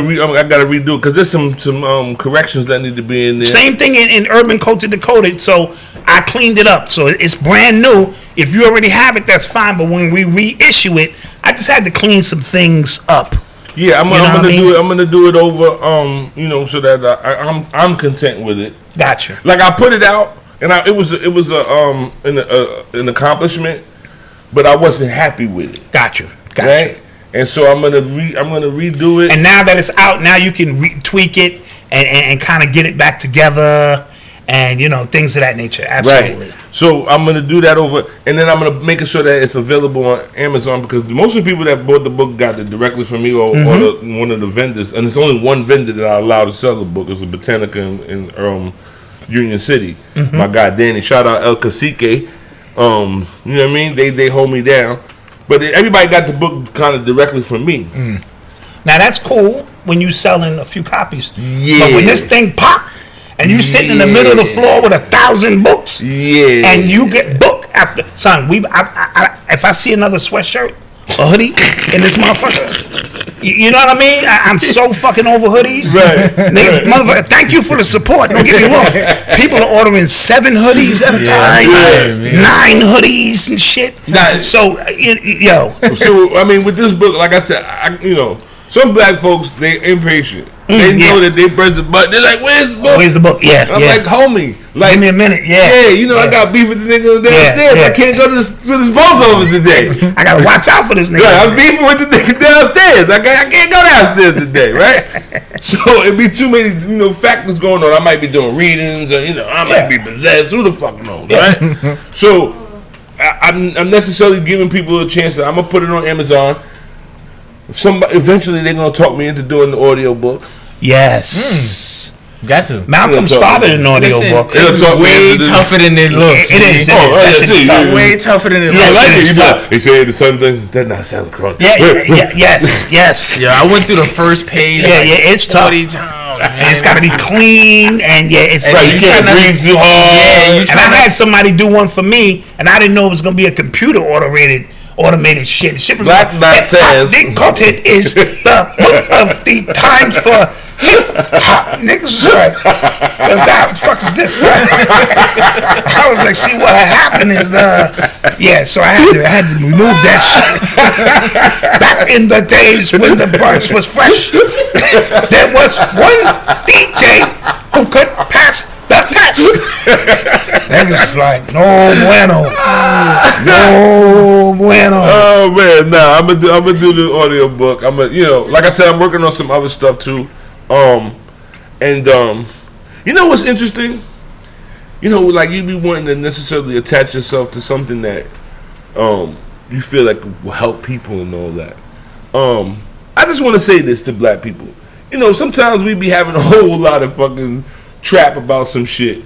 redo it because there's some corrections that need to be in there. Same thing in Urban Culture Decoded. So I cleaned it up, so it's brand new. If you already have it, that's fine. But when we reissue it, I just had to clean some things up. Yeah, I'm gonna do it over, so that I'm content with it. Gotcha. Like I put it out, and it was an accomplishment, but I wasn't happy with it. Gotcha. Right? And so I'm gonna redo it. And now that it's out, now you can tweak it and kind of get it back together, and things of that nature. Absolutely. Right. So I'm gonna do that over, and then I'm gonna make sure that it's available on Amazon because most of the people that bought the book got it directly from me or one of the vendors, and it's only one vendor that I allow to sell the book. It's a Botanica in Union City. My guy Danny, shout out El Cacique. You know what I mean? They hold me down. But everybody got the book kind of directly from me. Now that's cool when you selling a few copies. Yeah. But when this thing pop and you sitting in the middle of the floor with 1,000 books, and you get book after son, if I see another sweatshirt or hoodie in this motherfucker, you know what I mean? I'm so fucking over hoodies. Right. Motherfucker, thank you for the support. Don't get me wrong. People are ordering 7 hoodies at a time, 9 hoodies and shit. So, So, I mean, with this book, like I said, some black folks, they impatient. They know that they press the button. They're like, "Where's the book? Where's the book?" Yeah, I'm like, "Homie, like, give me a minute." Yeah, I got beef with the nigga downstairs. I can't go to this post office today. I gotta watch out for this nigga. Right, I'm beefing with the nigga downstairs. I can't go downstairs today, right? So it'd be too many, factors going on. I might be doing readings, or I might be possessed. Who the fuck knows, right? So I'm necessarily giving people a chance. That I'm gonna put it on Amazon. Eventually they're gonna talk me into doing the audio book. Yes. Got to. Malcolm started an audio book. It's way tougher than it looks. It is. Way tougher than it looks. Like it? He said the same thing. That not sound correct. Yes. Yeah, I went through the first page. It's tough. 40 times. It's got to be clean, and it's right. You can't breathe too hard. And I had somebody do one for me, and I didn't know it was gonna be a computer automated shit. Black Dot says the content is the book of the times for niggas was like, what the fuck is this? I was like, see what happened is so I had to remove that shit. Back in the days when the Bronx was fresh, there was one DJ who could pass the test. Niggas was like, no bueno. Oh man, nah, I'm gonna do the audio book. Like I said, I'm working on some other stuff too. You know what's interesting? Like you be wanting to necessarily attach yourself to something that you feel like will help people and all that. I just want to say this to black people. Sometimes we be having a whole lot of fucking trap about some shit,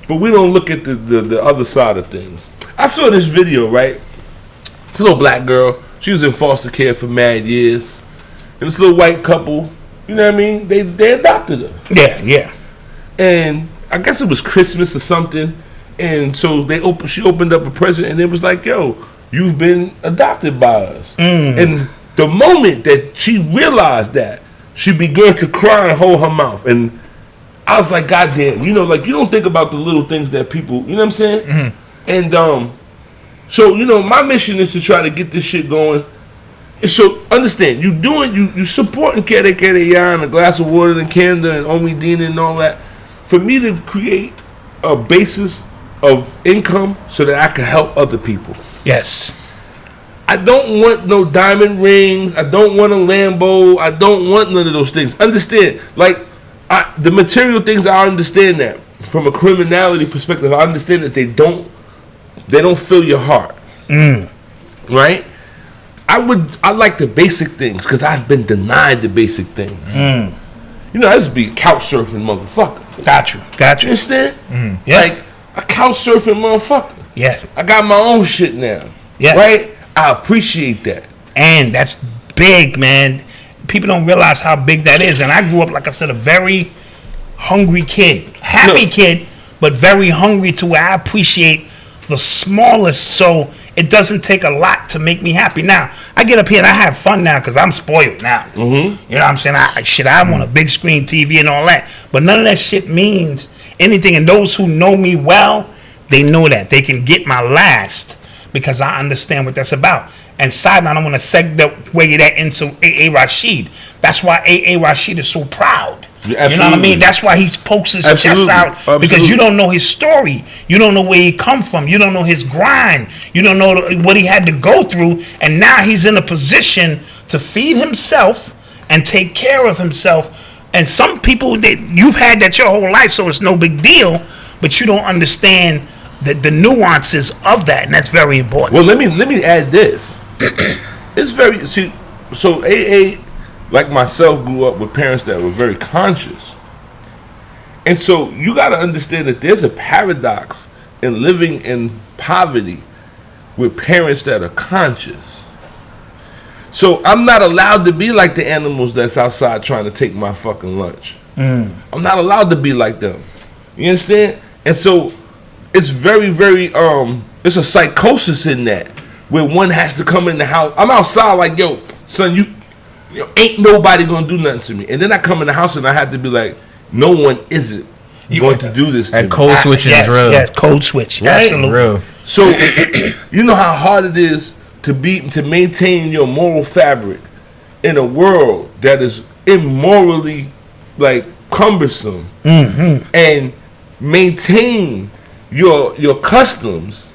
but we don't look at the other side of things. I saw this video, right? It's a little black girl. She was in foster care for mad years. And this little white couple, you know what I mean? They adopted her. Yeah. And I guess it was Christmas or something. And so she opened up a present and it was like, yo, you've been adopted by us. And the moment that she realized that, she began to cry and hold her mouth. And I was like, God damn, you don't think about the little things that people, you know what I'm saying? And so, my mission is to try to get this shit going. And so, understand, you supporting Kere Kere Ya and a glass of water and Canada and OMIDINA and all that. For me to create a basis of income so that I can help other people. Yes. I don't want no diamond rings. I don't want a Lambo. I don't want none of those things. Understand, the material things, I understand that. From a criminality perspective, I understand that they don't they don't fill your heart. Right? I like the basic things because I've been denied the basic things. You know, I used to be a couch surfing motherfucker. Got you. You understand? Yeah. Like a couch surfing motherfucker. Yeah. I got my own shit now. Yeah. Right? I appreciate that. And that's big, man. People don't realize how big that is. And I grew up, like I said, a very hungry kid. Happy kid, but very hungry to where I appreciate the smallest. So it doesn't take a lot to make me happy. Now, I get up here and I have fun now because I'm spoiled now. You know what I'm saying? I want a big screen TV and all that. But none of that shit means anything. And those who know me well, they know that. They can get my last because I understand what that's about. And side note, I want to segue that into A.A. Rashid. That's why A.A. Rashid is so proud. Yeah, you know what I mean? That's why he pokes his chest out. Because you don't know his story. You don't know where he come from. You don't know his grind. You don't know what he had to go through. And now he's in a position to feed himself and take care of himself. And some people, you've had that your whole life, so it's no big deal. But you don't understand the nuances of that. And that's very important. Well, let me add this. It's very, so AA, like myself, grew up with parents that were very conscious. And so you got to understand that there's a paradox in living in poverty with parents that are conscious. So I'm not allowed to be like the animals that's outside trying to take my fucking lunch. I'm not allowed to be like them. You understand? And so it's very, very, it's a psychosis in that, where one has to come in the house. I'm outside like, yo, son, you ain't nobody gonna do nothing to me. And then I come in the house and I have to be like, no one isn't going to do this to me. That code switch is real. Yes, code switch. Right? Absolutely. Real. So you know how hard it is to maintain your moral fabric in a world that is immorally like cumbersome, and maintain your customs,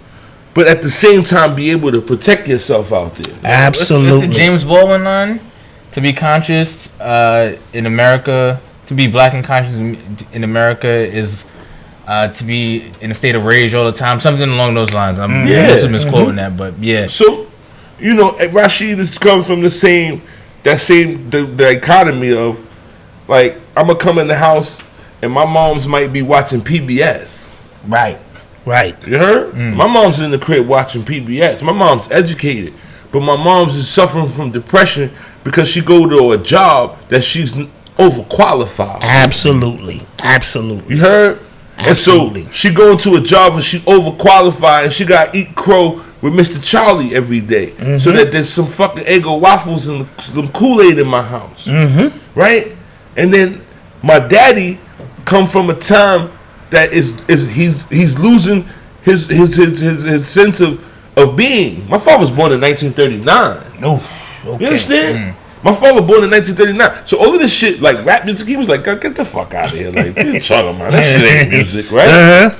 but at the same time be able to protect yourself out there. Absolutely. It's the James Baldwin line. To be conscious in America, to be black and conscious in America is to be in a state of rage all the time. Something along those lines. I'm misquoting that, but yeah. So, you know, Rashid is coming from the same dichotomy of, like, I'm going to come in the house and my mom's might be watching PBS. Right. You heard? My mom's in the crib watching PBS. My mom's educated, but my mom's is suffering from depression because she go to a job that she's overqualified. Absolutely. You heard? Absolutely. And so she going to a job and she overqualified and she got to eat crow with Mr. Charlie every day. So that there's some fucking Eggo waffles and some Kool-Aid in my house. Right? And then my daddy come from a time that he's losing his sense of being. My father was born in 1939. Okay. You understand? My father born in 1939. So all of this shit, like rap music, he was like, get the fuck out of here. Like, what you talking about? That shit ain't music, right?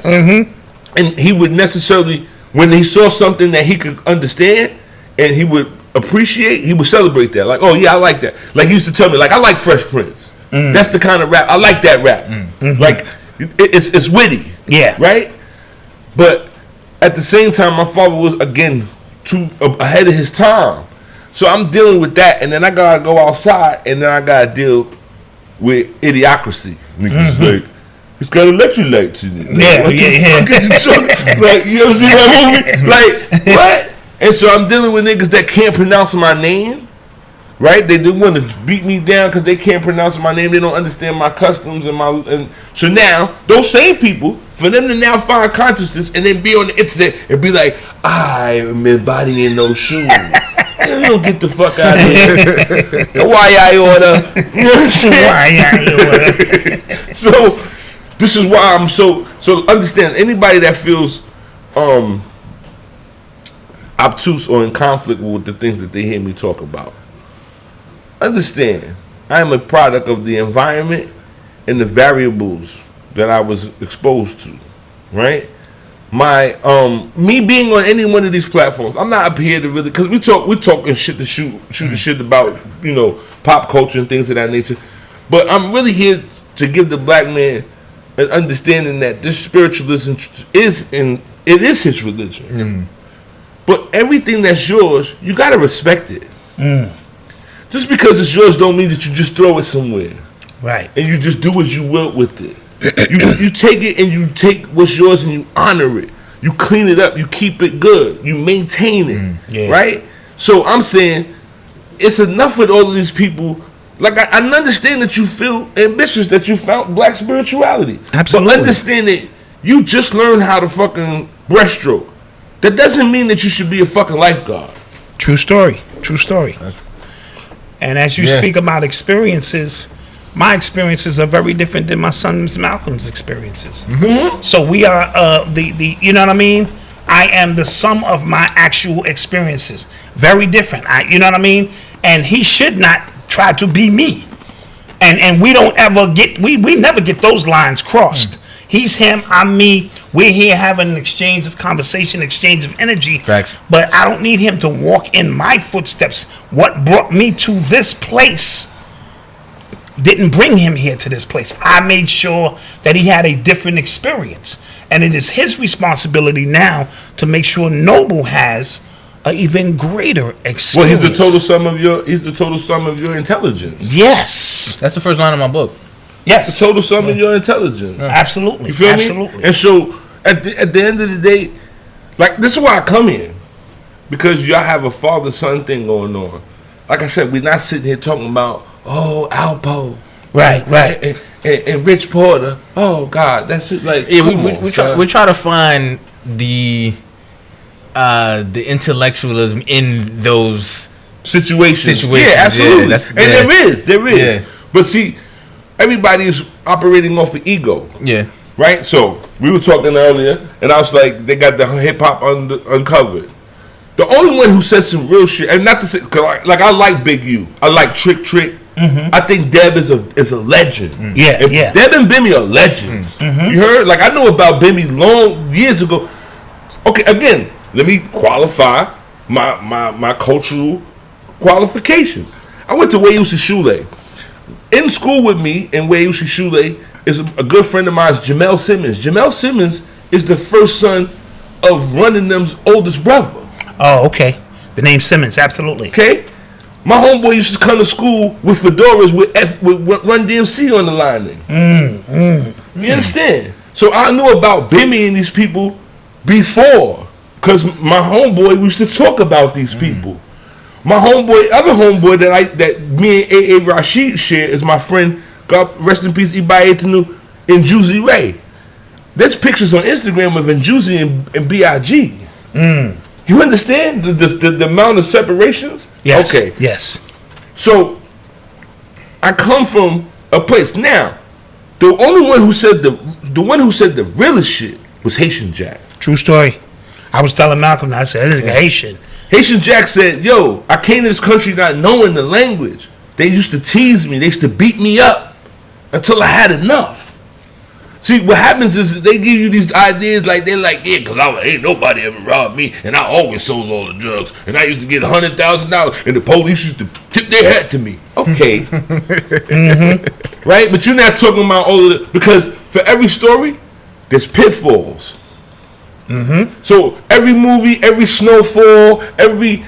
And he would necessarily, when he saw something that he could understand and he would appreciate, he would celebrate that. Like, oh yeah, I like that. Like he used to tell me, like, I like Fresh Prince. That's the kind of rap. I like that rap. Like, it's witty. Yeah. Right? But at the same time, my father was, again, too ahead of his time. So I'm dealing with that, and then I gotta go outside, and then I gotta deal with idiocracy. Niggas like, it's got electrolytes in it. Like, what the fuck is it talking? Like, you ever seen that movie? Like, what? And so I'm dealing with niggas that can't pronounce my name. Right? They do want to beat me down because they can't pronounce my name. They don't understand my customs and so now those same people, for them to now find consciousness and then be on the internet and be like, I am embodying those shoes. You don't get the fuck out of here. Why I order? You know what I'm saying? Why I order? So this is why I'm so understand. Anybody that feels obtuse or in conflict with the things that they hear me talk about, understand, I am a product of the environment and the variables that I was exposed to, right? My me being on any one of these platforms, I'm not up here to really, because we're talking shit to shoot the shit about, you know, pop culture and things of that nature. But I'm really here to give the black man an understanding that this spiritualism is it is his religion. But everything that's yours, you gotta respect it. Just because it's yours don't mean that you just throw it somewhere. Right. And you just do as you will with it. you take it and you take what's yours and you honor it. You clean it up. You keep it good. You maintain it. Right? So I'm saying it's enough with all of these people. Like, I understand that you feel ambitious, that you found black spirituality. Absolutely. But understand that you just learned how to fucking breaststroke. That doesn't mean that you should be a fucking lifeguard. True story. True story. And as you speak about experiences, my experiences are very different than my son Malcolm's experiences. So we are the you know what I mean? I am the sum of my actual experiences. Very different. You know what I mean? And he should not try to be me. And we don't ever get we never get those lines crossed. He's him, I'm me. We're here having an exchange of conversation, exchange of energy. Facts. But I don't need him to walk in my footsteps. What brought me to this place didn't bring him here to this place. I made sure that he had a different experience. And it is his responsibility now to make sure Noble has an even greater experience. Well, he's the total sum of your intelligence. Yes. That's the first line of my book. Yes. The total sum of your intelligence. Absolutely. You feel Absolutely. me? And so at the end of the day, like, this is why I come here. Because y'all have a father-son thing going on. Like I said, we're not sitting here talking about, oh, Alpo. Right. And Rich Porter. Oh, God. That's just like, we try to find the intellectualism in those situations. Yeah, absolutely. And there is. Yeah. But see, everybody is operating off of ego. Yeah. Right? So, we were talking earlier, and I was like, they got the hip-hop uncovered. The only one who said some real shit, and not to say, cause I like Big U. I like Trick. I think Deb is a legend. Yeah. Deb and Bimmy are legends. You heard? Like, I knew about Bimmy years ago. Okay, again, let me qualify my cultural qualifications. I went to Wayusi Shule. In school with me in Wayusi Shule is a good friend of mine, Jamel Simmons. Jamel Simmons is the first son of Running Them's oldest brother. Oh, okay. The name Simmons, absolutely. Okay. My homeboy used to come to school with fedoras with Run DMC on the lining. You understand? So I knew about Bimmy and these people before, because my homeboy used to talk about these people. My other homeboy that me and A.A. Rashid share is my friend, God rest in peace, Ibaye Tanu, and Juicy Ray. There's pictures on Instagram of Njuzi and B.I.G. You understand the amount of separations? Yes. Okay. Yes. So I come from a place. Now, the only one who said the realest shit was Haitian Jack. True story. I was telling Malcolm that. I said, this is Haitian. Haitian Jack said, yo, I came to this country not knowing the language. They used to tease me. They used to beat me up until I had enough. See, what happens is they give you these ideas like they're like, yeah, because ain't nobody ever robbed me, and I always sold all the drugs, and I used to get $100,000, and the police used to tip their hat to me. Okay. Right? But you're not talking about all of it, because for every story, there's pitfalls. So every movie, every snowfall, every,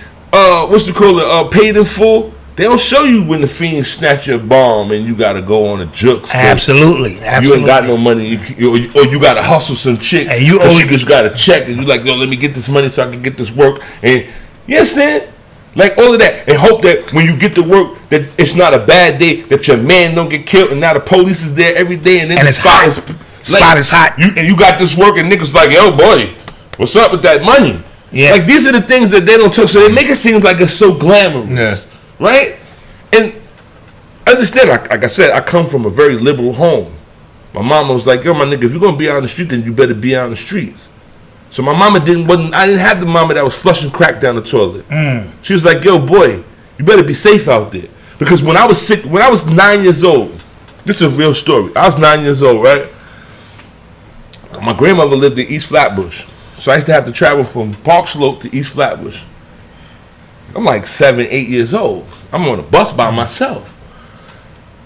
paid in full, they don't show you when the fiends snatch your bomb and you gotta go on a jukes. Absolutely. You ain't got no money, or you gotta hustle some chick, and she just got a check, and you like, yo, let me get this money so I can get this work. And you understand? Like all of that, and hope that when you get to work, that it's not a bad day, that your man don't get killed, and now the police is there every day, and then the spot is hot. You got this work, and niggas like, yo, boy, what's up with that money? Yeah. Like, these are the things that they don't touch, so they make it seem like it's so glamorous. Yeah. Right? And understand, like I said, I come from a very liberal home. My mama was like, yo, my nigga, if you're going to be out on the street, then you better be out on the streets. So my mama I didn't have the mama that was flushing crack down the toilet. She was like, yo, boy, you better be safe out there. Because when I was sick, when I was 9 years old, this is a real story. I was 9 years old, right? My grandmother lived in East Flatbush. So I used to have to travel from Park Slope to East Flatbush. I'm like 7, 8 years old. I'm on a bus by myself.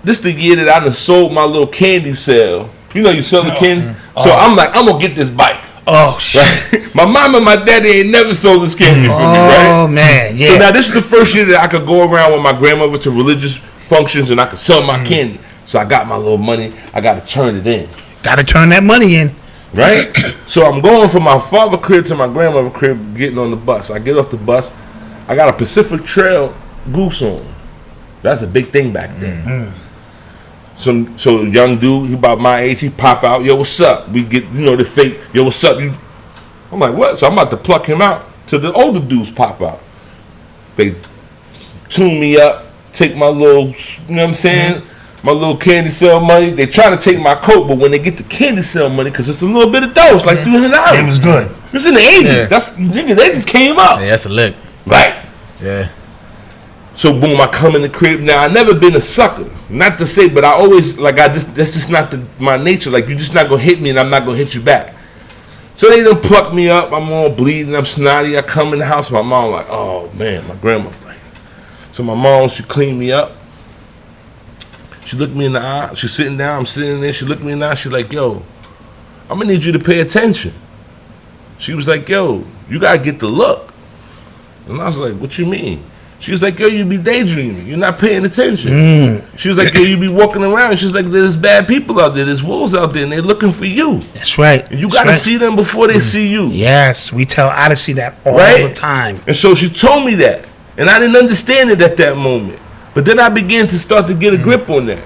This the year that I done sold my little candy sale. You know, you sell the candy. So I'm like, I'm gonna get this bike. Oh shit! Right? My mom and my daddy ain't never sold this candy for me, right? Oh man, yeah. So now this is the first year that I could go around with my grandmother to religious functions and I could sell my candy. So I got my little money. I got to turn it in. Got to turn that money in. Right? So I'm going from my father's crib to my grandmother's crib, getting on the bus. I get off the bus. I got a Pacific Trail goose on. That's a big thing back then. So a young dude, he about my age, he pop out. Yo, what's up? We get, the fake. Yo, what's up? I'm like, what? So I'm about to pluck him out. Till the older dudes pop out. They tune me up, take my little, you know what I'm saying? My little candy sale money. They try to take my coat, but when they get the candy sale money, because it's a little bit of dough, it's like $300. It was good. It's in the 80s. Yeah. That's nigga, they just came up. Yeah, that's a lick. Right. Yeah. So boom, I come in the crib. Now I never been a sucker. Not to say, but I always that's just not my nature. Like you're just not gonna hit me, and I'm not gonna hit you back. So they done pluck me up. I'm all bleeding. I'm snotty. I come in the house. My mom like, oh man, my grandma. Like, so my mom, she cleaned me up. She looked me in the eye. She's sitting down. I'm sitting there. She looked me in the eye. She's like, yo, I'm going to need you to pay attention. She was like, yo, you got to get the look. And I was like, what you mean? She was like, yo, you be daydreaming. You're not paying attention. She was like, yo, you be walking around. She's like, there's bad people out there. There's wolves out there, and they're looking for you. That's right. And you got to see them before they see you. Yes, we tell Odyssey that all the time. And so she told me that. And I didn't understand it at that moment. But then I began to start to get a grip on that.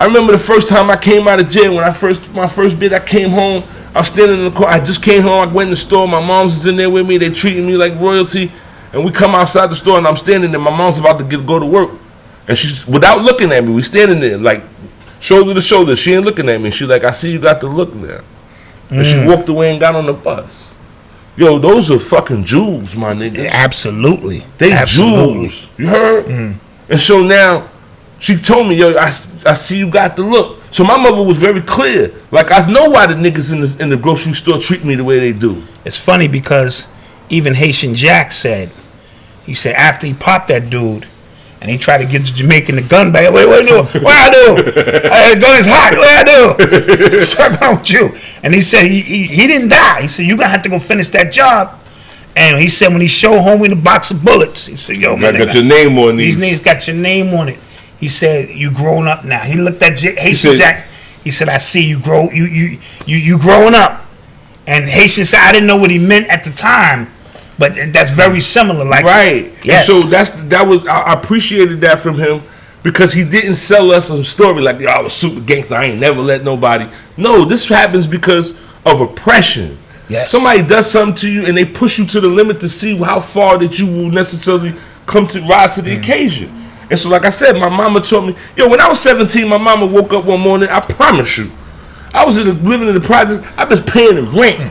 I remember the first time I came out of jail, when my first bit, I came home. I was standing in the car. I just came home. I went in the store. My mom's is in there with me. They treating me like royalty. And we come outside the store, and I'm standing there. My mom's about to go to work. And she's, without looking at me, we standing there, like, shoulder to shoulder. She ain't looking at me. She like, I see you got the look now. And she walked away and got on the bus. Yo, those are fucking jewels, my nigga. Absolutely. They jewels. You heard? And so now, she told me, yo, I see you got the look. So my mother was very clear. Like, I know why the niggas in the grocery store treat me the way they do. It's funny because even Haitian Jack said, he said after he popped that dude, and he tried to get the Jamaican the gun back. Wait, what I do? The gun is hot. What I do? What's wrong with you? And he said he didn't die. He said you gonna have to go finish that job. And he said when he showed homie the box of bullets, he said, yo, man, got your name on these. These names got your name on it. He said, you grown up now. He looked at Haitian Jack. He said, I see you grow. You growing up. And Haitian said, I didn't know what he meant at the time, but that's very similar. Like, right. Yes. And so I appreciated that from him, because he didn't sell us a story like, yo, I was super gangster. I ain't never let nobody. No, this happens because of oppression. Yes. Somebody does something to you and they push you to the limit to see how far that you will necessarily come to rise to the occasion. And so, like I said, my mama told me, yo, when I was 17, my mama woke up one morning, I promise you, I was living in the projects, I was paying the rent.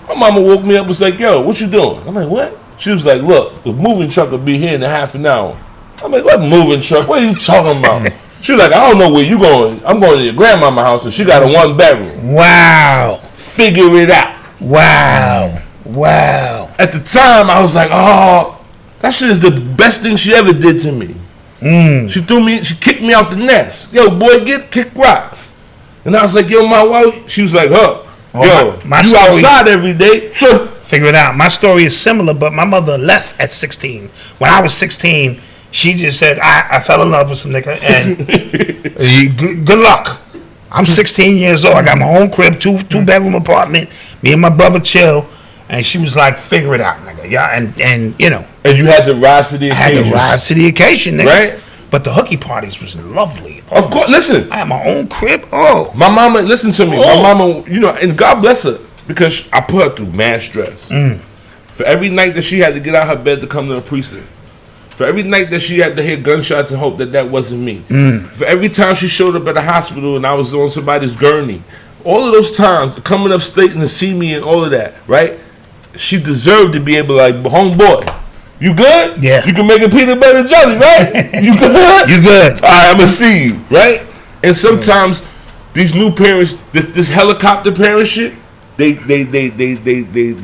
My mama woke me up and was like, yo, what you doing? I'm like, what? She was like, look, the moving truck will be here in a half an hour. I'm like, what moving truck? What are you talking about? She was like, I don't know where you going. I'm going to your grandmama's house, and she got a 1-bedroom. Wow. Figure it out. Wow. At the time, I was like, oh, that shit is the best thing she ever did to me. She kicked me out the nest. Yo, boy, kick rocks. And I was like, yo, my wife. She was like, huh. Yo, my you story, outside every day. Figure it out. My story is similar, but my mother left at 16. When I was 16, she just said, I fell in love with some nigga, and good luck. I'm 16 years old. I got my own crib, two bedroom apartment. Me and my brother chill. And she was like, figure it out, nigga. Yeah, and you know. And you had to rise to the occasion. I had to rise to the occasion, nigga. Right? But the hooky parties was lovely. Of course, listen. I had my own crib. Oh. My mama, listen to me. My mama, you know, and God bless her, because I put her through mad stress. For every night that she had to get out of her bed to come to the precinct. For every night that she had to hear gunshots and hope that wasn't me. For every time she showed up at the hospital and I was on somebody's gurney. All of those times, coming upstate and to see me and all of that, right? She deserved to be able to, like, homeboy, you good? Yeah. You can make a peanut butter and jelly, right? You good? You good. All right, I'm going to see you, right? And sometimes these new parents, this helicopter parent shit, they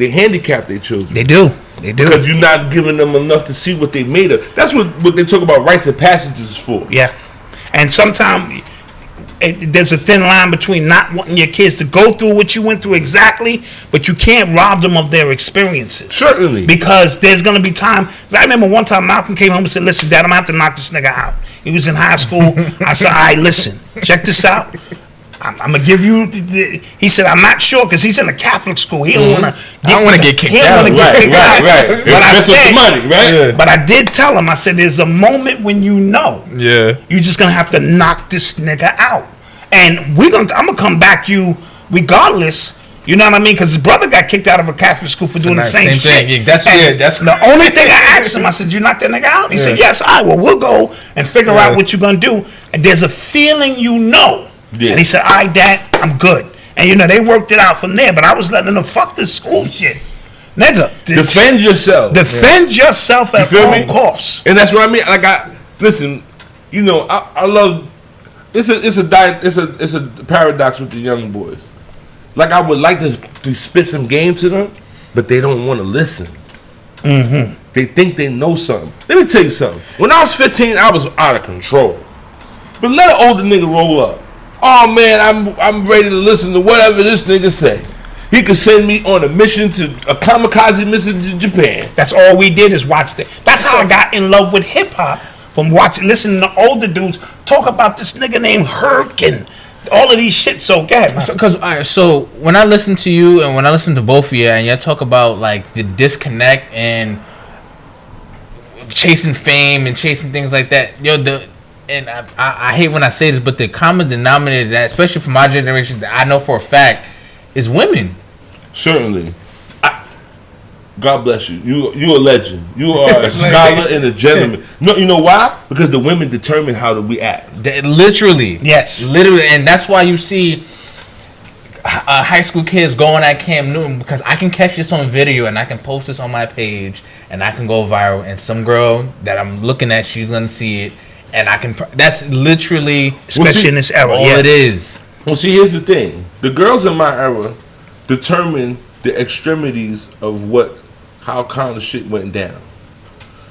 handicap their children. They do. Because you're not giving them enough to see what they made of. That's what they talk about rites of passages is for. Yeah. And sometimes there's a thin line between not wanting your kids to go through what you went through exactly, but you can't rob them of their experiences. Certainly. Because there's going to be time. I remember one time Malcolm came home and said, listen, Dad, I'm going to have to knock this nigga out. He was in high school. I said, all right, listen, check this out. I'm going to give you, he said, I'm not sure, because he's in a Catholic school. He don't want to. I don't want to get kicked out. Right. But I said, the money, right? But I did tell him, I said, there's a moment when you know. Yeah. You're just going to have to knock this nigga out. And I'm going to come back you regardless. You know what I mean? Because his brother got kicked out of a Catholic school for doing the same shit. Thing. That's the only thing I asked him. I said, "You knock that nigga out?" He said, "Yes." All right. Well, we'll go and figure out what you're gonna do. And there's a feeling, you know. Yeah. And he said, "All right, Dad, I'm good." And you know they worked it out from there. But I was letting them fuck this school shit, nigga. Defend yourself. Defend yourself at all costs. And that's what I mean. Like listen. You know, I love. It's a paradox with the young boys. Like I would like to spit some game to them, but they don't want to listen. Mm-hmm. They think they know something. Let me tell you something. When I was 15, I was out of control. But let an older nigga roll up. Oh man, I'm ready to listen to whatever this nigga say. He could send me on a mission to a kamikaze mission to Japan. That's all we did is watch that. That's how I got in love with hip hop, from listening to older dudes talk about this nigga named Herc, all of these shit. So go ahead. So when I listen to you and when I listen to both of you and you talk about like the disconnect and chasing fame and chasing things like that, and I hate when I say this, but the common denominator that, especially for my generation, that I know for a fact is women. Certainly. God bless you. You're a legend. You are a scholar and a gentleman. No, you know why? Because the women determine how we act. Literally. Yes. Literally. And that's why you see high school kids going at Cam Newton, because I can catch this on video and I can post this on my page and I can go viral, and some girl that I'm looking at, she's going to see it, and I can. That's literally, especially in this era, all it is. Well, see, here's the thing. The girls in my era determine the extremities of how kind of shit went down.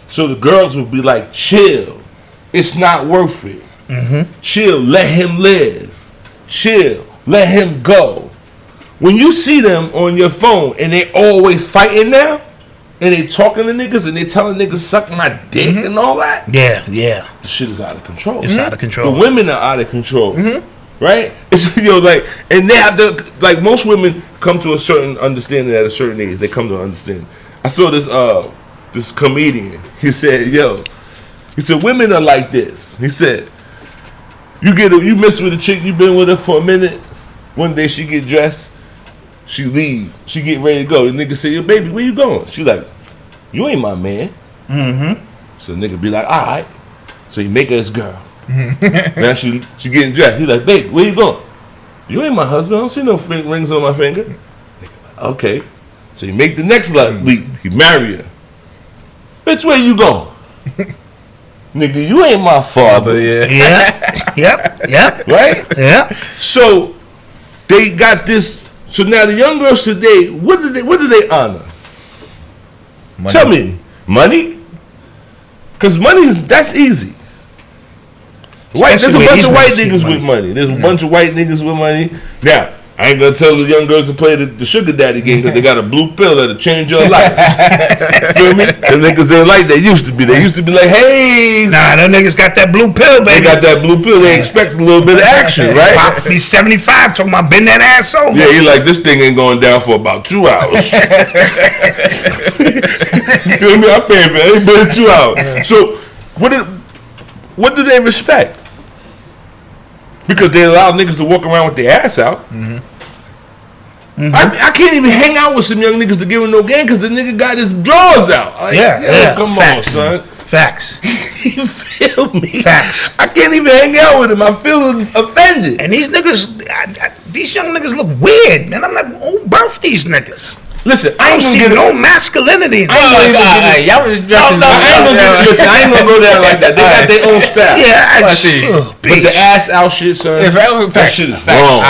So the girls would be like, chill. It's not worth it. Mm-hmm. Chill. Let him live. Chill. Let him go. When you see them on your phone and they always fighting now, and they talking to niggas and they telling niggas suck my dick and all that. Yeah. The shit is out of control. It's out of control. The women are out of control. Mm-hmm. Right? It's, and they have to, most women come to a certain understanding at a certain age. They come to understand. I saw this comedian. He said, women are like this. He said, you mess with a chick, you been with her for a minute. One day she get dressed, she leave, she get ready to go. The nigga say, yo, baby, where you going? She like, you ain't my man. Mm-hmm. So the nigga be like, all right. So he make her his girl. Now she getting dressed. He like, baby, where you going? You ain't my husband. I don't see no rings on my finger. Okay. So you make the next leap. You marry her. Bitch, where you going? Nigga, you ain't my father. Yep. Right? Yeah. So they got this. So now the young girls today, what do they honor? Money. Tell me, money? Because that's easy. There's a bunch of white niggas with money. There's a bunch of white niggas with money. Now, I ain't gonna tell the young girls to play the sugar daddy game because they got a blue pill that'll change your life. Feel me? The niggas ain't like they used to be. They used to be like, hey. Nah, them niggas got that blue pill, baby. They got that blue pill. They expect a little bit of action, right? Pop, he's 75, talking about bend that ass over. Yeah, he like, this thing ain't going down for about 2 hours. Feel me? I'm paying for it. Ain't been 2 hours. So, what do they respect? Because they allow niggas to walk around with their ass out. Mm-hmm. Mm-hmm. I can't even hang out with some young niggas to give him no game because the nigga got his drawers out. Like, come on, son. Facts. You feel me? Facts. I can't even hang out with him. I feel offended. And these niggas, these young niggas look weird, man. I'm like, who birthed these niggas? Listen, I don't see no masculinity. Y'all was dressing. Listen, I ain't gonna go there like that. They got their own style. Yeah, but the ass out shit, son. That shit is wrong.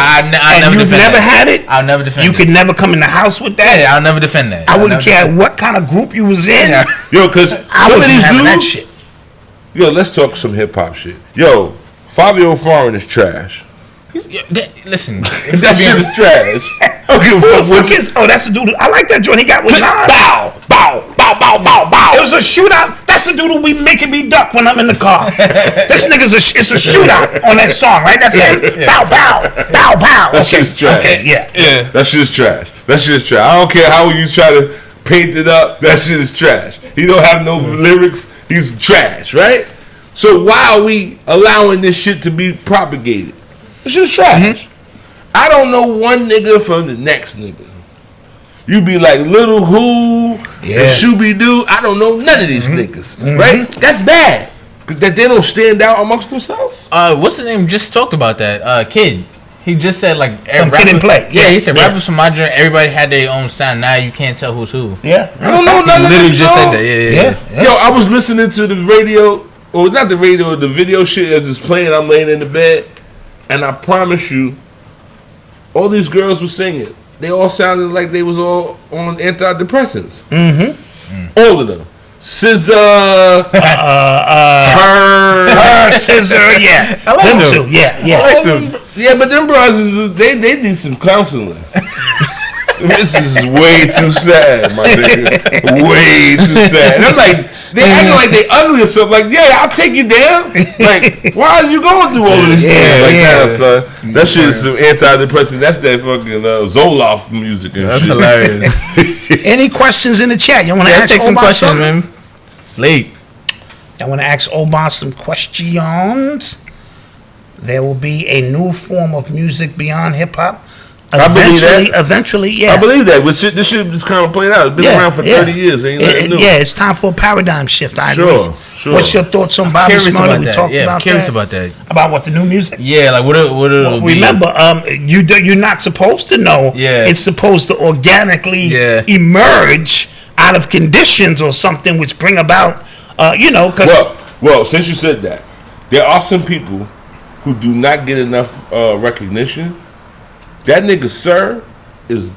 You've never had it. I'll never defend. You could never come in the house with that. Yeah, I'll never defend that. I wouldn't care what kind of group you was in. Yo, because I wasn't having that shit. Yo, let's talk some hip hop shit. Yo, 5-Year-Old Foreign is trash. Listen, that shit is trash. Okay, that's the dude. I like that joint. He got with Nas. Bow, bow, bow, bow, bow, bow. It was a shootout. That's the dude who be making me duck when I'm in the car. This nigga's it's a shootout on that song, right? That's it. Bow, bow, bow, bow. That shit's trash. Okay, yeah. That shit's trash. That shit's trash. I don't care how you try to paint it up. That shit is trash. He don't have no lyrics. He's trash, right? So why are we allowing this shit to be propagated? It's just trash. I don't know one nigga from the next nigga. You be like Little Who, and Shooby Doo. I don't know none of these niggas, right? That's bad. That they don't stand out amongst themselves. What's his name? Just talked about that. Kid. He just said like Kid and Play. Yeah, he said rappers from my joint. Everybody had their own sound. Now you can't tell who's who. Yeah, I don't know none of them. Literally just said that. Yeah. Yo, I was listening to the radio, or not the radio, the video shit as it's playing. I'm laying in the bed, and I promise you, all these girls were singing. They all sounded like they was all on antidepressants. All of them. SZA, her, SZA, yeah. I like them too. Yeah. I like them. Yeah, but them brothers, they need some counseling. This is way too sad, my nigga. Way too sad. And I'm like, they acting like they ugly or something. Like, yeah, I'll take you down. Like, why are you going through all of this things like that, son? That shit is some antidepressant. That's that fucking Zoloft music. And That's shit. hilarious. Any questions in the chat? You want to ask take some Oba questions, something? man. It's late. I want to ask Oba some questions. There will be a new form of music beyond hip hop. Eventually, yeah. I believe that. This shit just kind of played out. It's been around for 30 years. Ain't nothing new. Yeah, it's time for a paradigm shift. I agree. Sure. What's your thoughts on Bobby Smurder? We talked about I'm curious about that. About what, the new music? Yeah, like what it'll be. Remember, you're not supposed to know. Yeah. It's supposed to organically emerge out of conditions or something which bring about, Well, since you said that, there are some people who do not get enough recognition. That nigga, sir, is...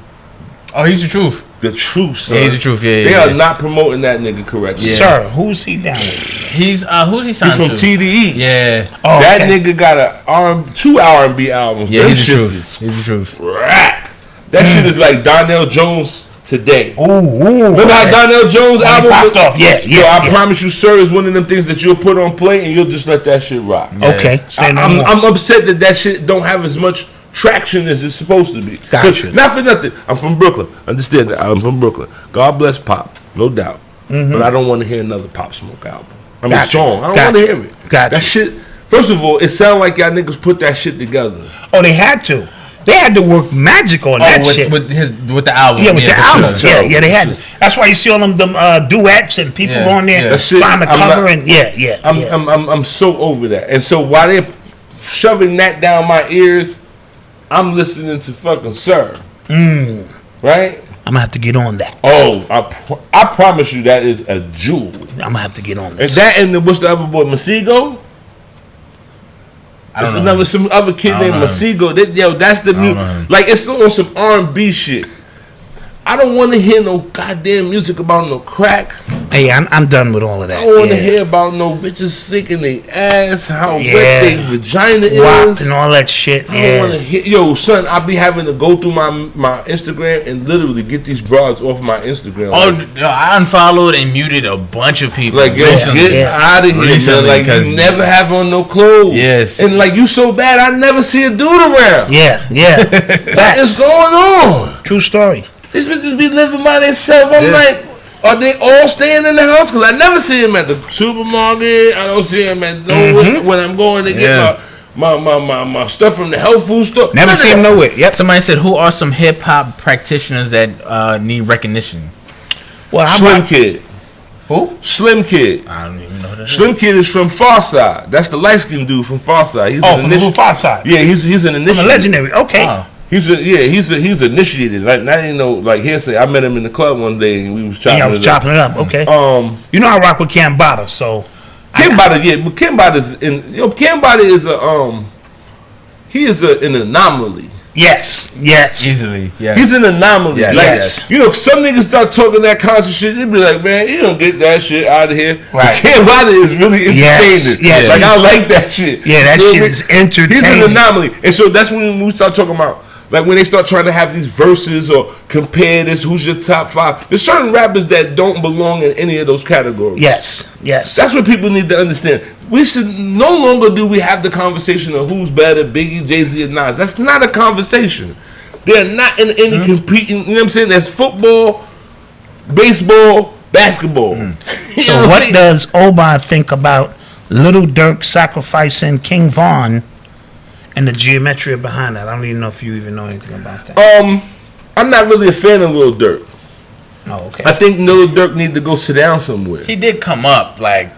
Oh, he's the truth. The truth, sir. Yeah, he's the truth, They are not promoting that nigga correctly. Yeah. Sir, who's he down with? He's, who's he signed He's from to? TDE. Yeah. Oh, that nigga got two R&B albums. Yeah, Them he's the shits truth. is He's the truth. Rap. That shit is like Donnell Jones today. Ooh. Remember how Donnell Jones album popped off? Yeah. I promise you, sir, is one of them things that you'll put on play and you'll just let that shit rock. Yeah. Okay. I'm upset that shit don't have as much traction as it's supposed to be. Gotcha. Not for nothing. I'm from Brooklyn. Understand that. I'm from Brooklyn. God bless Pop, no doubt. But I don't want to hear another Pop Smoke album. I mean, song. I don't want to hear it. Gotcha. That shit. First of all, it sounded like y'all niggas put that shit together. Oh, they had to. They had to work magic on that shit. With the album. Yeah, with the album. Sure. Yeah, they had to. That's why you see all them duets and people on there trying to cover I'm so over that. And so while they're shoving that down my ears, I'm listening to fucking Sir. Right? I'm gonna have to get on that. Oh, I promise you that is a jewel. I'm gonna have to get on this. And that and what's the other boy, Masego? I don't know. Some other kid named Masego. That's the music. Like it's still on some R&B shit. I don't want to hear no goddamn music about no crack. Hey, I'm done with all of that. I don't want to hear about no bitches sticking their ass, how wet their vagina is, and all that shit. I don't want to hear. Yo, son, I be having to go through my Instagram and literally get these broads off my Instagram. I unfollowed and muted a bunch of people. Like, yo, get out of here, man. Like, you never have on no clothes. Yes. And like, you so bad, I never see a dude around. Yeah. What is going on? True story. These bitches be living by themselves. I'm like, are they all staying in the house? Because I never see them at the supermarket. I don't see them at nowhere when I'm going to get my stuff from the health food store. Never see them nowhere. Yep. Somebody said, who are some hip hop practitioners that need recognition? Well, Slim Kid. Who? Slim Kid. I don't even know who that Slim Kid is from Farside. That's the light skinned dude from Farside. He's from Farside. Yeah, he's an initiated. From a legendary. Okay. Oh. He's initiated. Like, not even know, like hearsay. I met him in the club one day and we was chopping it up. Okay. You know I rock with Cam Bada, so Cam Bada is an anomaly. Yes. Easily. Yes. He's an anomaly. Yes. Like, Yes. you know, some niggas start talking that conscious shit. They be like, man, you don't get that shit out of here. Right. Can't Body is really entertaining. Yes. Like, I like that shit. Yeah, that You know shit what I is mean? entertaining. He's an anomaly. And so that's when we start talking about, like, when they start trying to have these verses or compare this, who's your top 5. There's certain rappers that don't belong in any of those categories. Yes. That's what people need to understand. We should no longer do we have the conversation of who's better, Biggie, Jay-Z, or Nas. That's not a conversation. They're not in any competing, you know what I'm saying? That's football, baseball, basketball. So what does Oba think about Little Durk sacrificing King Von and the geometry behind that? I don't even know if you even know anything about that. I'm not really a fan of Lil Durk. Oh, okay. I think Lil Durk need to go sit down somewhere. He did come up, like,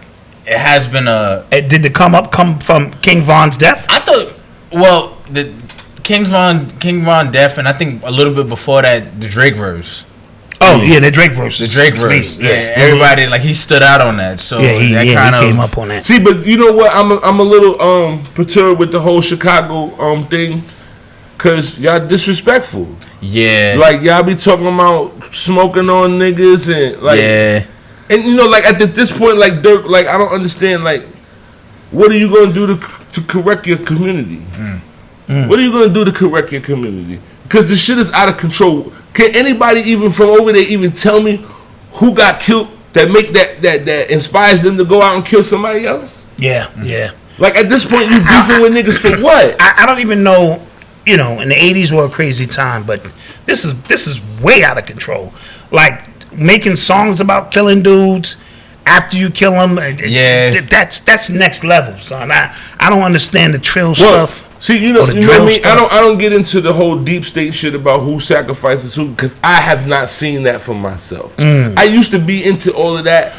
it has been a... Did the come from King Von's death? I thought, well, the King Von death, and I think a little bit before that, the Drake verse. Oh, yeah, the Drake verse. The Drake verse. Yeah, everybody, like, he stood out on that. So he kind of came up on that. See, but you know what? I'm a little perturbed with the whole Chicago thing, cause y'all disrespectful. Yeah. Like, y'all be talking about smoking on niggas and like, yeah. And you know, like at this point, like Durk, like I don't understand, like, what are you gonna do to correct your community? What are you gonna do to correct your community? Because the shit is out of control. Can anybody even from over there even tell me who got killed that make that inspires them to go out and kill somebody else? Yeah. Like at this point, you beefing with niggas for what? I don't even know. You know, in the 80s were a crazy time, but this is way out of control. Like making songs about killing dudes after you kill them. That's next level, son. I don't understand the trill stuff. See, you know what I mean? I don't get into the whole deep state shit about who sacrifices who, because I have not seen that for myself. I used to be into all of that,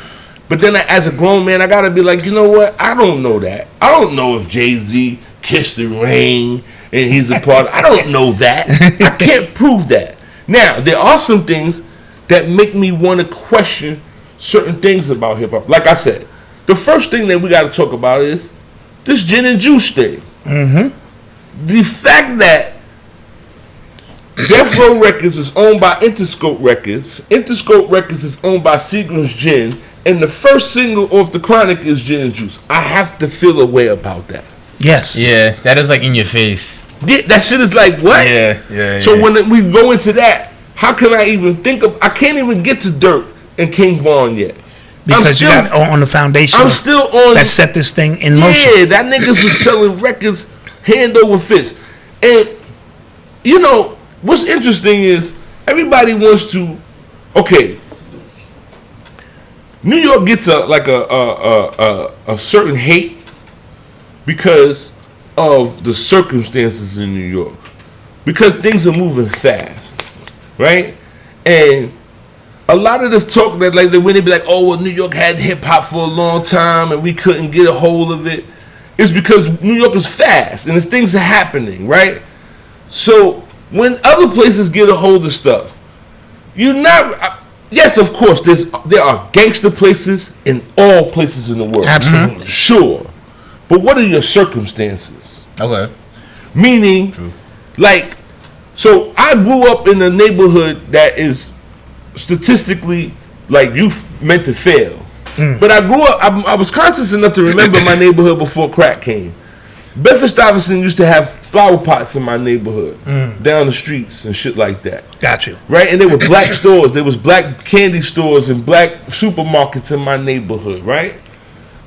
but then as a grown man, I gotta be like, you know what? I don't know that. I don't know if Jay-Z kissed the ring and he's a part of, I don't know that. I can't prove that. Now, there are some things that make me want to question certain things about hip-hop. Like I said, the first thing that we got to talk about is this gin and juice thing. The fact that Death Row Records is owned by Interscope Records, Interscope Records is owned by Seagram's Gin, and the first single off the Chronic is Gin and Juice. I have to feel a way about that. Yes. Yeah, that is like in your face. Yeah, that shit is like, what? Yeah. So when we go into that, how can I even think of, I can't even get to Durk and King Von yet. Because you got on the foundation. I'm still on. That set this thing in motion. Yeah, that niggas was selling records hand over fist. And, you know, what's interesting is everybody wants to, okay, New York gets a certain hate because of the circumstances in New York, because things are moving fast, right? And a lot of this talk that like when they be like, oh, well, New York had hip hop for a long time and we couldn't get a hold of it, is because New York is fast and things are happening, right? So when other places get a hold of stuff, you're not. Yes, of course, there are gangster places in all places in the world. Absolutely. Sure. But what are your circumstances? Okay. Meaning, like, so I grew up in a neighborhood that is statistically, like, you meant to fail. But I grew up, I was conscious enough to remember my neighborhood before crack came. Bedford-Stuyvesant used to have flower pots in my neighborhood, down the streets and shit like that. Got you. Right? And there were black stores. There was black candy stores and black supermarkets in my neighborhood, right?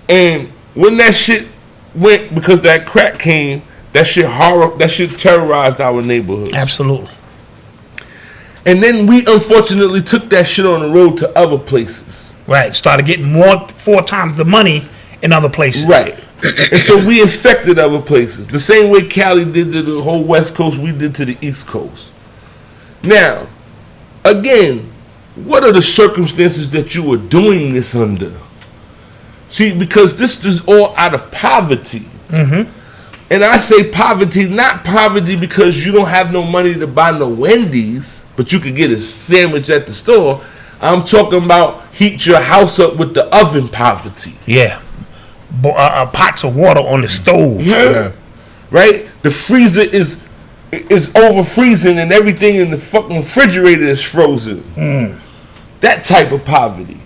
And when that shit went, because that crack came, that shit terrorized our neighborhoods. Absolutely. And then we unfortunately took that shit on the road to other places. Right. Started getting 4 times the money in other places. Right. And so we infected other places. The same way Cali did to the whole West Coast, we did to the East Coast. Now, again, what are the circumstances that you were doing this under? See, because this is all out of poverty. And I say poverty, not poverty because you don't have no money to buy no Wendy's, but you could get a sandwich at the store. I'm talking about heat your house up with the oven poverty. Yeah. Pots of water on the stove. Yeah. Right? The freezer is is over freezing and everything in the fucking refrigerator is frozen. That type of poverty.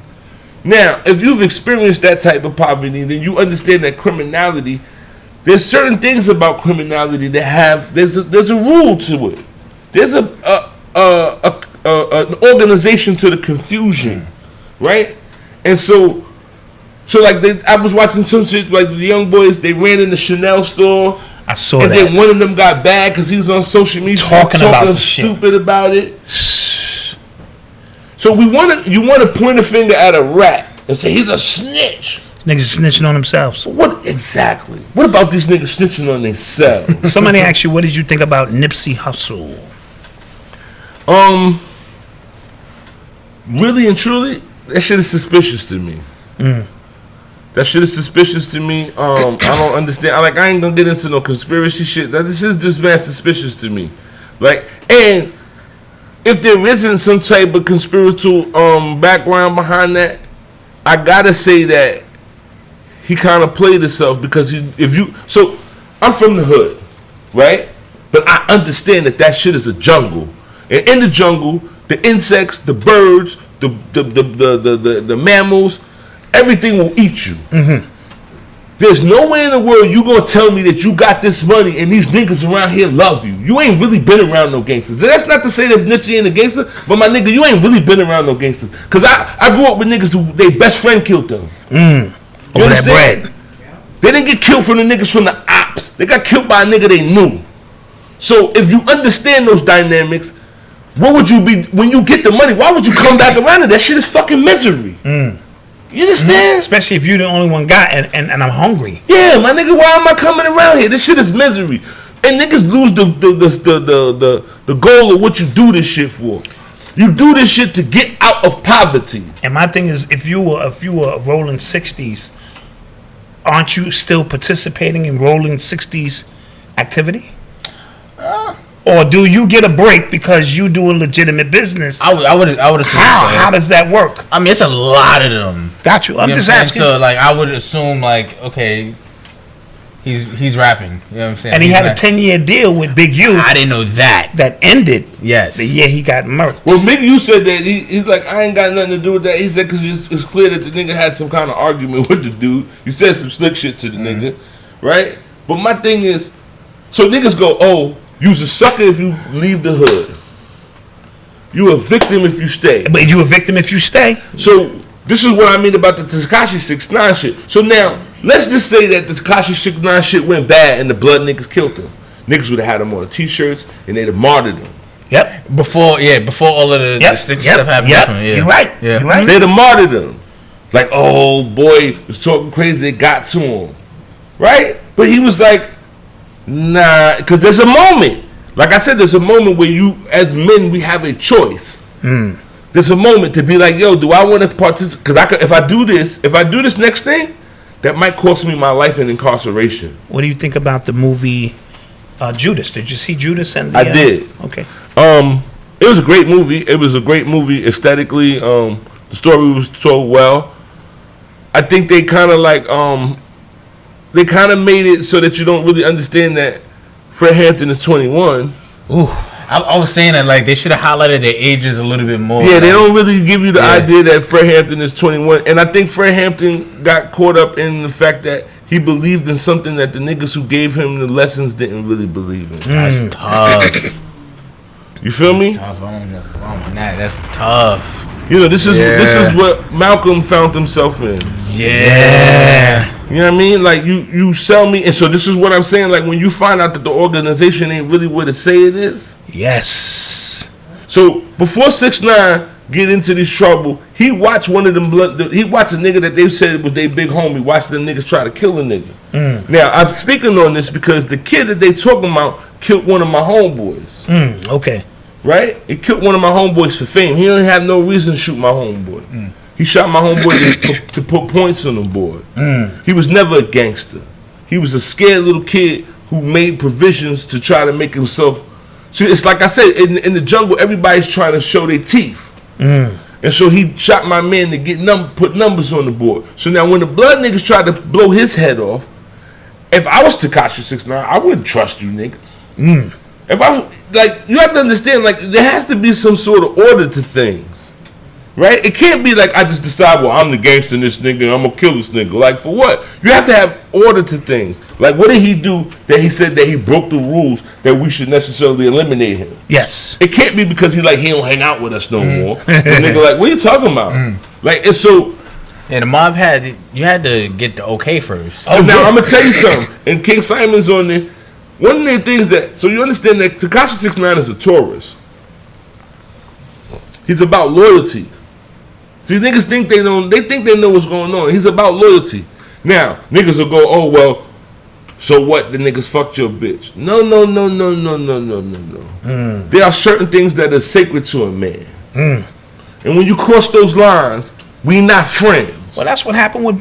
Now, if you've experienced that type of poverty, then you understand that criminality. There's certain things about criminality that have there's a rule to it. There's an organization to the confusion, right? And so like I was watching some shit like the young boys. They ran in the Shanell store. I saw and that. And then one of them got bad because he was on social media talking about stupid about it. So you want to point a finger at a rat and say he's a snitch. Niggas snitching on themselves. What exactly? What about these niggas snitching on themselves? Somebody asked you, what did you think about Nipsey Hussle? Really and truly, that shit is suspicious to me. That shit is suspicious to me. I don't understand. I ain't gonna get into no conspiracy shit. This is just mad suspicious to me. And if there isn't some type of conspiratorial background behind that, I gotta say that he kind of played himself because so I'm from the hood, right? But I understand that shit is a jungle, and in the jungle, the insects, the birds, the mammals, everything will eat you. There's no way in the world you gonna tell me that you got this money and these niggas around here love you. You ain't really been around no gangsters. That's not to say that Nipsey ain't a gangster, but my nigga, you ain't really been around no gangsters. Cause I grew up with niggas who their best friend killed them. You understand? Bread. They didn't get killed from the niggas from the ops. They got killed by a nigga they knew. So if you understand those dynamics, what would you be when you get the money? Why would you come back around it? That shit is fucking misery. You understand? Especially if you're the only one guy and I'm hungry. Yeah, my nigga, why am I coming around here? This shit is misery. And niggas lose the goal of what you do this shit for. You do this shit to get out of poverty. And my thing is, if you were rolling 60s, aren't you still participating in rolling 60s activity? Or do you get a break because you doing legitimate business? I would assume. How does that work? I mean, it's a lot of them. Got you. I'm just asking. So I would assume okay, he's rapping. You know what I'm saying? And he had a 10-year deal with Big U. I didn't know that. That ended. Yes. The year he got murked. Well, Big U said that he's like, I ain't got nothing to do with that. He said because it's clear that the nigga had some kind of argument with the dude. He said some slick shit to the nigga, right? But my thing is, so niggas go, oh, you's a sucker if you leave the hood. You a victim if you stay. But you a victim if you stay. So this is what I mean about the Tekashi 6ix9ine shit. So now let's just say that the Tekashi 6ix9ine shit went bad and the blood niggas killed him. Niggas would have had him on t-shirts and they'd have martyred him. Yep. Before all of the stuff happened. Yeah. You're right. Yeah. You're right. They'd have martyred him. Like, oh boy, was talking crazy. They got to him, right? But he was like, nah, because there's a moment. Like I said, there's a moment where you, as men, we have a choice. There's a moment to be like, yo, do I want to participate? Because if I do this next thing, that might cost me my life in incarceration. What do you think about the movie Judas? Did you see Judas? I did. Okay. It was a great movie. It was a great movie aesthetically. The story was told well. I think they kind of made it so that you don't really understand that Fred Hampton is 21. Ooh. I was saying that they should have highlighted their ages a little bit more. Yeah, they don't really give you the idea that Fred Hampton is 21. And I think Fred Hampton got caught up in the fact that he believed in something that the niggas who gave him the lessons didn't really believe in. That's tough. You feel me? That's tough. You know, this is what Malcolm found himself in. Yeah. You know what I mean? Like you sell me, and so this is what I'm saying. Like when you find out that the organization ain't really what it say it is. Yes. So before 6ix9ine get into this trouble, he watched one of them he watched a nigga that they said was their big homie. Watched the niggas try to kill a nigga. Now I'm speaking on this because the kid that they talking about killed one of my homeboys. Okay. Right? He killed one of my homeboys for fame. He didn't have no reason to shoot my homeboy. He shot my homeboy to put points on the board. He was never a gangster. He was a scared little kid who made provisions to try to make himself. See, it's like I said, in the jungle, everybody's trying to show their teeth. And so he shot my man to get put numbers on the board. So now when the blood niggas tried to blow his head off, if I was Tekashi 6ix9ine, I wouldn't trust you niggas. If I like, you have to understand, like, there has to be some sort of order to things, right? It can't be like I just decide, well, I'm the gangster in this nigga, and I'm gonna kill this nigga. Like, for what? You have to have order to things. Like, what did he do that he said that he broke the rules that we should necessarily eliminate him? Yes. It can't be because he don't hang out with us no more. The nigga like, what are you talking about? Like, and so. Yeah, the mob you had to get the okay first. So now I'm gonna tell you something. And King Simon's on there. One of the things that, so you understand that Tekashi 6ix9ine is a tourist. He's about loyalty. See, niggas think they think they know what's going on. He's about loyalty. Now, niggas will go, oh, well, so what? The niggas fucked your bitch. No. There are certain things that are sacred to a man. And when you cross those lines, we not friends. Well, that's what happened with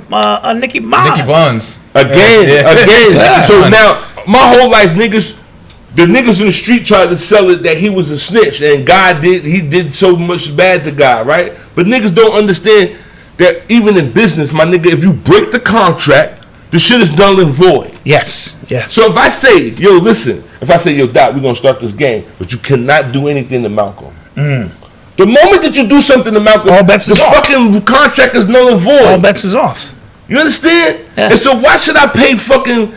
Nicky Bonds. Nicky Bonds. Again. So now, my whole life, the niggas in the street tried to sell it that he was a snitch and he did so much bad to God, right? But niggas don't understand that even in business, my nigga, if you break the contract, the shit is null and void. Yes. So if I say, yo, Doc, we're gonna start this game, but you cannot do anything to Malcolm. The moment that you do something to Malcolm, the fucking contract is null and void. All bets is off. You understand? Yeah. And so why should I pay fucking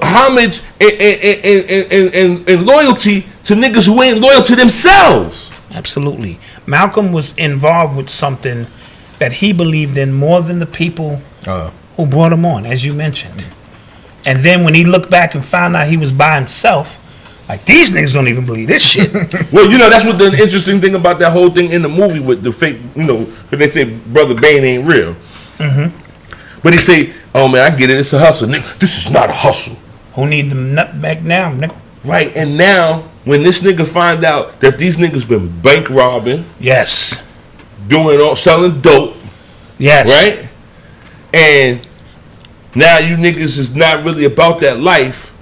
homage and loyalty to niggas who ain't loyal to themselves? Absolutely. Malcolm was involved with something that he believed in more than the people who brought him on, as you mentioned. And then when he looked back and found out he was by himself, like, these niggas don't even believe this shit. Well, that's what the interesting thing about that whole thing in the movie with the fake, because they say Brother Bane ain't real. But they say, oh man, I get it, it's a hustle. Nigga, this is not a hustle. Who need the nutmeg now, nigga? Right, and now, when this nigga find out that these niggas been bank robbing. Yes. Selling dope. Yes. Right? And now you niggas is not really about that life.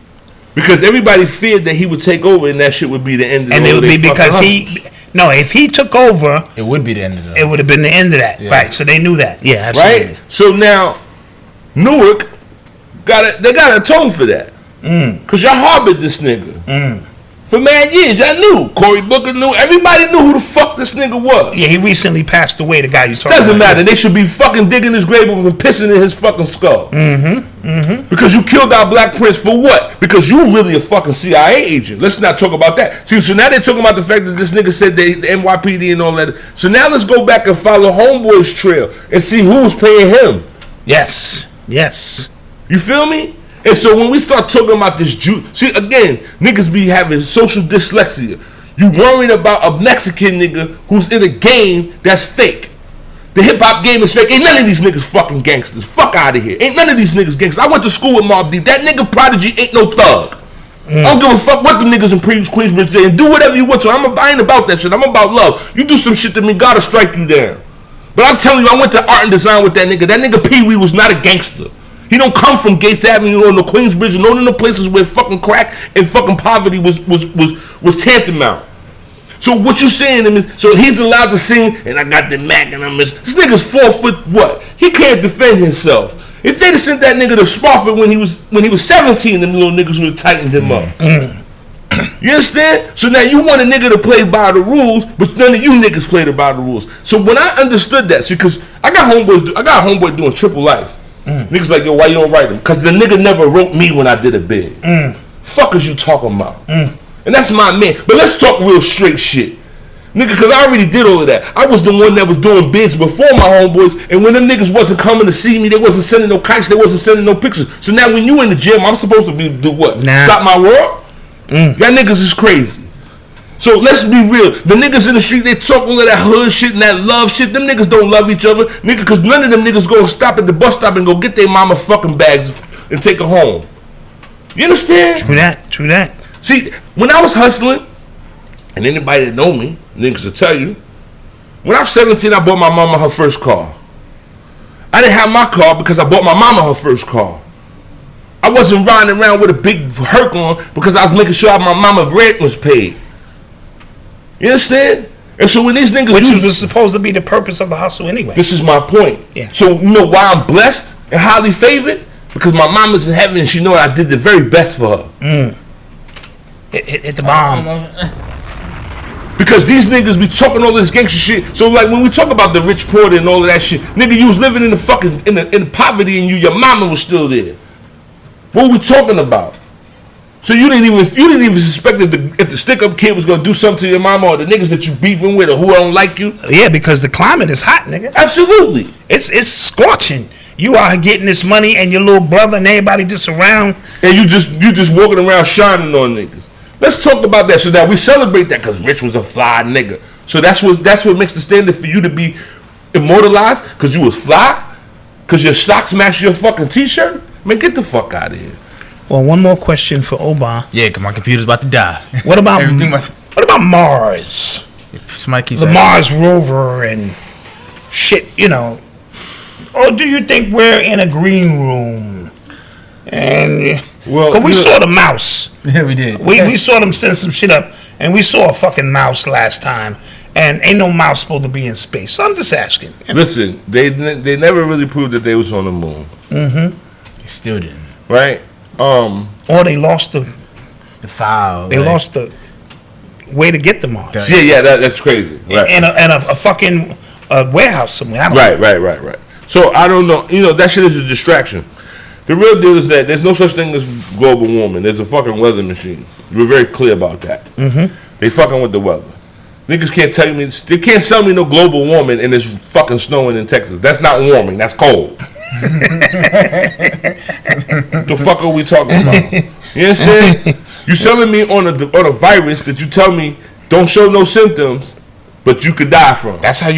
Because everybody feared that he would take over and that shit would be the end of and it would be because if he took over, it would be the end of that. It would have been the end of that. Yeah. Right. So they knew that. Yeah, absolutely. Right? So now Newark they got to atone for that. Cause y'all harbored this nigga. For mad years. Y'all knew. Cory Booker knew. Everybody knew who the fuck this nigga was. Yeah, he recently passed away, the guy you talking about. Doesn't matter. They should be fucking digging his grave and pissing in his fucking skull. Because you killed our Black Prince for what? Because you really a fucking CIA agent. Let's not talk about that. See, so now they're talking about the fact that this nigga said the NYPD and all that. So now let's go back and follow Homeboy's trail and see who's paying him. Yes. You feel me? And so when we start talking about this see, again, niggas be having social dyslexia. You worried about a Mexican nigga who's in a game that's fake. The hip-hop game is fake. Ain't none of these niggas fucking gangsters. Fuck out of here. Ain't none of these niggas gangsters. I went to school with Mobb Deep. That nigga Prodigy ain't no thug. I don't give a fuck what the niggas in Queensbridge say. And do whatever you want to. I ain't about that shit. I'm about love. You do some shit to me, gotta strike you down. But I'm telling you, I went to art and design with that nigga. That nigga Pee-wee was not a gangster. He don't come from Gates Avenue or the Queensbridge and none of the places where fucking crack and fucking poverty was tantamount. So what you saying to me? So he's allowed to sing, and I got the Mac and I'm this nigga's 4 foot what? He can't defend himself. If they'd have sent that nigga to Spofford when he was 17, them little niggas would have tightened him up. You understand? So now you want a nigga to play by the rules, but none of you niggas play by the rules. So when I understood that, see, because I got a homeboy doing Triple Life. Niggas like, yo, why you don't write him? Because the nigga never wrote me when I did a bid. Fuck is you talking about? And that's my man. But let's talk real straight shit. Nigga, because I already did all of that. I was the one that was doing bids before my homeboys, and when them niggas wasn't coming to see me, they wasn't sending no kites, they wasn't sending no pictures. So now when you in the gym, I'm supposed to do what? Stop my world? Y'all niggas is crazy. So let's be real. The niggas in the street, they talk all of that hood shit and that love shit. Them niggas don't love each other. Nigga, because none of them niggas go and stop at the bus stop and go get their mama fucking bags and take her home. You understand? True that. See, when I was hustling, and anybody that know me, niggas will tell you, when I was 17, I bought my mama her first car. I didn't have my car because I bought my mama her first car. I wasn't riding around with a big Herc on because I was making sure my mama's rent was paid. You understand? And so when these niggas... Which was supposed to be the purpose of the hustle anyway. This is my point. Yeah. So you know why I'm blessed and highly favored? Because my mama's in heaven and she know I did the very best for her. Hit the bomb. Because these niggas be talking all this gangster shit. So like when we talk about the rich poor and all of that shit, nigga, you was living in the fucking in poverty and your mama was still there. What are we talking about? So you didn't even suspect that if the stick up kid was gonna do something to your mama or the niggas that you beefing with or who don't like you? Yeah, because the climate is hot, nigga. Absolutely. It's scorching. You are getting this money and your little brother and everybody just around. And you just walking around shining on niggas. Let's talk about that so that we celebrate that because Rich was a fly nigga. So that's what makes the standard for you to be immortalized because you was fly? Because your socks match your fucking t-shirt? Man, get the fuck out of here. Well, one more question for Oba. Yeah, because my computer's about to die. What about Mars? Somebody keeps the Mars rover and shit, you know. Or do you think we're in a green room? And we saw the mouse. Yeah, we did. We saw them send some shit up, and we saw a fucking mouse last time. And ain't no mouse supposed to be in space. So I'm just asking. Listen, they never really proved that they was on the moon. Mm-hmm. They still didn't. Right? Or they lost the file. They lost the way to get to Mars. Yeah, that's crazy. Right. And a fucking warehouse somewhere. I don't know. Right. So I don't know. You know, that shit is a distraction. The real deal is that there's no such thing as global warming. There's a fucking weather machine. We're very clear about that. Mm-hmm. They fucking with the weather. Niggas can't tell me. They can't sell me no global warming and it's fucking snowing in Texas. That's not warming. That's cold. The fuck are we talking about? You know what I'm saying? You selling me on a virus that you tell me don't show no symptoms, but you could die from. That's how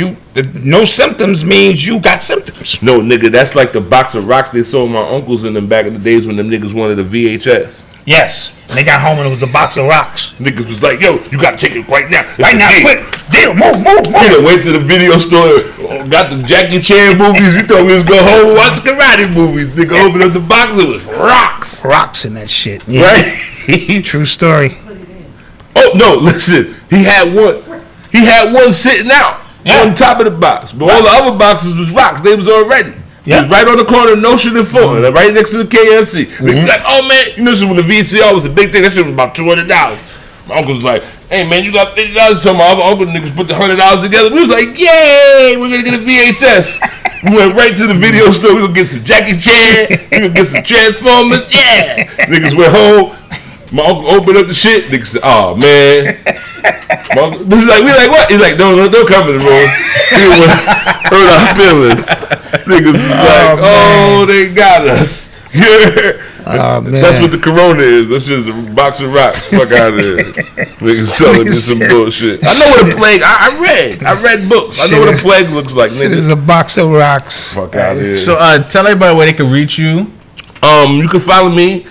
no symptoms means you got symptoms. No, nigga, that's like the box of rocks they sold my uncles in them back in the days when them niggas wanted a VHS. Yes, and they got home and it was a box of rocks. Niggas was like, yo, you gotta take it right now. Right now, quick. Deal, move. Nigga went to the video store, got the Jackie Chan movies. You thought we was going home and watch karate movies. Nigga opened up the box, it was rocks. Rocks in that shit. Yeah. Right? True story. Oh, no, listen. He had one sitting out on top of the box. But all the other boxes was rocks. They was already. It was right on the corner of Notion and Fulton, right next to the KFC. Mm-hmm. Like, oh man, you know, this is when the VCR was a big thing. That shit was about $200. My uncle was like, hey man, you got $50. Told my other uncle niggas put the $100 together. We was like, yay, we're gonna get a VHS. We went right to the video store. We gonna get some Jackie Chan. We gonna get some Transformers. Yeah. Niggas went home. My uncle opened up the shit. Niggas said, oh man. We like what? He's like, don't come in the room. He hurt our feelings. Niggas is like, oh, they got us. Oh, man. That's what the corona is. That's just a box of rocks. Fuck out of here. Niggas selling me some bullshit. I know what a plague. I read books. I know what a plague looks like. Shit is a box of rocks. Fuck out of here. So tell everybody where they can reach you. You can follow me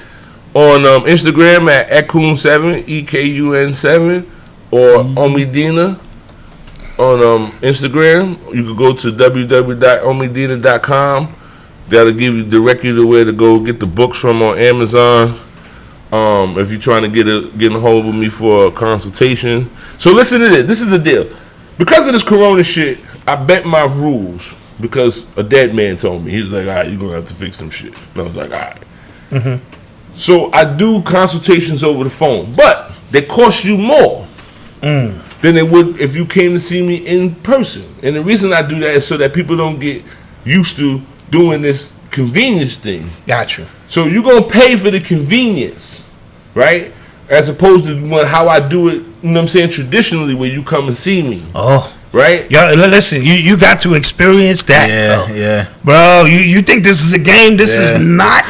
on Instagram at Ekun7, EKUN7, or OMIDINA on Instagram. You can go to www.omidina.com. That'll direct you to where to go get the books from on Amazon. If you're trying to get a hold of me for a consultation. So listen to this. This is the deal. Because of this corona shit, I bent my rules because a dead man told me. He was like, all right, you're going to have to fix some shit. And I was like, all right. Mm-hmm. So I do consultations over the phone, but they cost you more than they would if you came to see me in person. And the reason I do that is so that people don't get used to doing this convenience thing. Gotcha. So you're going to pay for the convenience, right? As opposed to how I do it, you know what I'm saying, traditionally where you come and see me. Oh. Right? Yo, listen, you got to experience that. Yeah. Bro, you think this is a game? This is not.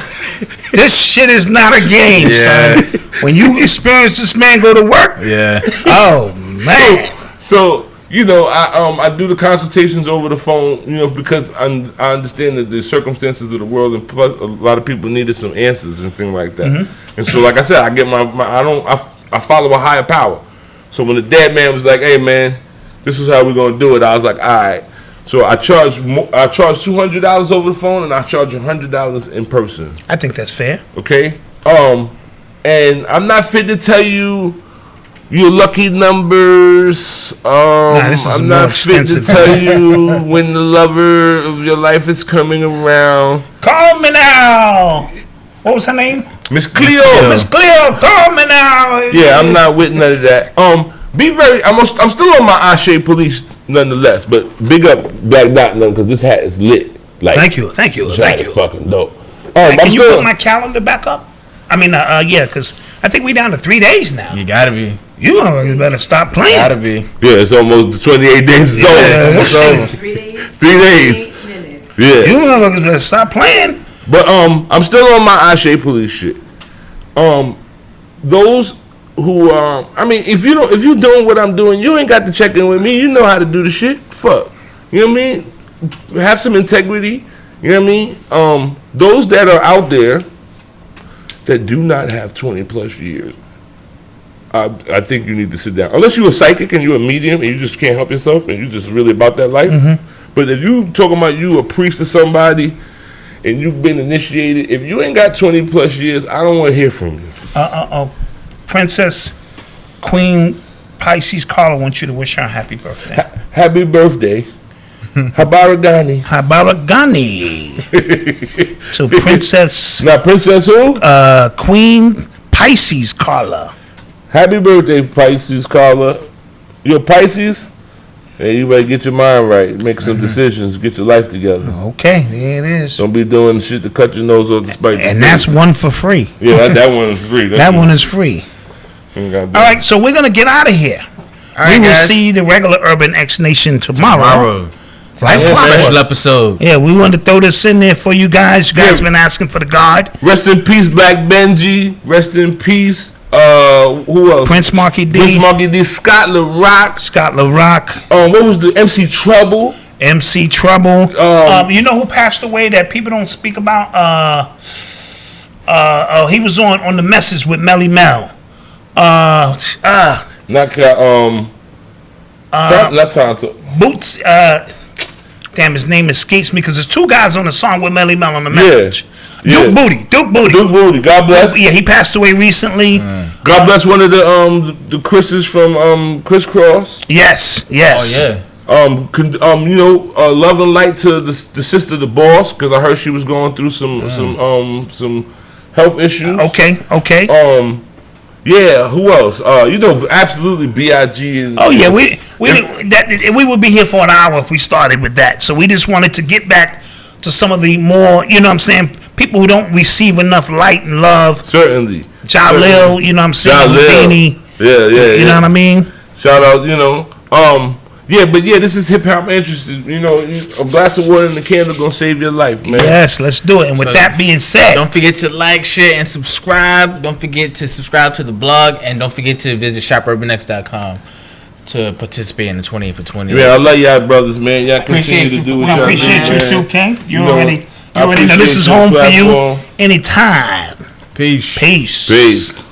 This shit is not a game, son. When you experience this man go to work. Yeah. Oh, man. So you know, I do the consultations over the phone, you know, because I understand that the circumstances of the world, and plus a lot of people needed some answers and things like that. Mm-hmm. And so, like I said, I get I follow a higher power. So when the dead man was like, "Hey, man, this is how we're gonna do it," I was like, "All right." So I charge $200 over the phone, and I charge $100 in person. I think that's fair. Okay. And I'm not fit to tell you your lucky numbers. I'm not fit to tell you when the lover of your life is coming around. Call me now. What was her name? Miss Cleo. Miss Cleo, call me now. Yeah, I'm not with none of that. Be very. I'm still on my Ashe police nonetheless, but big up Black Dot and them because this hat is lit. Like, thank you. Fucking dope. Can you put my calendar back up? I mean, yeah, because I think we down to 3 days now. You gotta be. You better stop playing. Gotta be. Yeah, it's almost 28 days. It's over. 3 days. Yeah. You better stop playing. But I'm still on my Ashe police shit. Those who I mean, if you doing what I'm doing, you ain't got to check in with me. You know how to do the shit. Fuck. You know what I mean? Have some integrity. You know what I mean? Those that are out there that do not have 20 plus years, I think you need to sit down. Unless you're a psychic and you're a medium and you just can't help yourself and you just really about that life. Mm-hmm. But if you talking about you a priest or somebody and you've been initiated, if you ain't got 20 plus years, I don't want to hear from you. Princess Queen Pisces Carla wants you to wish her a happy birthday. Happy birthday. Habaragani. To Princess. Now, Princess who? Queen Pisces Carla. Happy birthday, Pisces Carla. You're Pisces? Hey, you better get your mind right. Make some decisions. Get your life together. Okay, there it is. Don't be doing shit to cut your nose off despite your And that's one for free. Yeah, that one is free. That one is free. All right, so we're going to get out of here. We will see the regular Urban X Nation tomorrow. Special episode. Yeah, we wanted to throw this in there for you guys. You guys been asking for the guard. Rest in peace, Black Benji. Rest in peace. Who else? Prince Marky D. Scott LaRock. What was the MC Trouble? You know who passed away that people don't speak about? He was on the Message with Melly Mel. Not Toronto. Boots. Damn, his name escapes me because there's two guys on the song with Melly Mel on the Message. Duke Booty. God bless. Yeah, he passed away recently. God bless one of the Chris's from Criss Cross. Yes. Oh yeah. Love and light to the sister, the boss, because I heard she was going through some health issues. Okay. Yeah, who else? Absolutely B.I.G. and we would be here for an hour if we started with that. So we just wanted to get back to some of the more, you know what I'm saying, people who don't receive enough light and love. Certainly. Jalil, you know what I'm saying? Jalil. Yeah. You know what I mean? Shout out, this is hip hop interested. A glass of water and a candle gonna save your life, man. Yes, let's do it. And with that being said, don't forget to like, share, and subscribe. Don't forget to subscribe to the blog, and don't forget to visit shopurbanax.com to participate in the 20 for 20. Yeah, I love y'all brothers, man. Y'all continue to do what y'all do. I appreciate you too, King. You already know this is home for you anytime. Peace. Peace.